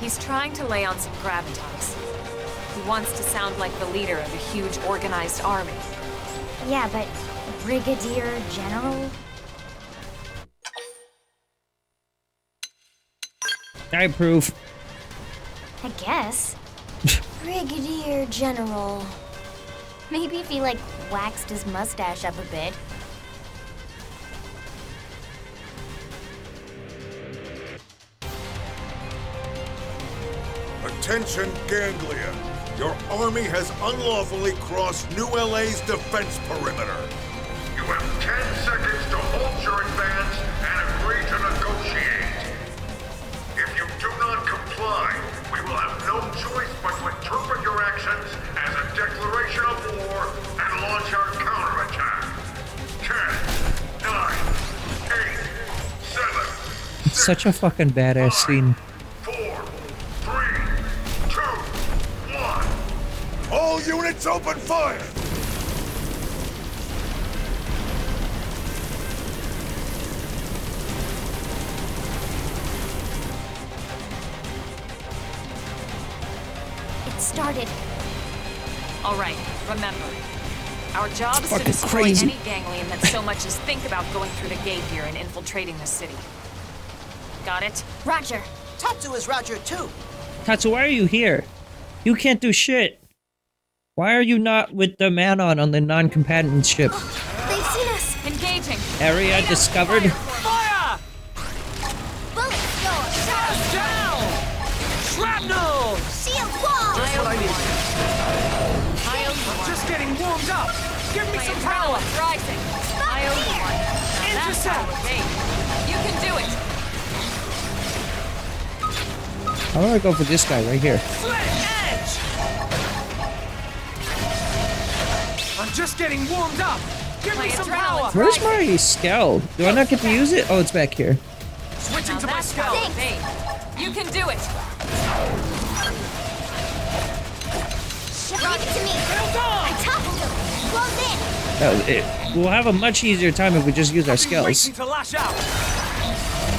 He's trying to lay on some gravitas. He wants to sound like the leader of a huge organized army. Yeah, but Brigadier General? I approve. I guess. Brigadier General. Maybe if he, like, waxed his mustache up a bit. Attention, Ganglia. Your army has unlawfully crossed New LA's defense perimeter. You have 10 seconds to halt your advance and agree to negotiate. If you do not comply, we will have no choice but to interpret your actions as a declaration of war and launch our counterattack. 10, 9, 8, 7, It's such a fucking badass scene. 4, 3, 2, 1. All units open fire! It started. All right, remember. Our job is to fucking destroy crazy. any ganglion that so much as think about going through the gate here and infiltrating the city. Got it? Roger. Tatsu is Roger too. Tatsu, why are you here? You can't do shit. Why are you not with the man on the non-combatant ship? They've seen us. Engaging. Area discovered. Fire! Bullets go. Shut us down! Shrapnel! Shield wall. Just what I need. I'm just getting warmed up. Give me some power. Rising. Intercept. You can do it. How do I go for this guy right here? Slit edge! I'm just getting warmed up. Give me some power. Where's my skull? Do I not get to use it? Oh, it's back here. Switching to my scout. You can do it. Leave it to me. I toppled him. Close in. That was it. We'll have a much easier time if we just use our skills. Waiting to lash out.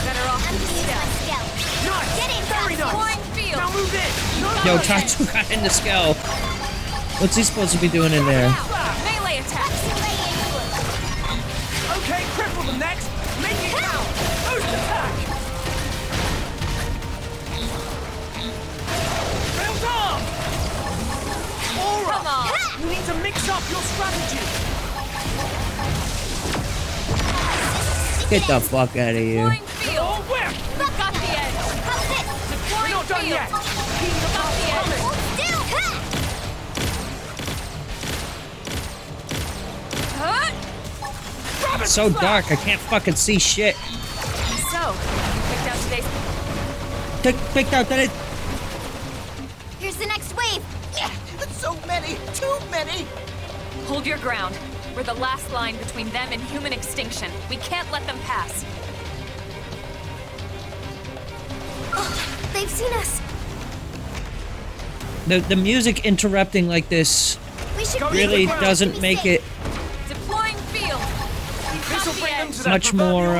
Better off I'm using my skill. Nice. Get in, Very nice. Cornfield. Now move in. Yo, Tatsu got in the skull. What's he supposed to be doing in there? Melee attack. Okay, cripple them next. Make it count. Boost attack. You need to mix up your strategy. Get the fuck out of here. Oh, where? Got the edge. We're not done yet. Keep the Got the edge. It's so dark, I can't fucking see shit. So, you picked out today's... Picked out that it... Here's the next wave. Yeah, so many, too many. Hold your ground. We're the last line between them and human extinction. We can't let them pass. Oh, they've seen us. The music interrupting like this really doesn't make it Deploying field. This'll bring them to that much more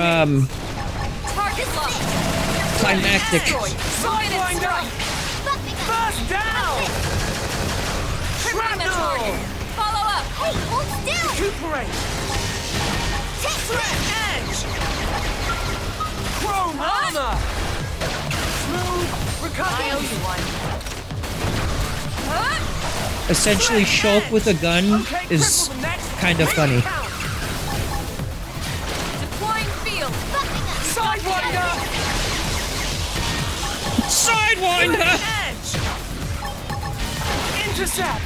Target locked. climactic. Sidewinder! First down! Trimming the target. Follow up. Hey, hold still. Recuperate! Threat edge! Chrome armor! Smooth recovery! I owe you one. Essentially, Shulk with a gun is kind of funny. Deploying field. Sidewinder! Sidewinder! Edge! Intercept!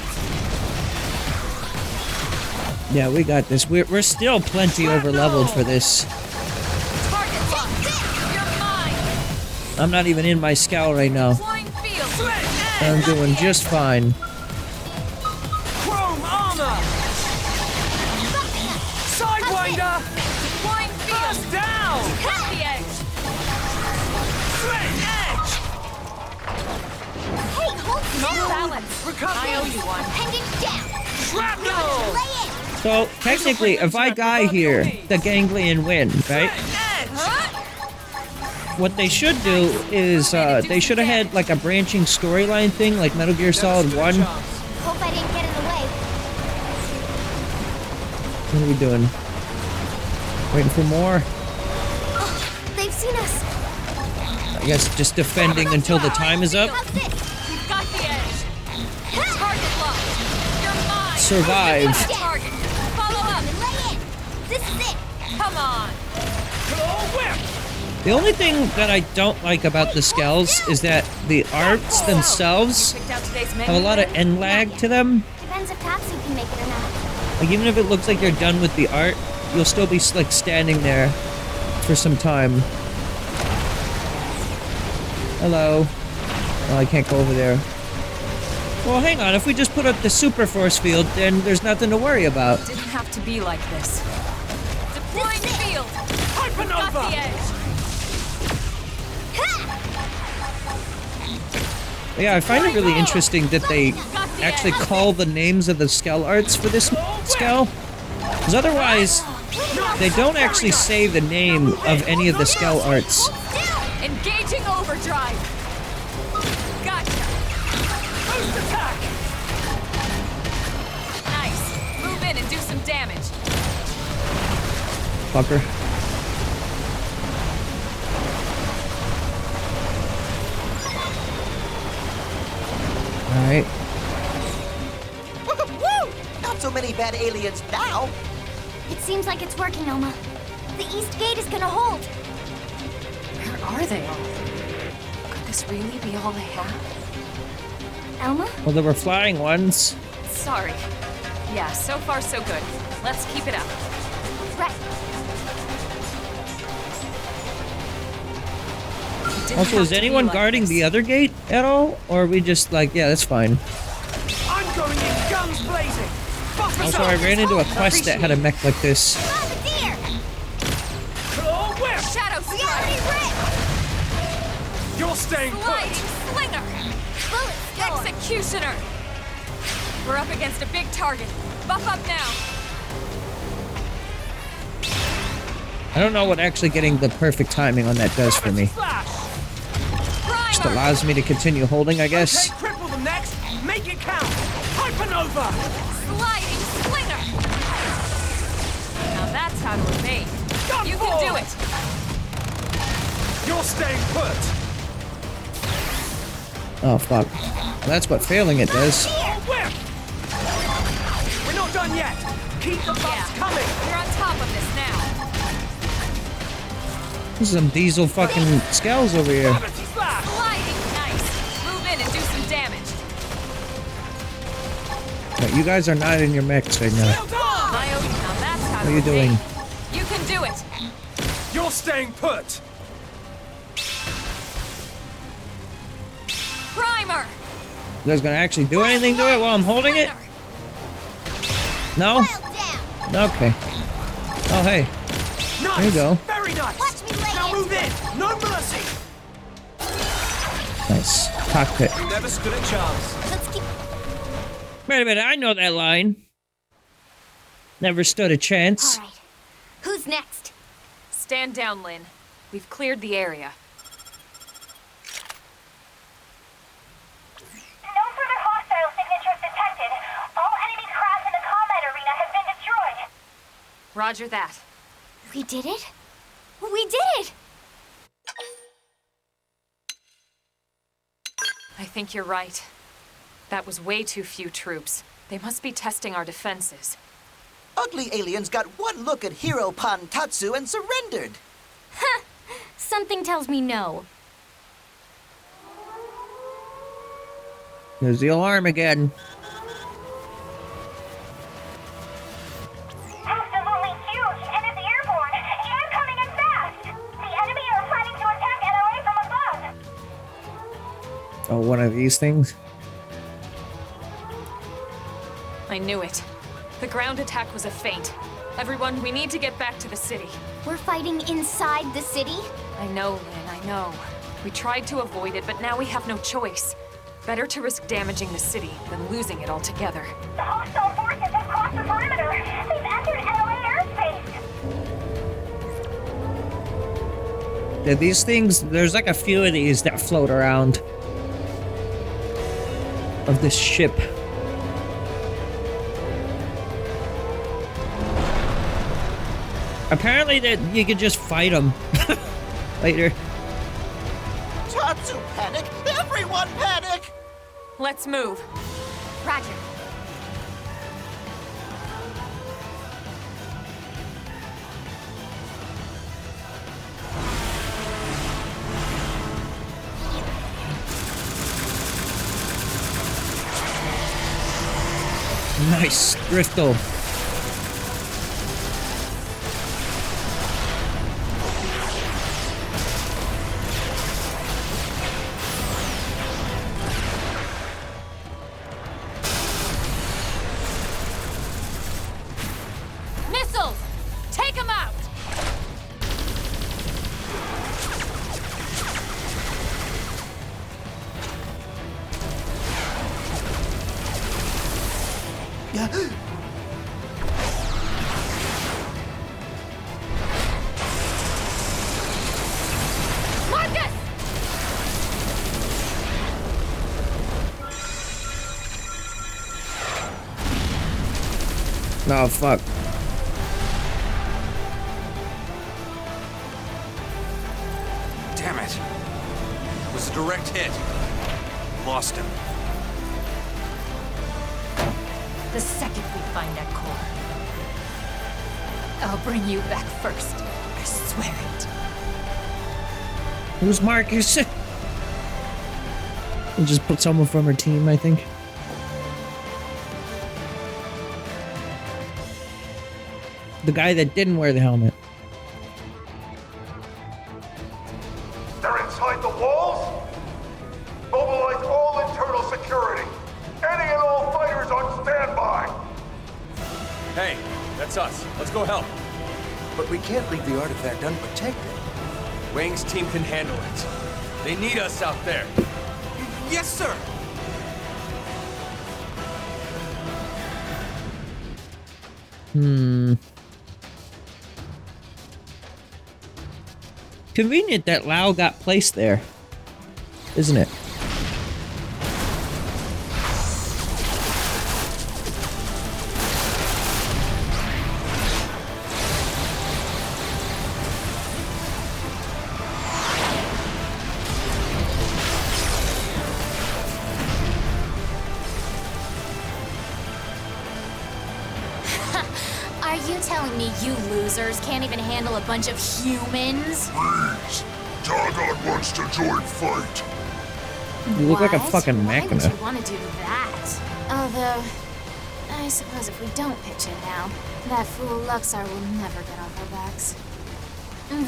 Yeah, we got this. We're still plenty over leveled for this. Target locked. You're mine. I'm not even in my scowl right now. Deploying field. I'm doing just fine. Chrome armor! Sidewinder! Deploying field. First down! Got the edge. Threat edge! Hey, hold Not still. balance. I owe you one. Pendant down. Shrapnel! Lay in. So, technically, if I die here, the ganglion win, right? What they should do is, they should have had, like, a branching storyline thing, like Metal Gear Solid 1. Hope I didn't get in the way. What are we doing? Waiting for more? Oh, they've seen us. I guess just defending until the time is up. How's this? We've got the edge. Target locked. You're mine. Survive. Target. Follow up. Lay in. This is it. Come on. The only thing that I don't like about the Skells is that the arts themselves Picked out today's menu. have a lot of end lag to them. Depends if Tatsu can make it or not. Like, even if it looks like you're done with the art, you'll still be, like, standing there for some time. Hello. Oh, I can't go over there. Well, hang on. If we just put up the super force field, then there's nothing to worry about. Didn't have to be like this. Deploying field. Hypernova! Got the edge. Yeah, I find it really interesting that they actually call the names of the Skell arts for this Skell. Because otherwise, they don't actually say the name of any of the Skell arts. Engaging overdrive. Gotcha. Boost attack! Nice. Move in and do some damage. Fucker. Alright. Woo! Not so many bad aliens now. It seems like it's working, Elma. The East Gate is gonna hold. Where are they all? Could this really be all they have? Elma? Well, there were flying ones. Sorry. Yeah, so far so good. Let's keep it up. Right. Also, is anyone guarding the other gate at all? Or are we just like, yeah, that's fine. I'm going in guns blazing! Also, I ran into a quest that had a mech like this. Bombardier! Claw whip! Shadow Reality strike! rip! You're staying Sliding put! slinger! Bullet storm! Executioner! We're up against a big target. Buff up now. I don't know what actually getting the perfect timing on that does for me. Flash! Just allows me to continue holding, I guess. Okay, cripple them next! Make it count! Hypernova! Sliding slinger! Now that's how to evade. You can do it! You're staying put! Oh, fuck. Well, that's what failing it does. Claw whip! yet! Keep the buffs coming! We're on top of this now. There's some diesel fucking skells over here. Sliding, nice. Move in and do some damage. Right, you guys are not in your mechs right now. Now that's how What are you doing? You can do it. You're staying put! Primer! You guys gonna actually do anything to it while I'm holding it? No? Okay. Oh, hey. Nice. There you go. Very nice! Now move in! No mercy! Nice. Cockpit. Never stood a chance. Wait a minute, I know that line. Never stood a chance. All right. Who's next? Stand down, Lynn. We've cleared the area. No further hostile signatures detected. All enemy crafts in the combat arena have been destroyed. Roger that. We did it? We did it! I think you're right. That was way too few troops. They must be testing our defenses. Ugly aliens got one look at Hero Pan Tatsu and surrendered. Ha! Something tells me no. There's the alarm again. Absolutely huge, and it's airborne. And coming in fast. The enemy are planning to attack NLA from above. Oh, one of these things? I knew it. The ground attack was a feint. Everyone, we need to get back to the city. We're fighting inside the city? I know, Lynn, I know. We tried to avoid it, but now we have no choice. Better to risk damaging the city than losing it altogether. The hostile forces have crossed the perimeter. They've entered NLA airspace. Yeah, these things, there's like a few of these that float around. Of this ship. Apparently that you could just fight them later. Tatsu panic! Everyone panic! Let's move. Roger. Nice, Driftle. Missiles! Take them out! Marcus! Oh, fuck. Damn it. It was a direct hit. Lost him. The second we find that core, I'll bring you back first. I swear it. Who's Marcus? We'll just put someone from her team, I think. The guy that didn't wear the helmet. They're inside the walls? Mobilize all internal security. Any and all fighters on standby. Hey, that's us. Let's go help. But we can't leave the artifact unprotected. Wang's team can handle it. They need us out there. Yes, sir! Convenient that Lao got placed there, isn't it? Are you telling me you losers can't even handle a bunch of humans? Please, Targon wants to join fight. You look like a What? fucking Why would machina. you want to do that? Although, I suppose if we don't pitch in now, that fool Luxar will never get off our backs.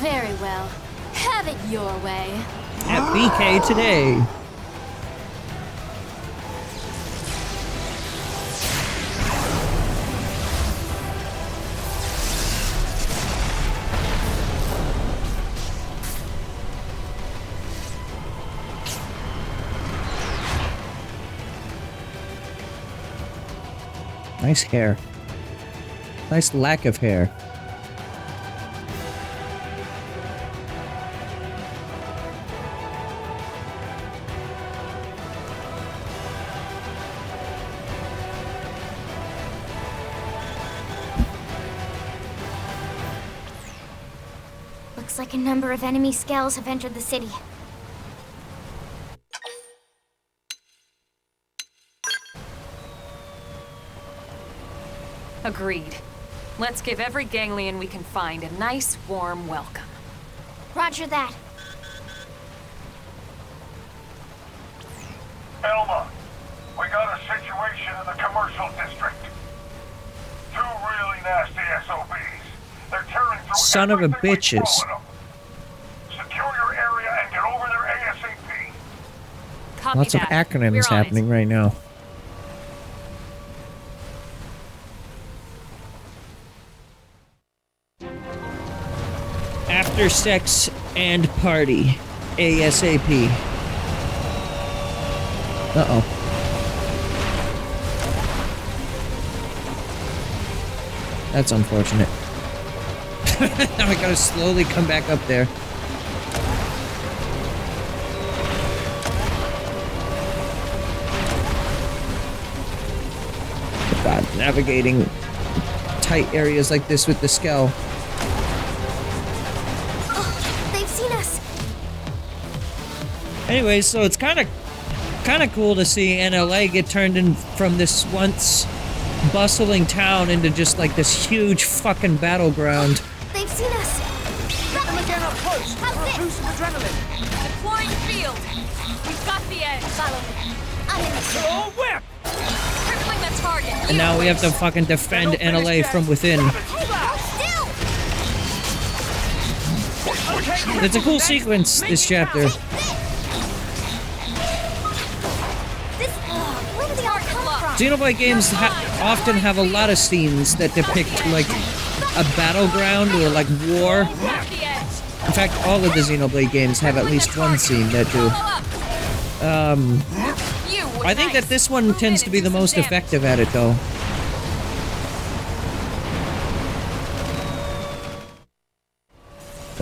Very well. Have it your way. At BK today. Nice hair. Nice lack of hair. Looks like a number of enemy scales have entered the city. Agreed. Let's give every ganglion we can find a nice, warm welcome. Roger that. Elma, we got a situation in the commercial district. Two really nasty SOBs. They're tearing through Son of a everything we've bitches. thrown 'em. Secure your area and get over there ASAP. Copy Lots of that. acronyms We're on it. happening right now. After sex and party. ASAP. Uh-oh. That's unfortunate. Now I gotta slowly come back up there. God, navigating tight areas like this with the Skell. They've seen us. Anyways, so it's kind of cool to see NLA get turned in from this once bustling town into just like this huge fucking battleground. They've seen us. Get them again up close. How's For a this? boost of adrenaline. Deploying field. We've got the edge. Follow me. I'm in the Oh, whip! Crippling the target. And now we have to fucking defend NLA from within. Hey, hold still! It's a cool sequence, this chapter. This. Where did the art come from? Xenoblade games often have a lot of scenes that depict like a battleground or like war. In fact, all of the Xenoblade games have at least one scene that do. I think that this one tends to be the most effective at it, though.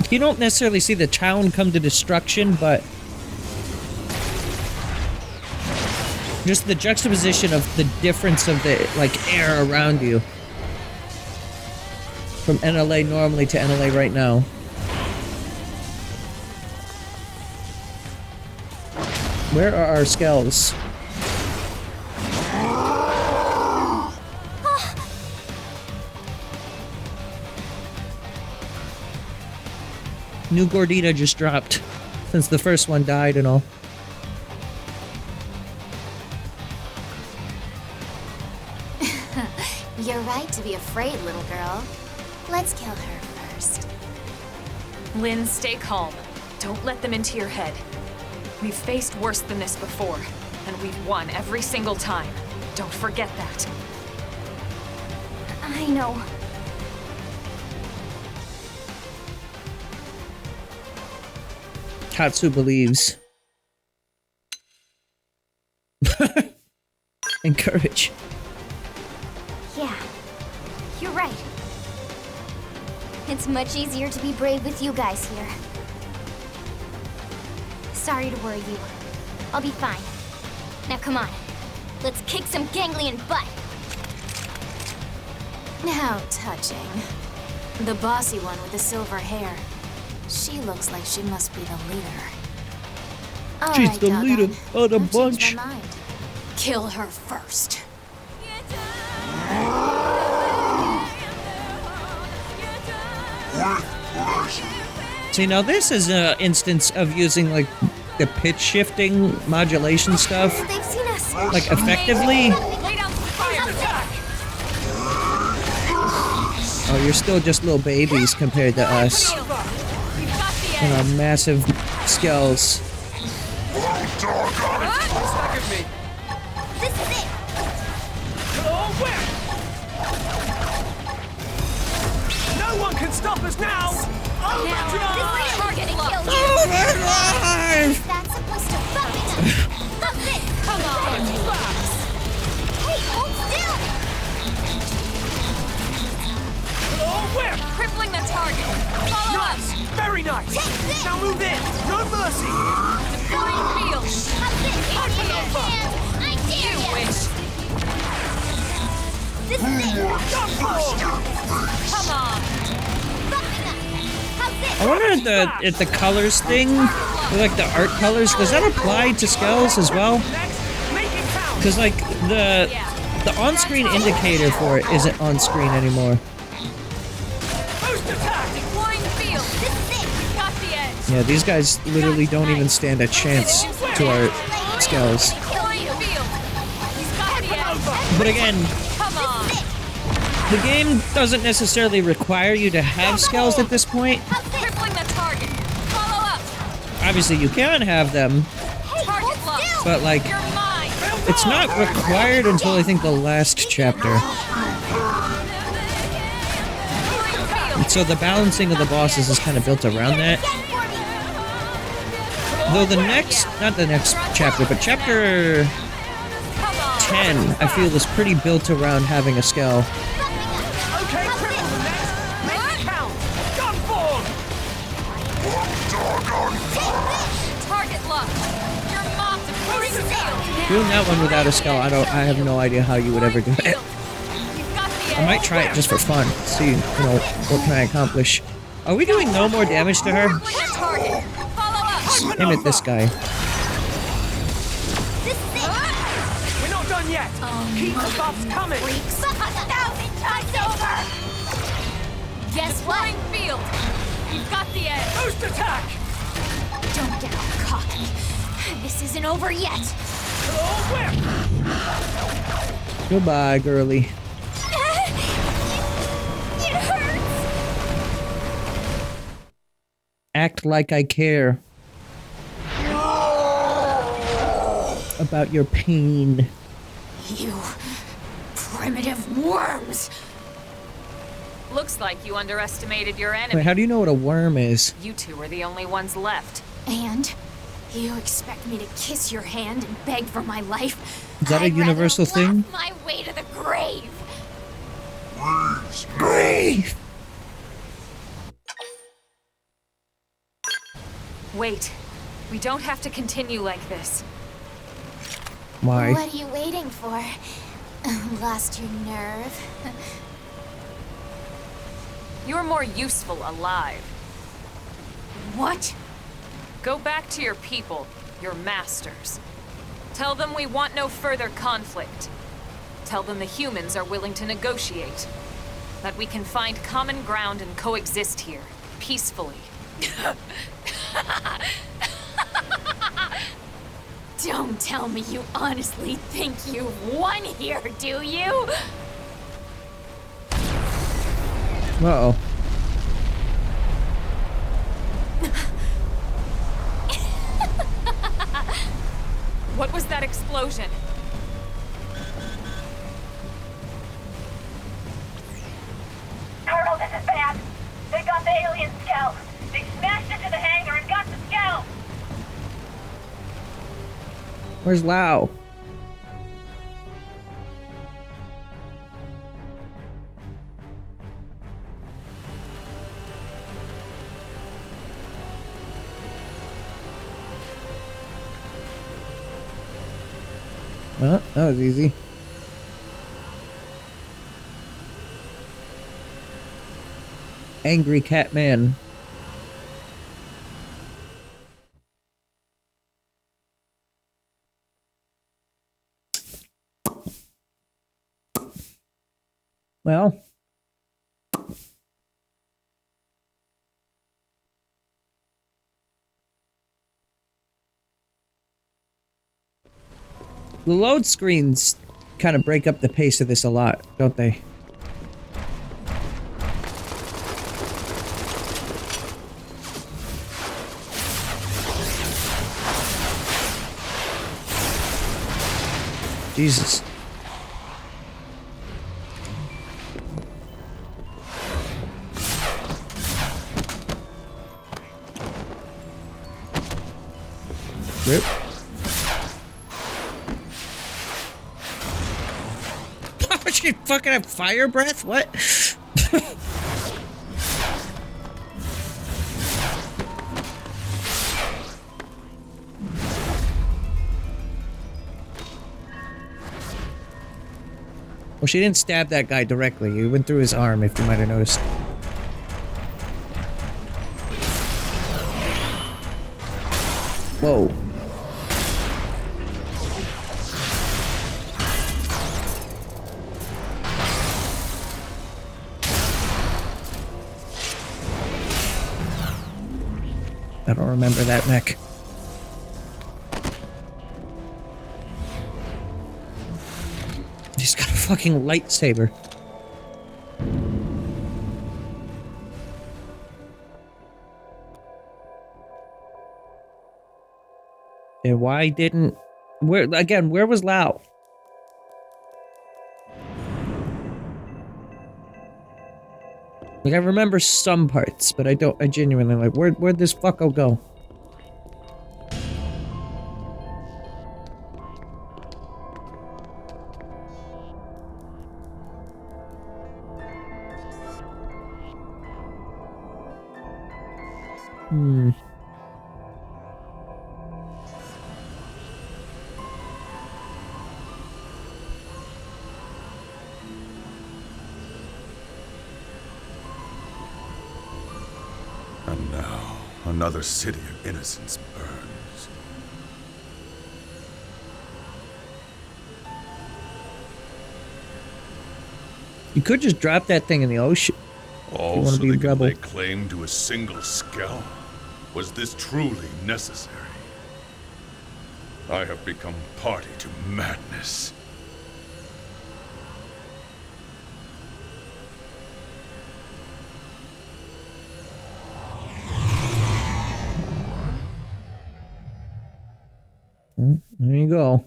You don't necessarily see the town come to destruction, but just the juxtaposition of the difference of the like air around you from NLA normally to NLA right now. Where are our skells? New Gordita just dropped, since the first one died and all. You're right to be afraid, little girl. Let's kill her first. Lynn, stay calm. Don't let them into your head. We've faced worse than this before, and we've won every single time. Don't forget that. I know. Tatsu believes. Encourage. Yeah, you're right. It's much easier to be brave with you guys here. Sorry to worry you. I'll be fine. Now come on. Let's kick some ganglion butt. How touching. The bossy one with the silver hair. She looks like she must be the leader. All She's right, the Doggone. leader of the I've changed bunch. my mind. Kill her first. See, now this is an instance of using, like, the pitch shifting modulation stuff, They've seen us. like, effectively. Oh, you're still just little babies compared to us. And our massive skulls. This is it. No one can stop us now! We're getting killed. That's supposed to fucking us. That's it. Come on. Hey, hold still. Crippling the target. Follow up. Very nice! Now move in! No mercy! Deploying field. How's this? Hand. I dare you. Wish. This is it. Come on. Fucking us. How's this? I wonder if the colors thing, like the art colors, does that apply to skulls as well? Because like the on-screen indicator for it isn't on screen anymore. Deploying field. This is it. We've got the edge. Yeah, these guys literally don't even stand a chance to our skulls. Deploying field. He's got the edge. But again, Come on. the game doesn't necessarily require you to have skulls at this point. Crippling the target. Follow up. Obviously, you can have them, Target locked. but like, You're mine. it's not required until I think the last chapter. And so the balancing of the bosses is kind of built around that. Though the next, not the next chapter, but chapter 10, I feel is pretty built around having a skull. Okay, cripple the next! Make it count! Gun form! Target locked. You're mocked. Deploying field. Doing that one without a skull, I have no idea how you would ever do it. I might try it just for fun. See, you know, what can I accomplish? Are we doing no more damage to her? Target. Follow up. Aim at this guy. This is it. We're not done yet! Keep the buffs coming! Freaks. It's over. Guess what? Deploying field. We've got the edge. Boost attack! Don't get all cocky. This isn't over yet. Goodbye, girly. It hurts. Act like I care about your pain. You primitive worms. Looks like you underestimated your enemy. Wait, how do you know what a worm is? You two are the only ones left. And you expect me to kiss your hand and beg for my life? Is that a universal thing? My way to the grave. Grave. Wait. We don't have to continue like this. Why? What are you waiting for? Lost your nerve? You're more useful alive. What? Go back to your people, your masters. Tell them we want no further conflict. Tell them the humans are willing to negotiate. That we can find common ground and coexist here, peacefully. Don't tell me you honestly think you've won here, do you? Uh-oh. What was that explosion? Colonel, this is bad. They got the alien skull. They smashed into the hangar and got the skull. Where's Lau? Well, that was easy. Angry Cat Man. Well, The load screens kind of break up the pace of this a lot, don't they? Jesus. Rip. Oh, she fucking have fire breath? What? Well, she didn't stab that guy directly. It went through his arm, if you might have noticed. Whoa. I don't remember that mech. He's got a fucking lightsaber. And why didn't... where was Lao? Like, I remember some parts, but I genuinely, like, where'd this fucko go? Hmm. And now, another city of innocence burns. You could just drop that thing in the ocean. All so they could lay claim to a single skull. Was this truly necessary? I have become party to madness. There you go.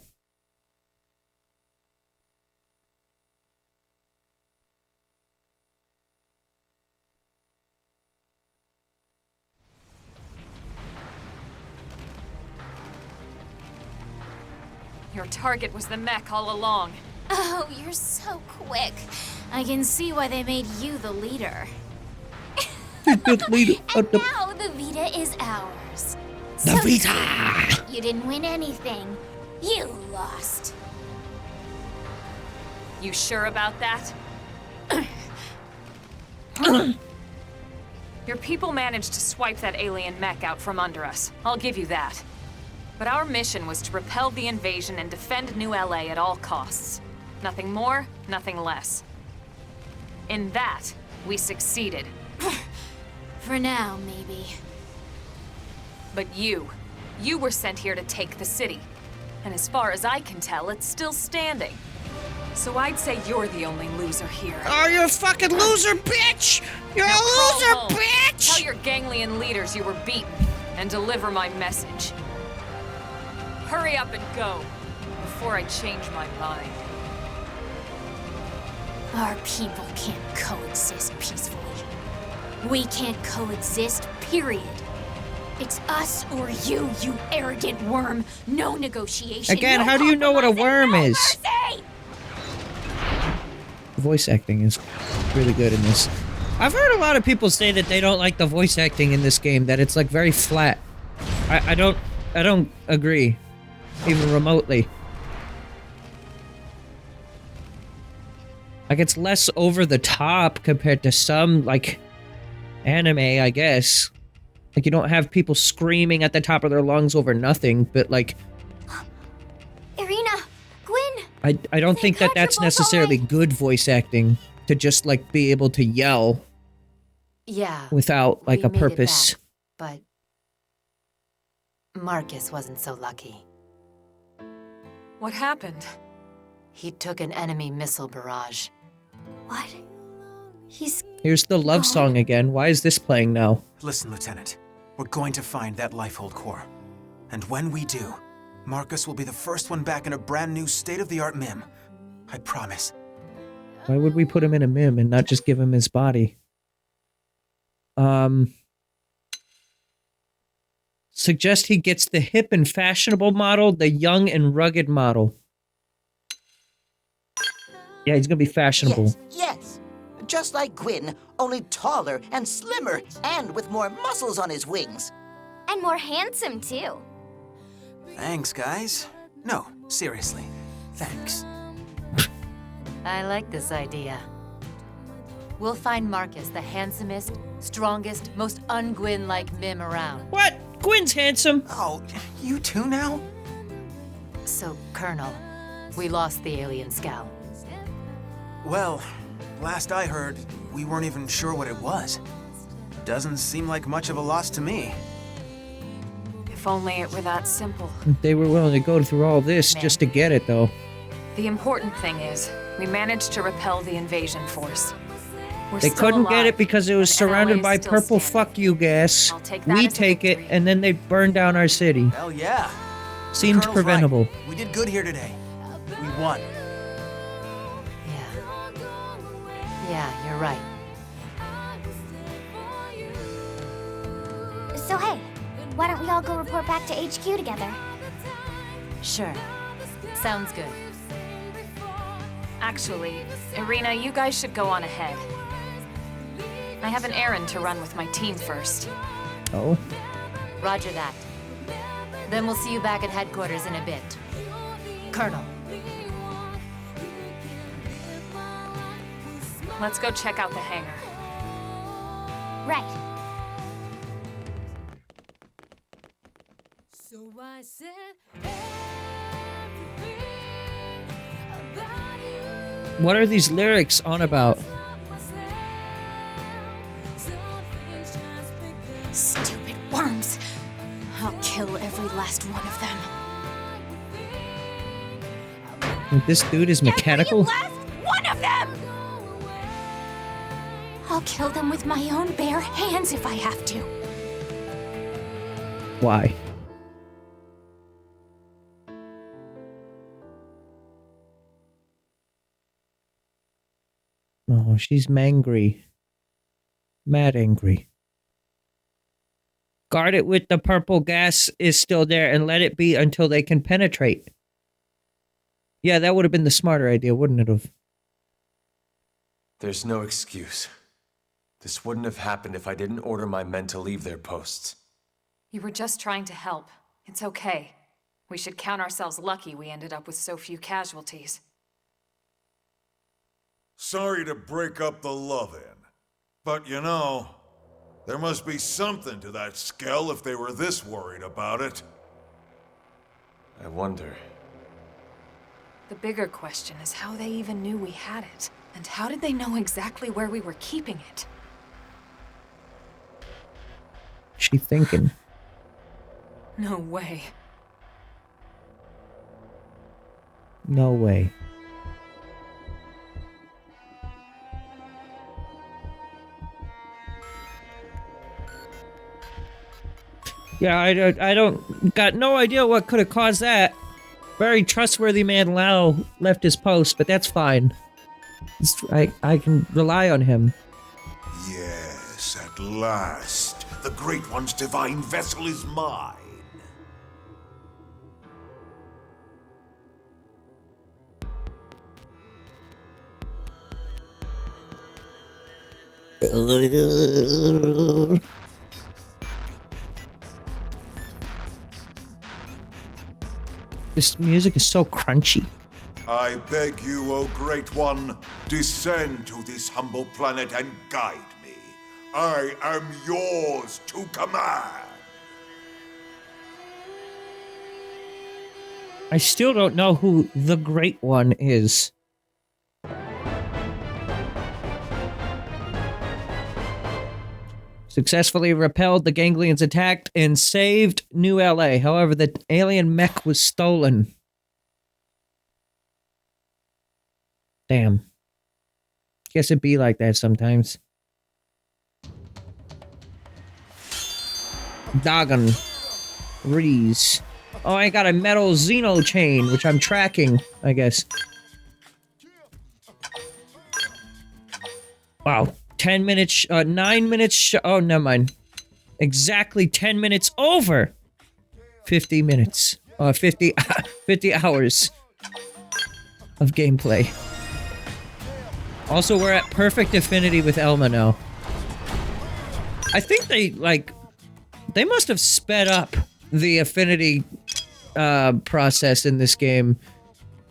Your target was the mech all along. Oh, you're so quick. I can see why they made you the leader. And now the Vita is ours. The Vita! You didn't win anything. You lost. You sure about that? Your people managed to swipe that alien mech out from under us. I'll give you that. But our mission was to repel the invasion and defend New LA at all costs. Nothing more, nothing less. In that, we succeeded. For now, maybe. But you were sent here to take the city. And as far as I can tell, it's still standing. So I'd say you're the only loser here. Oh, you're a fucking loser, bitch! You're Now a loser, home. bitch! Tell your ganglion leaders you were beaten, and deliver my message. Hurry up and go, before I change my mind. Our people can't coexist peacefully. We can't coexist, period. It's us or you arrogant worm. No negotiation. Again, no how do you know what a worm is? mercy! The voice acting is really good in this. I've heard a lot of people say that they don't like the voice acting in this game, that it's like very flat. I don't agree, even remotely. Like, it's less over the top compared to some, like, anime, I guess. Like, you don't have people screaming at the top of their lungs over nothing, but, like... Irina! Gwen! I don't think that that's necessarily good voice acting, to just, like, be able to yell Yeah. without, like, we a made it purpose. back, but Marcus wasn't so lucky. What happened? He took an enemy missile barrage. What? He's... Here's the love song again. Why is this playing now? Listen, Lieutenant. We're going to find that Lifehold core. And when we do, Marcus will be the first one back in a brand new state-of-the-art MIM. I promise. Why would we put him in a MIM and not just give him his body? Suggest he gets the hip and fashionable model, the young and rugged model. Yeah, he's gonna be fashionable. Yes. Just like Gwyn, only taller and slimmer, and with more muscles on his wings. And more handsome, too. Thanks, guys. No, seriously. Thanks. I like this idea. We'll find Marcus the handsomest, strongest, most un-Gwyn-like mim around. What? Gwyn's handsome. Oh, you too now? So, Colonel, we lost the alien scout. Well, last I heard, we weren't even sure what it was. Doesn't seem like much of a loss to me. If only it were that simple. They were willing to go through all this just to get it, though. The important thing is, we managed to repel the invasion force. They couldn't get it because it was surrounded by purple fuck you gas. We take it, and then they burn down our city. Hell yeah. Seemed preventable. Right. We did good here today. We won. Yeah, you're right. So hey, why don't we all go report back to HQ together? Sure. Sounds good. Actually, Irina, you guys should go on ahead. I have an errand to run with my team first. Oh? Roger that. Then we'll see you back at headquarters in a bit. Colonel. Let's go check out the hangar. Right. So I said What are these lyrics on about? Stupid worms. I'll kill every last one of them. This dude is mechanical? Last one of them! I'll kill them with my own bare hands if I have to. Why? Oh, she's mangry. Mad angry. Guard it with the purple gas is still there and let it be until they can penetrate. Yeah, that would have been the smarter idea, wouldn't it have? There's no excuse. This wouldn't have happened if I didn't order my men to leave their posts. You were just trying to help. It's okay. We should count ourselves lucky we ended up with so few casualties. Sorry to break up the lovin', but you know, there must be something to that skell if they were this worried about it. I wonder. The bigger question is how they even knew we had it, and how did they know exactly where we were keeping it? She thinking. No way. No way. Yeah, I don't got no idea what could have caused that. Very trustworthy man Lau left his post, but that's fine. I can rely on him. Yes, at last. The Great One's divine vessel is mine. This music is so crunchy. I beg you, O Great One, descend to this humble planet and guide me. I am yours to command. I still don't know who the Great One is. Successfully repelled the Ganglions attacked and saved New LA. However, the alien mech was stolen. Damn. Guess it be like that sometimes. Doggone. Rees. Oh, I got a metal Xeno chain, which I'm tracking, I guess. Wow. 10 minutes, 9 minutes, oh, never mind. Exactly 10 minutes over 50 minutes. 50 hours of gameplay. Also, we're at perfect affinity with Elma now. I think they must have sped up the affinity process in this game,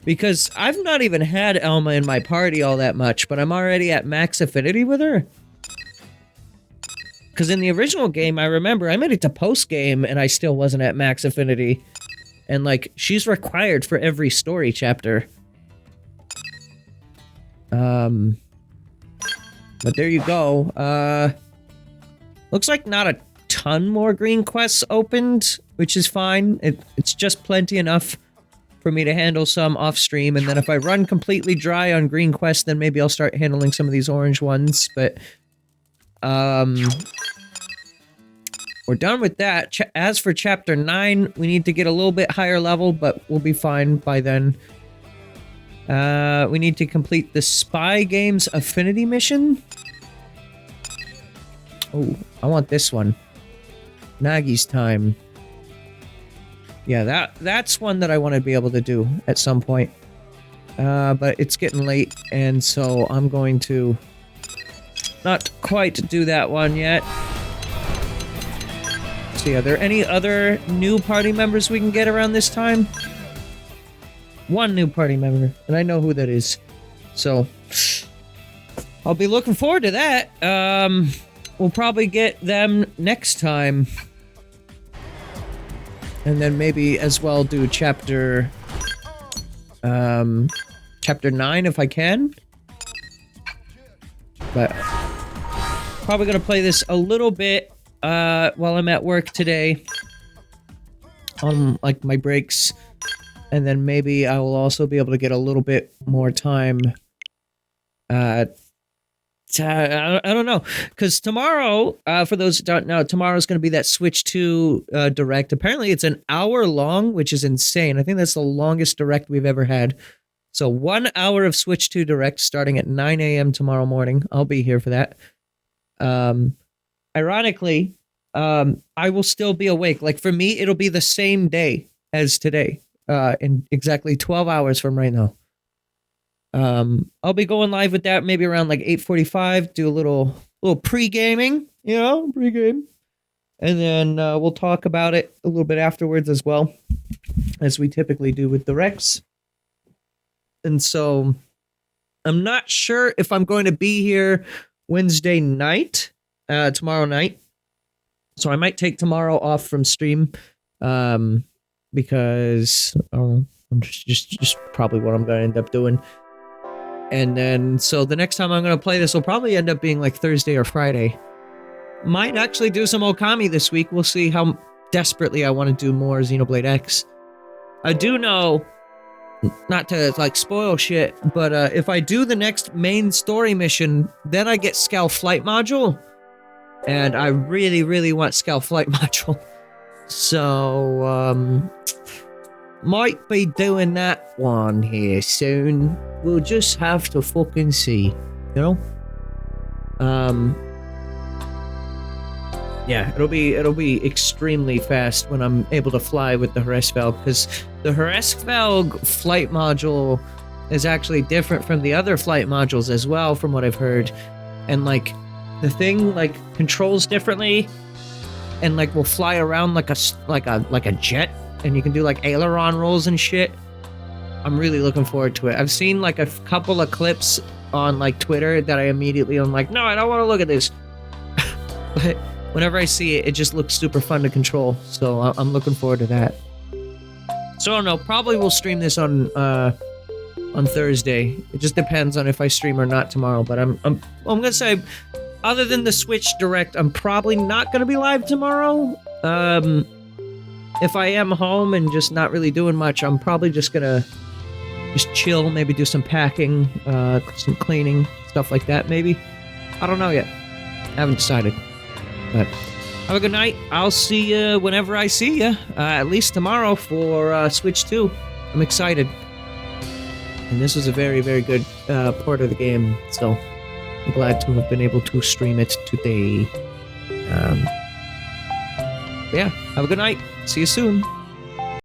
because I've not even had Elma in my party all that much, but I'm already at max affinity with her. Because in the original game, I remember I made it to post-game and I still wasn't at max affinity. And, like, she's required for every story chapter. But there you go. Looks like not a ton more green quests opened, which is fine. It's just plenty enough for me to handle some off-stream, and then if I run completely dry on green quests, then maybe I'll start handling some of these orange ones, but... we're done with that. As for Chapter 9, we need to get a little bit higher level, but we'll be fine by then. We need to complete the Spy Games Affinity mission. Oh, I want this one. Nagi's Time. Yeah, that's one that I want to be able to do at some point. But it's getting late, and so I'm going to not quite do that one yet. See, are there any other new party members we can get around this time? One new party member, and I know who that is. So, I'll be looking forward to that. We'll probably get them next time. And then maybe as well do chapter 9 if I can. But probably gonna play this a little bit while I'm at work today on like my breaks, and then maybe I will also be able to get a little bit more time. I don't know, because tomorrow, for those who don't know, tomorrow's going to be that Switch 2 Direct. Apparently it's an hour long, which is insane. I think that's the longest Direct we've ever had. So 1 hour of Switch 2 Direct starting at 9 a.m. tomorrow morning. I'll be here for that. Ironically, I will still be awake. Like, for me, it'll be the same day as today, in exactly 12 hours from right now. I'll be going live with that maybe around like 8:45, do a little pre-gaming, pre-game. And then we'll talk about it a little bit afterwards as well, as we typically do with the Rex. And so I'm not sure if I'm going to be here Wednesday night, tomorrow night. So I might take tomorrow off from stream, because just probably what I'm going to end up doing. And then, so the next time I'm going to play this will probably end up being like Thursday or Friday. Might actually do some Okami this week. We'll see how desperately I want to do more Xenoblade X. I do know, not to like spoil shit, but if I do the next main story mission, then I get Scout Flight Module. And I really, really want Scout Flight Module. So, might be doing that one here soon. We'll just have to fucking see, Yeah, it'll be extremely fast when I'm able to fly with the Hresvelg, because the Hresvelg flight module is actually different from the other flight modules as well, from what I've heard. And like, the thing like controls differently, and like will fly around like a jet, and you can do like aileron rolls and shit. I'm really looking forward to it. I've seen like a couple of clips on like Twitter that I immediately am like, no, I don't want to look at this. But whenever I see it, it just looks super fun to control. So I'm looking forward to that. So I don't know, probably we'll stream this on Thursday. It just depends on if I stream or not tomorrow. But I'm gonna say, other than the Switch Direct, I'm probably not gonna be live tomorrow. If I am home and just not really doing much, I'm probably just gonna just chill, maybe do some packing, some cleaning, stuff like that, maybe. I don't know yet. I haven't decided. But have a good night. I'll see you whenever I see you, at least tomorrow for Switch 2. I'm excited. And this is a very, very good port of the game, so I'm glad to have been able to stream it today. Yeah, have a good night. See you soon.